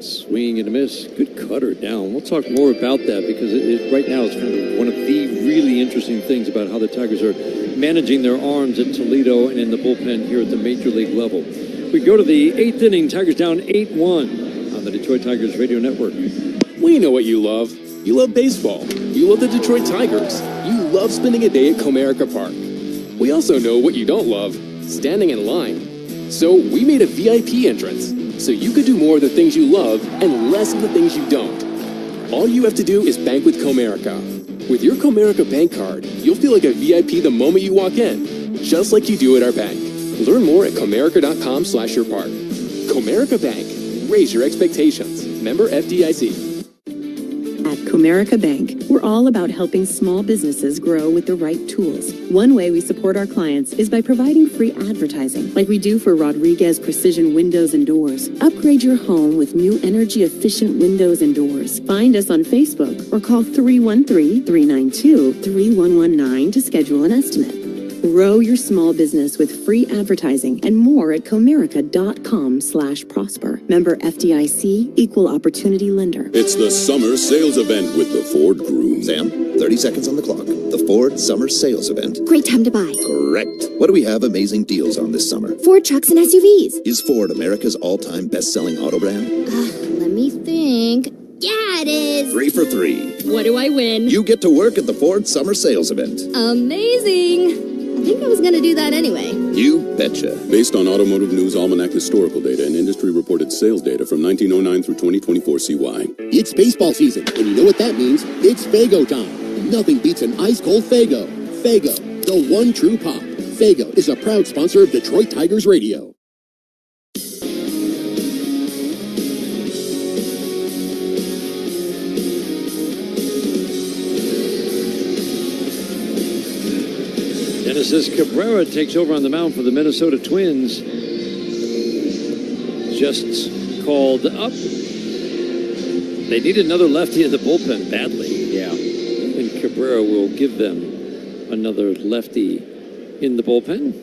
Swing and a miss. Good cutter down. We'll talk more about that because right now it's kind of one of the really interesting things about how the Tigers are managing their arms at Toledo and in the bullpen here at the Major League level. We go to the 8th inning. Tigers down 8-1 on the Detroit Tigers Radio Network. We know what you love. You love baseball. You love the Detroit Tigers. You love spending a day at Comerica Park. We also know what you don't love, standing in line. So we made a VIP entrance, so you could do more of the things you love and less of the things you don't. All you have to do is bank with Comerica. With your Comerica bank card, you'll feel like a VIP the moment you walk in, just like you do at our bank. Learn more at comerica.com/yourpark. Comerica Bank. Raise your expectations. Member FDIC. At Comerica Bank, we're all about helping small businesses grow with the right tools. One way we support our clients is by providing free advertising, like we do for Rodriguez Precision Windows and Doors. Upgrade your home with new energy-efficient windows and doors. Find us on Facebook or call 313-392-3119 to schedule an estimate. Grow your small business with free advertising and more at comerica.com/prosper. Member FDIC, Equal Opportunity Lender. It's the summer sales event with the Ford Groom. Sam, 30 seconds on the clock. The Ford Summer Sales Event. Great time to buy. Correct. What do we have amazing deals on this summer? Ford trucks and SUVs. Is Ford America's all-time best-selling auto brand? Let me think. Yeah, it is. 3 for 3. What do I win? You get to work at the Ford Summer Sales Event. Amazing. I think I was going to do that anyway. You betcha. Based on Automotive News Almanac historical data and industry-reported sales data from 1909 through 2024 CY. It's baseball season, and you know what that means. It's Faygo time. Nothing beats an ice-cold Faygo. Faygo, the one true pop. Faygo is a proud sponsor of Detroit Tigers Radio. Genesis Cabrera takes over on the mound for the Minnesota Twins. Just called up. They need another lefty in the bullpen badly. Yeah. And Cabrera will give them another lefty in the bullpen.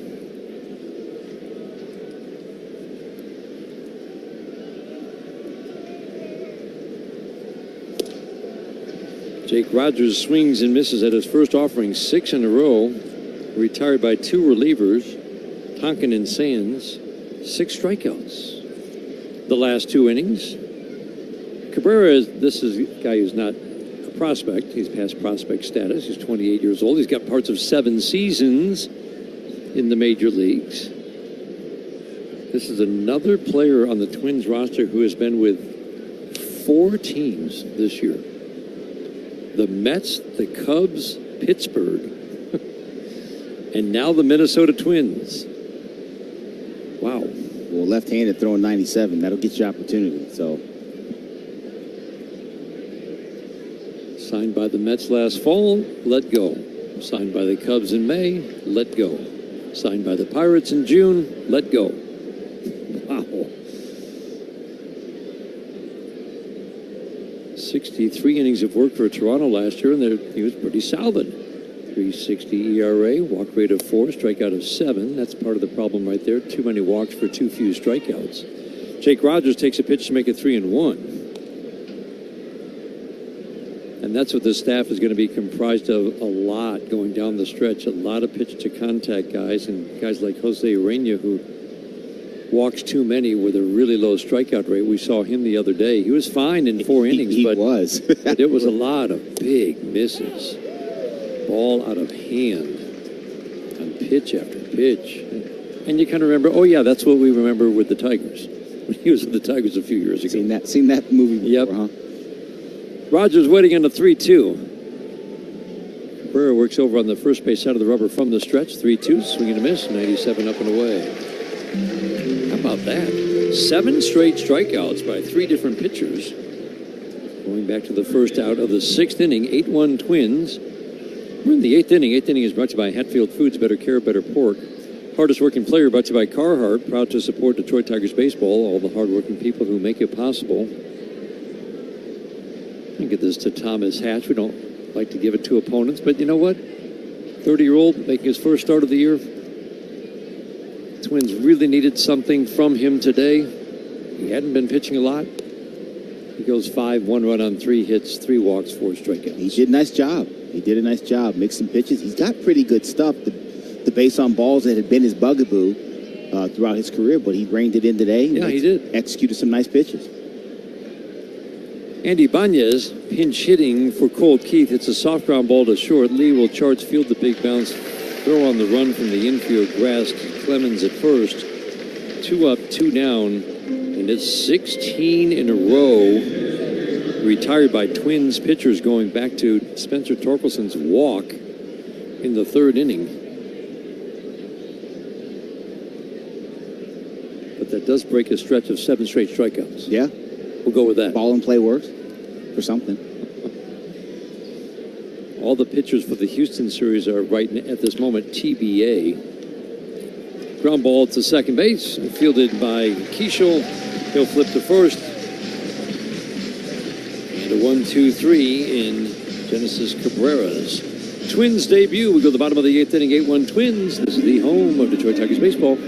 Jake Rogers swings and misses at his first offering, 6 in a row. Retired by 2 relievers, Tonkin and Sands, 6 strikeouts. The last 2 innings. Cabrera, this is a guy who's not a prospect. He's past prospect status. He's 28 years old. He's got parts of 7 seasons in the major leagues. This is another player on the Twins roster who has been with 4 teams this year. The Mets, the Cubs, Pittsburgh, and now the Minnesota Twins. Wow. Well, left-handed throwing 97. That'll get you opportunity. So. Signed by the Mets last fall, let go. Signed by the Cubs in May, let go. Signed by the Pirates in June, let go. Wow. 63 innings of work for Toronto last year, and he was pretty solid. 3.60 ERA, walk rate of 4, strikeout of 7. That's part of the problem right there. Too many walks for too few strikeouts. Jake Rogers takes a pitch to make it 3-1. And that's what the staff is going to be comprised of a lot going down the stretch. A lot of pitch-to-contact guys, and guys like Jose Urena, who walks too many with a really low strikeout rate. We saw him the other day. He was fine in 4 innings, but it was a lot of big misses. Ball out of hand on pitch after pitch. And you kind of remember, oh yeah, that's what we remember with the Tigers. When he was with the Tigers a few years ago. Seen that movie before, yep. huh? Rogers waiting on the 3-2. Cabrera works over on the first base side of the rubber from the stretch. 3-2, swing and a miss, 97 up and away. How about that? 7 straight strikeouts by 3 different pitchers. Going back to the first out of the 6th inning, 8-1 Twins. We're in the 8th inning. 8th inning is brought to you by Hatfield Foods, better care, better pork. Hardest Working Player brought to you by Carhartt, proud to support Detroit Tigers baseball, all the hardworking people who make it possible. I'll get this to Thomas Hatch. We don't like to give it to opponents, but you know what? 30-year-old making his first start of the year. Twins really needed something from him today. He hadn't been pitching a lot. He goes 5, 1 run on 3 hits, 3 walks, 4 strikeouts. He did a nice job. He did a nice job. Mixed some pitches. He's got pretty good stuff. The base on balls that had been his bugaboo throughout his career, but he reined it in today. Yeah, he did. Executed some nice pitches. Andy Banez pinch hitting for Colt Keith. It's a soft ground ball to short. Lee will charge field the big bounce. Throw on the run from the infield grass. Clemens at first. 2 up, 2 down. And it's 16 in a row retired by Twins pitchers, going back to Spencer Torkelson's walk in the 3rd inning. But that does break a stretch of 7 straight strikeouts. Yeah. We'll go with that. Ball and play works for something. All the pitchers for the Houston series are right at this moment TBA. Ground ball to second base, fielded by Keishel. He'll flip to first. And a 1-2-3 in Genesis Cabrera's Twins debut. We go to the bottom of the 8th inning, 8-1 Twins. This is the home of Detroit Tigers baseball.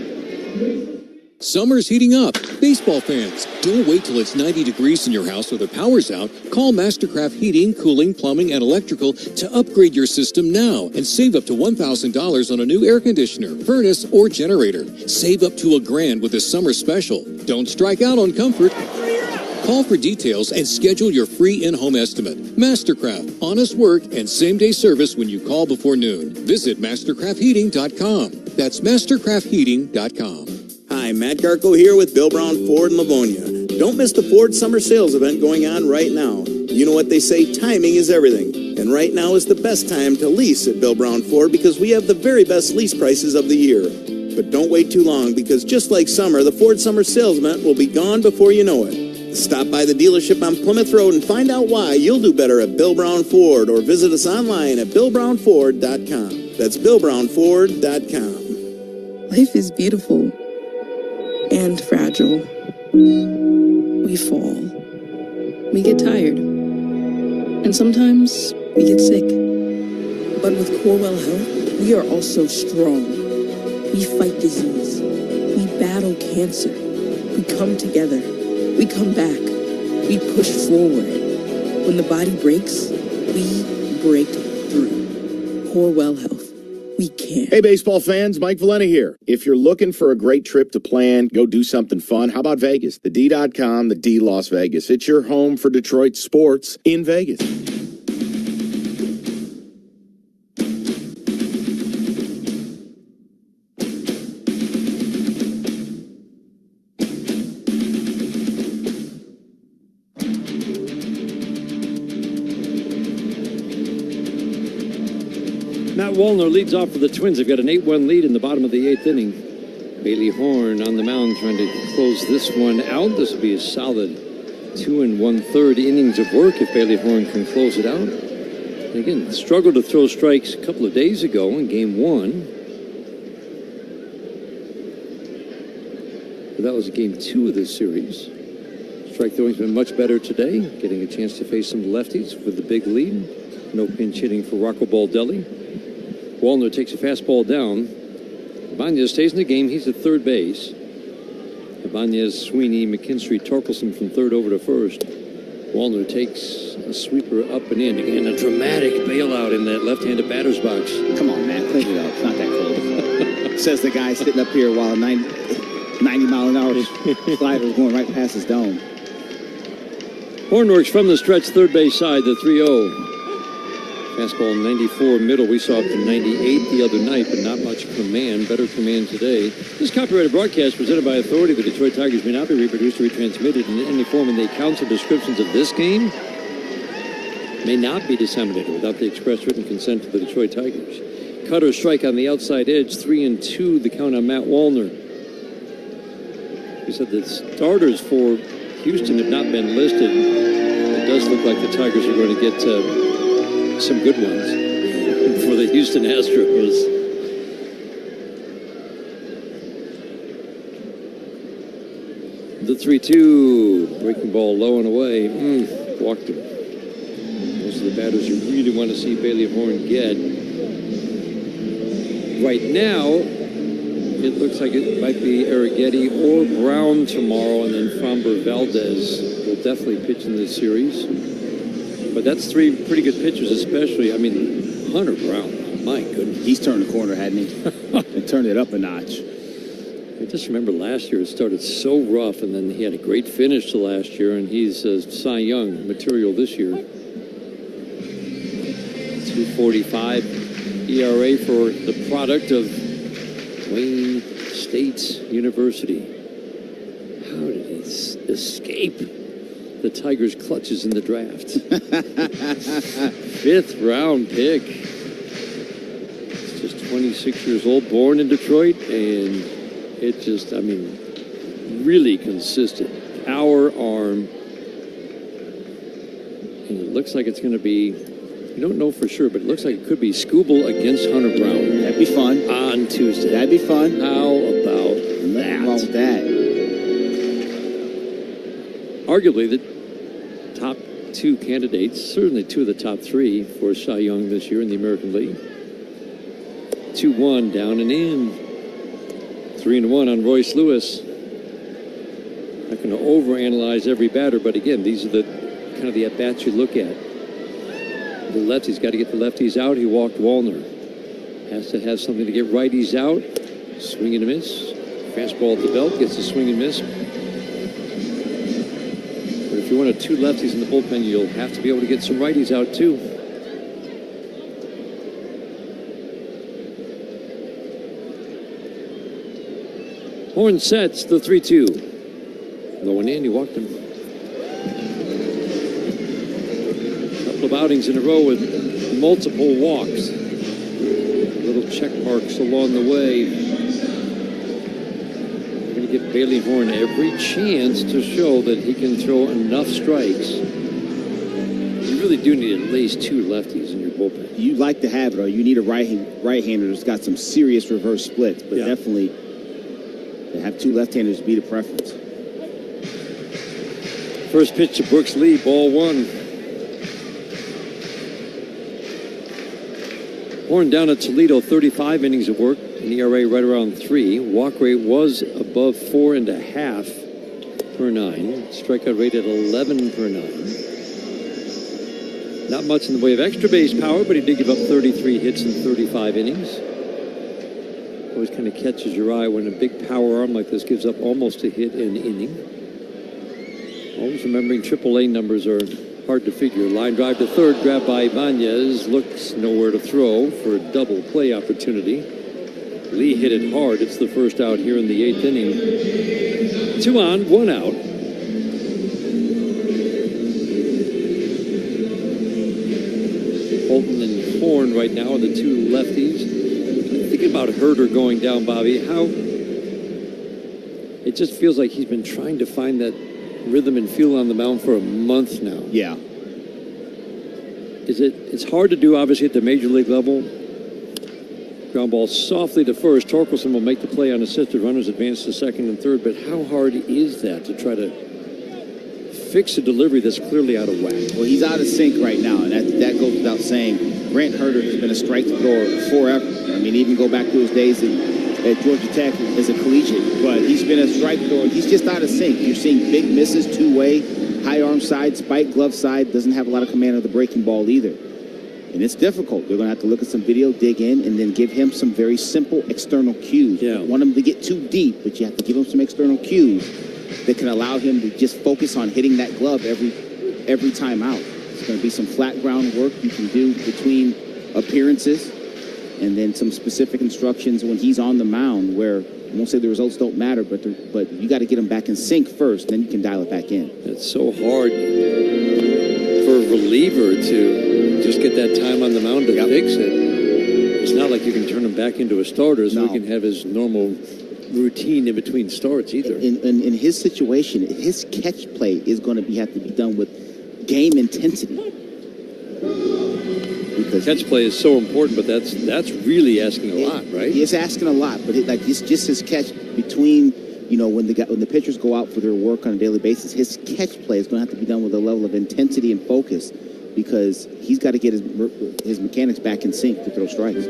Summer's heating up. Baseball fans, don't wait till it's 90 degrees in your house or the power's out. Call Mastercraft Heating, Cooling, Plumbing, and Electrical to upgrade your system now and save up to $1,000 on a new air conditioner, furnace, or generator. Save up to $1,000 with this summer special. Don't strike out on comfort. Call for details and schedule your free in-home estimate. Mastercraft, honest work and same-day service when you call before noon. Visit mastercraftheating.com. That's mastercraftheating.com. Hi, Matt Garko here with Bill Brown Ford in Livonia. Don't miss the Ford Summer Sales event going on right now. You know what they say, timing is everything. And right now is the best time to lease at Bill Brown Ford because we have the very best lease prices of the year. But don't wait too long because just like summer, the Ford Summer Sales event will be gone before you know it. Stop by the dealership on Plymouth Road and find out why you'll do better at Bill Brown Ford, or visit us online at BillBrownFord.com. That's BillBrownFord.com. Life is beautiful and fragile. We fall. We get tired. And sometimes we get sick. But with Corewell Health, we are also strong. We fight disease. We battle cancer. We come together. We come back. We push forward. When the body breaks, we break through. Corewell Health. We can. Hey, baseball fans, Mike Valeni here. If you're looking for a great trip to plan, go do something fun, how about Vegas? The D.com, the D Las Vegas. It's your home for Detroit sports in Vegas. Matt Wallner leads off for the Twins. They've got an 8-1 lead in the bottom of the 8th inning. Bailey Horn on the mound trying to close this one out. This will be a solid 2 1/3 innings of work if Bailey Horn can close it out. And again, struggled to throw strikes a couple of days ago in Game 1. But that was Game 2 of this series. Strike throwing's been much better today, getting a chance to face some lefties with the big lead. No pinch hitting for Rocco Baldelli. Wallner takes a fastball down. Ibanez stays in the game. He's at third base. Ibanez, Sweeney, McKinstry, Torkelson from third over to first. Wallner takes a sweeper up and in. Again, a dramatic bailout in that left-handed batter's box. Come on, man. Clean it up. It's not that cold. Says the guy sitting up here while a 90-mile-an-hour slider is going right past his dome. Horn works from the stretch third base side, the 3-0. Fastball 94 middle. We saw up to 98 the other night, but not much command. Better command today. This copyrighted broadcast presented by authority of the Detroit Tigers may not be reproduced or retransmitted in any form, and the accounts or descriptions of this game may not be disseminated without the express written consent of the Detroit Tigers. Cutter strike on the outside edge, 3-2, the count on Matt Wallner. We said the starters for Houston have not been listed. It does look like the Tigers are going to get some good ones for the Houston Astros. the 3-2. Breaking ball low and away. Walked him. Those are the batters you really want to see Bailey Horn get. Right now, it looks like it might be Arrighetti or Brown tomorrow, and then Framber Valdez will definitely pitch in this series. But that's three pretty good pitchers, especially. I mean, Hunter Brown, my goodness. He's turned the corner, hadn't he? And turned it up a notch. I just remember last year it started so rough, and then he had a great finish to last year, and he's Cy Young material this year. 2.45 ERA for the product of Wayne State University. How did he escape the Tigers' clutches in the draft? 5th round pick. He's just 26 years old, born in Detroit, and it just, I mean, really consistent. Power arm. And it looks like it's going to be, we don't know for sure, but it looks like it could be Skubal against Hunter Brown. That'd be fun. On Tuesday. That'd be fun. How about that? Nothing wrong with that. Arguably the top 2 candidates, certainly 2 of the top 3 for Cy Young this year in the American League. 2-1 down and in. 3-1 on Royce Lewis. Not going to overanalyze every batter, but again, these are the kind of the at-bats you look at. The lefties, got to get the lefties out. He walked Wallner. Has to have something to get righties out. Swing and a miss. Fastball at the belt, gets the swing and miss. But if you want 2 lefties in the bullpen, you'll have to be able to get some righties out too. Horn sets the 3-2. Low and in, he walked him. Couple of outings in a row with multiple walks. Little check marks along the way. We're going to give Bailey Horn every chance to show that he can throw enough strikes. You really do need at least 2 lefties in your bullpen. You like to have it, or you need a right-hander that's got some serious reverse splits, but definitely to have 2 left-handers be the preference. First pitch to Brooks Lee, ball 1. Horn down at Toledo, 35 innings of work, an ERA right around 3. Walk rate was above 4.5 per 9. Strikeout rate at 11 per 9. Not much in the way of extra base power, but he did give up 33 hits in 35 innings. Always kind of catches your eye when a big power arm like this gives up almost a hit an inning. Always remembering AAA numbers are hard to figure. Line drive to third, grabbed by Ibanez. Looks nowhere to throw for a double play opportunity. Lee hit it hard. It's the first out here in the 8th inning. 2 on, 1 out. Holton and Horn right now are the 2 lefties. Thinking about Herter going down, Bobby, how it just feels like he's been trying to find that rhythm and feel on the mound for a month now. Yeah. It's hard to do, obviously, at the major league level. Ground ball softly to first. Torkelson will make the play on assisted runners, advance to second and third, but how hard is that to try to fix a delivery that's clearly out of whack? Well, he's out of sync right now, and that goes without saying. Brent Herter has been a strike thrower forever. I mean, even go back to his days at Georgia Tech as a collegiate, but he's been a strike thrower. He's just out of sync. You're seeing big misses, 2-way, high arm side, spike glove side, doesn't have a lot of command of the breaking ball either. And it's difficult. They're going to have to look at some video, dig in, and then give him some very simple external cues. You don't want him to get too deep, but you have to give him some external cues that can allow him to just focus on hitting that glove every time out. It's going to be some flat ground work you can do between appearances, and then some specific instructions when he's on the mound where, I won't say the results don't matter, but you got to get him back in sync first, then you can dial it back in. It's so hard for a reliever to just get that time on the mound to fix it. It's not like you can turn him back into a starter so he can have his normal routine in between starts either. In his situation, his catch play is going to have to be done with game intensity. Because catch play is so important, but that's really asking a lot, right? It's asking a lot, but it's just his catch between, you know, when the pitchers go out for their work on a daily basis, his catch play is going to have to be done with a level of intensity and focus because he's got to get his mechanics back in sync to throw strikes.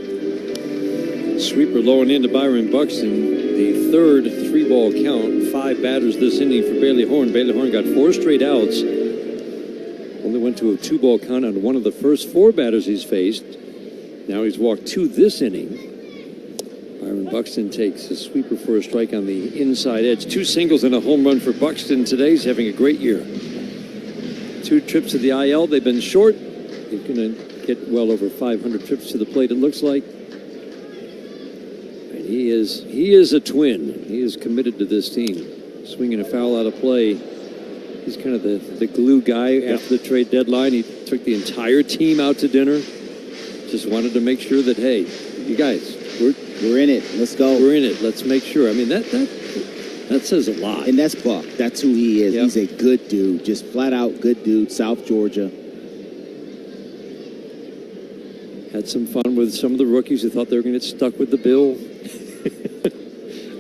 Sweeper low and into Byron Buxton. The third 3-ball count. 5 batters this inning for Bailey Horn. Bailey Horn got 4 straight outs. Only went to a 2-ball count on one of the first 4 batters he's faced. Now he's walked 2 this inning. Byron Buxton takes a sweeper for a strike on the inside edge. 2 singles and a home run for Buxton today. He's having a great year. 2 trips to the IL. They've been short. He's going to get well over 500 trips to the plate, it looks like. And he is a twin. He is committed to this team. Swinging a foul out of play. He's kind of the glue guy after the trade deadline. He took the entire team out to dinner. Just wanted to make sure that, hey, you guys, we're in it. Let's go. We're in it. Let's make sure. I mean, that says a lot. And that's Buck. That's who he is. Yep. He's a good dude. Just flat out good dude. South Georgia. Had some fun with some of the rookies who thought they were going to get stuck with the bill.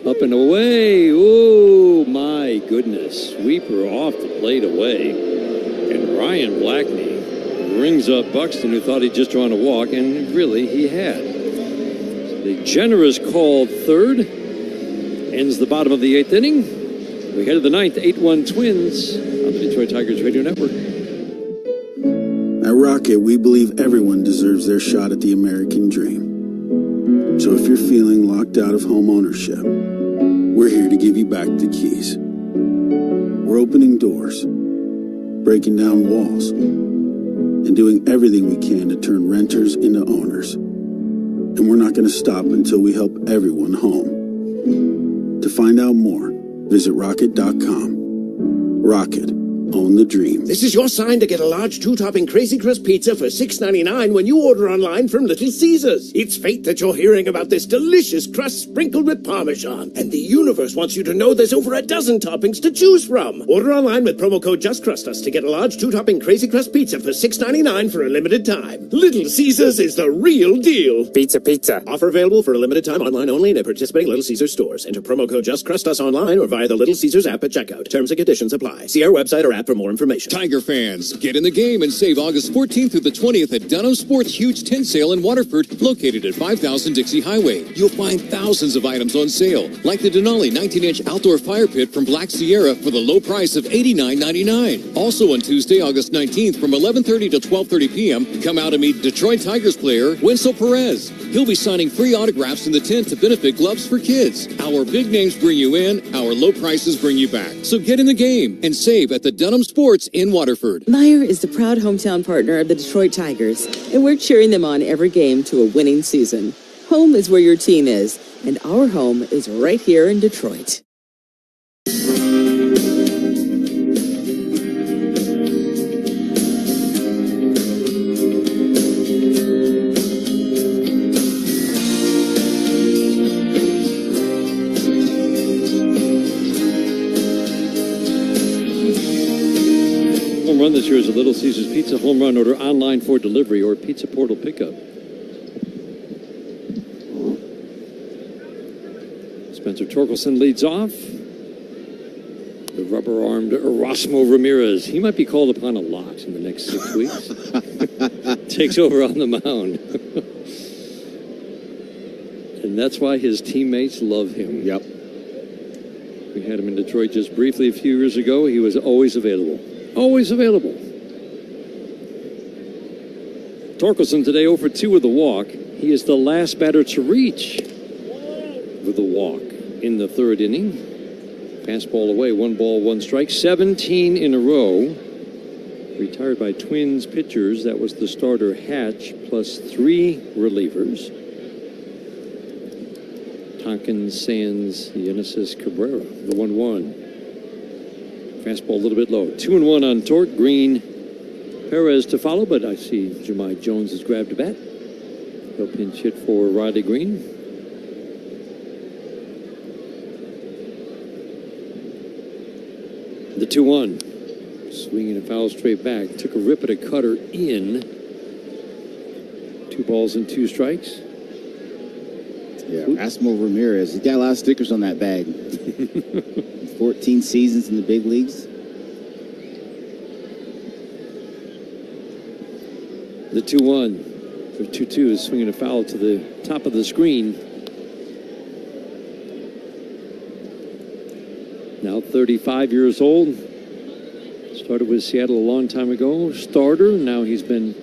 Up and away. Oh, my goodness. Sweeper off the plate away. And Ryan Blackney rings up Buxton, who thought he'd just drawn a walk, and really he had. The generous called third ends the bottom of the 8th inning. We head to the 9th, 8-1 Twins on the Detroit Tigers Radio Network. At Rocket, we believe everyone deserves their shot at the American dream. So if you're feeling locked out of home ownership, we're here to give you back the keys. We're opening doors, breaking down walls, and doing everything we can to turn renters into owners. And we're not going to stop until we help everyone home. To find out more, visit rocket.com. Rocket. Own the dream. This is your sign to get a large 2-topping Crazy Crust pizza for $6.99 when you order online from Little Caesars. It's fate that you're hearing about this delicious crust sprinkled with Parmesan. And the universe wants you to know there's over a dozen toppings to choose from. Order online with promo code JustCrustUs to get a large 2-topping Crazy Crust pizza for $6.99 for a limited time. Little Caesars is the real deal. Pizza, pizza. Offer available for a limited time online only and at participating Little Caesars stores. Enter promo code JustCrustUs online or via the Little Caesars app at checkout. Terms and conditions apply. See our website or app for more information. Tiger fans, get in the game and save August 14th through the 20th at Dunham Sports' huge tent sale in Waterford, located at 5000 Dixie Highway. You'll find thousands of items on sale, like the Denali 19-inch outdoor fire pit from Black Sierra for the low price of $89.99. Also on Tuesday, August 19th from 11:30 to 12:30 p.m., come out and meet Detroit Tigers player Winsel Perez. He'll be signing free autographs in the tent to benefit Gloves for Kids. Our big names bring you in, our low prices bring you back. So get in the game and save at the Dunham Sports in Waterford. Meijer is the proud hometown partner of the Detroit Tigers, and we're cheering them on every game to a winning season. Home is where your team is, and our home is right here in Detroit. Run this year is a Little Caesars Pizza home run. Order online for delivery or Pizza Portal pickup. Spencer Torkelson leads off. The rubber-armed Erasmo Ramirez. He might be called upon a lot in the next 6 weeks. Takes over on the mound. And that's why his teammates love him. Yep. We had him in Detroit just briefly a few years ago. He was always available. Always available. Torkelson today 0 for 2 with a walk. He is the last batter to reach with a walk in the 3rd inning. Fastball away, 1 ball, 1 strike. 17 in a row. Retired by Twins pitchers. That was the starter Hatch plus 3 relievers. Tompkins, Sands, Genesis, Cabrera. The 1-1. Fastball a little bit low. 2-1 on Torque. Green, Perez to follow, but I see Jahmai Jones has grabbed a bat. He'll pinch hit for Riley Green. The 2-1. Swinging a foul straight back. Took a rip at a cutter in. 2 balls and 2 strikes. Yeah, Erasmo Ramirez. He's got a lot of stickers on that bag. 14 seasons in the big leagues. The 2-1. The 2-2 is swinging a foul to the top of the screen. Now 35 years old. Started with Seattle a long time ago. Starter. Now he's been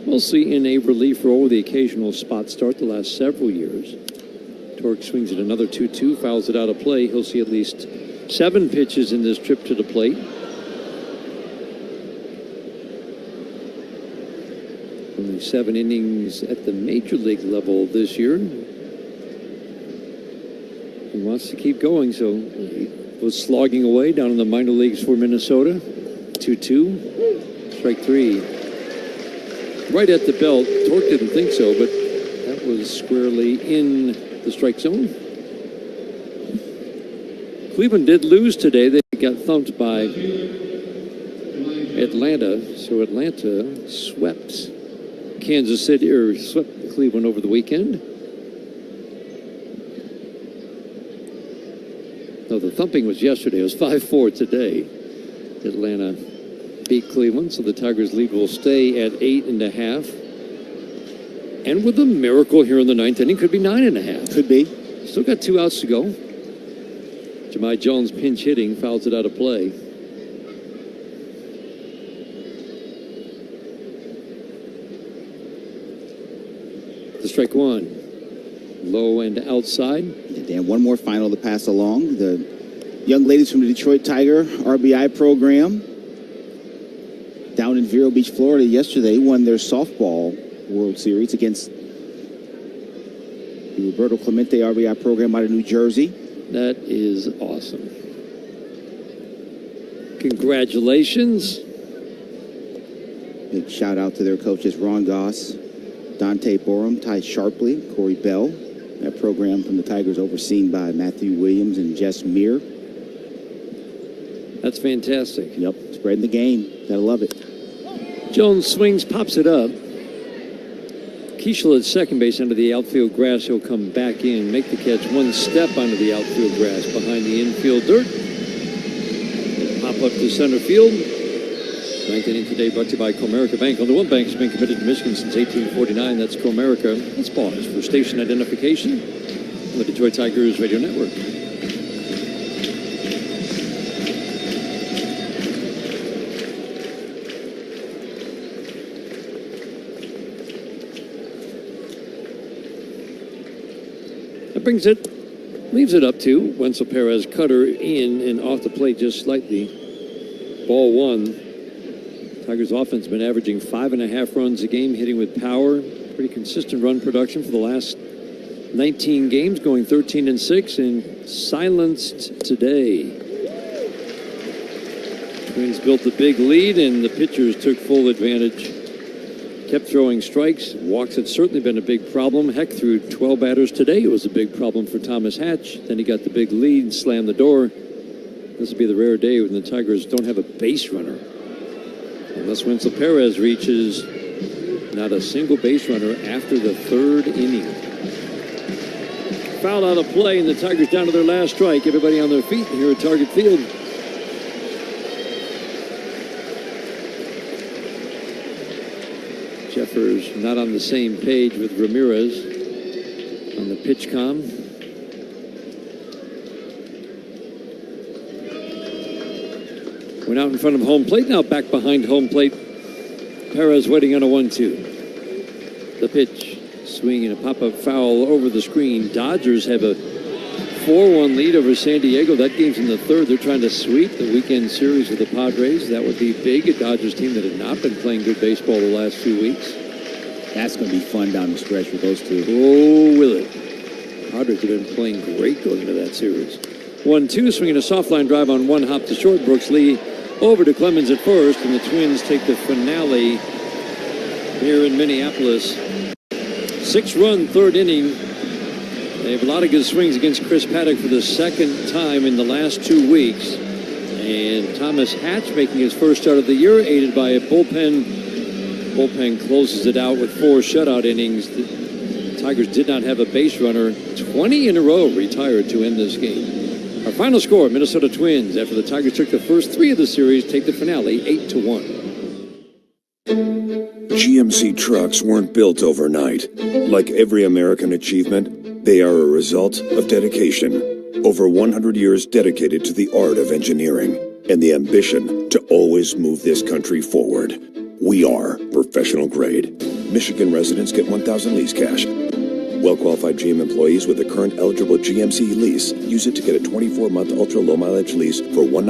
mostly in a relief role with the occasional spot start the last several years. Torque swings at another 2-2, fouls it out of play. He'll see at least 7 pitches in this trip to the plate. Only 7 innings at the major league level this year. He wants to keep going, so he was slogging away down in the minor leagues for Minnesota. 2-2, strike 3. Right at the belt. Torque didn't think so, but that was squarely in the strike zone. Cleveland did lose today. They got thumped by Atlanta, so Atlanta swept Kansas City, or swept Cleveland over the weekend. No, the thumping was yesterday. It was 5-4 today. Atlanta beat Cleveland, so the Tigers' lead will stay at 8.5. And with a miracle here in the 9th inning, could be 9.5. Could be. Still got 2 outs to go. Jahmai Jones pinch hitting, fouls it out of play. The strike 1. Low and outside. And one more final to pass along. The young ladies from the Detroit Tiger RBI program down in Vero Beach, Florida yesterday won their softball World Series against the Roberto Clemente RBI program out of New Jersey. That is awesome. Congratulations. Big shout out to their coaches Ron Goss, Dante Borum, Ty Sharpley, Corey Bell. That program from the Tigers overseen by Matthew Williams and Jess Meir. That's fantastic. Yep, spreading the game. Gotta love it. Jones swings, pops it up. Keishel at second base under the outfield grass. He'll come back in, make the catch, one step onto the outfield grass behind the infield dirt. Pop up to center field. 9th inning today brought to you by Comerica Bank. On the one bank has been committed to Michigan since 1849. That's Comerica. Let's pause for station identification on the Detroit Tigers Radio Network. Leaves it up to Wenzel Perez, cutter in and off the plate just slightly. Ball 1. Tigers offense has been averaging 5.5 runs a game, hitting with power. Pretty consistent run production for the last 19 games, going 13-6, and silenced today. Twins built the big lead, and the pitchers took full advantage. Kept throwing strikes. Walks had certainly been a big problem. Heck, through 12 batters today, it was a big problem for Thomas Hatch. Then he got the big lead and slammed the door. This will be the rare day when the Tigers don't have a base runner. Unless Wenzel Perez reaches not a single base runner after the 3rd inning. Foul out of play, and the Tigers down to their last strike. Everybody on their feet here at Target Field. Jeffers not on the same page with Ramirez on the pitch com. Went out in front of home plate, now back behind home plate. Perez waiting on a 1-2. The pitch, swing and a pop-up foul over the screen. Dodgers have a 4-1 lead over San Diego. That game's in the 3rd. They're trying to sweep the weekend series with the Padres. That would be big. A Dodgers team that had not been playing good baseball the last few weeks. That's going to be fun down the stretch for those two. Oh, will it? Padres have been playing great going into that series. 1-2, swinging a soft line drive on one hop to short. Brooks Lee over to Clemens at first, and the Twins take the finale here in Minneapolis. 6-run 3rd inning. They have a lot of good swings against Chris Paddock for the 2nd time in the last 2 weeks. And Thomas Hatch making his first start of the year, aided by a bullpen. Bullpen closes it out with 4 shutout innings. The Tigers did not have a base runner. 20 in a row retired to end this game. Our final score, Minnesota Twins, after the Tigers took the first 3 of the series, take the finale 8-1. GMC trucks weren't built overnight. Like every American achievement, they are a result of dedication. Over 100 years dedicated to the art of engineering and the ambition to always move this country forward. We are professional grade. Michigan residents get $1,000 lease cash. Well-qualified GM employees with a current eligible GMC lease use it to get a 24-month ultra-low mileage lease for $199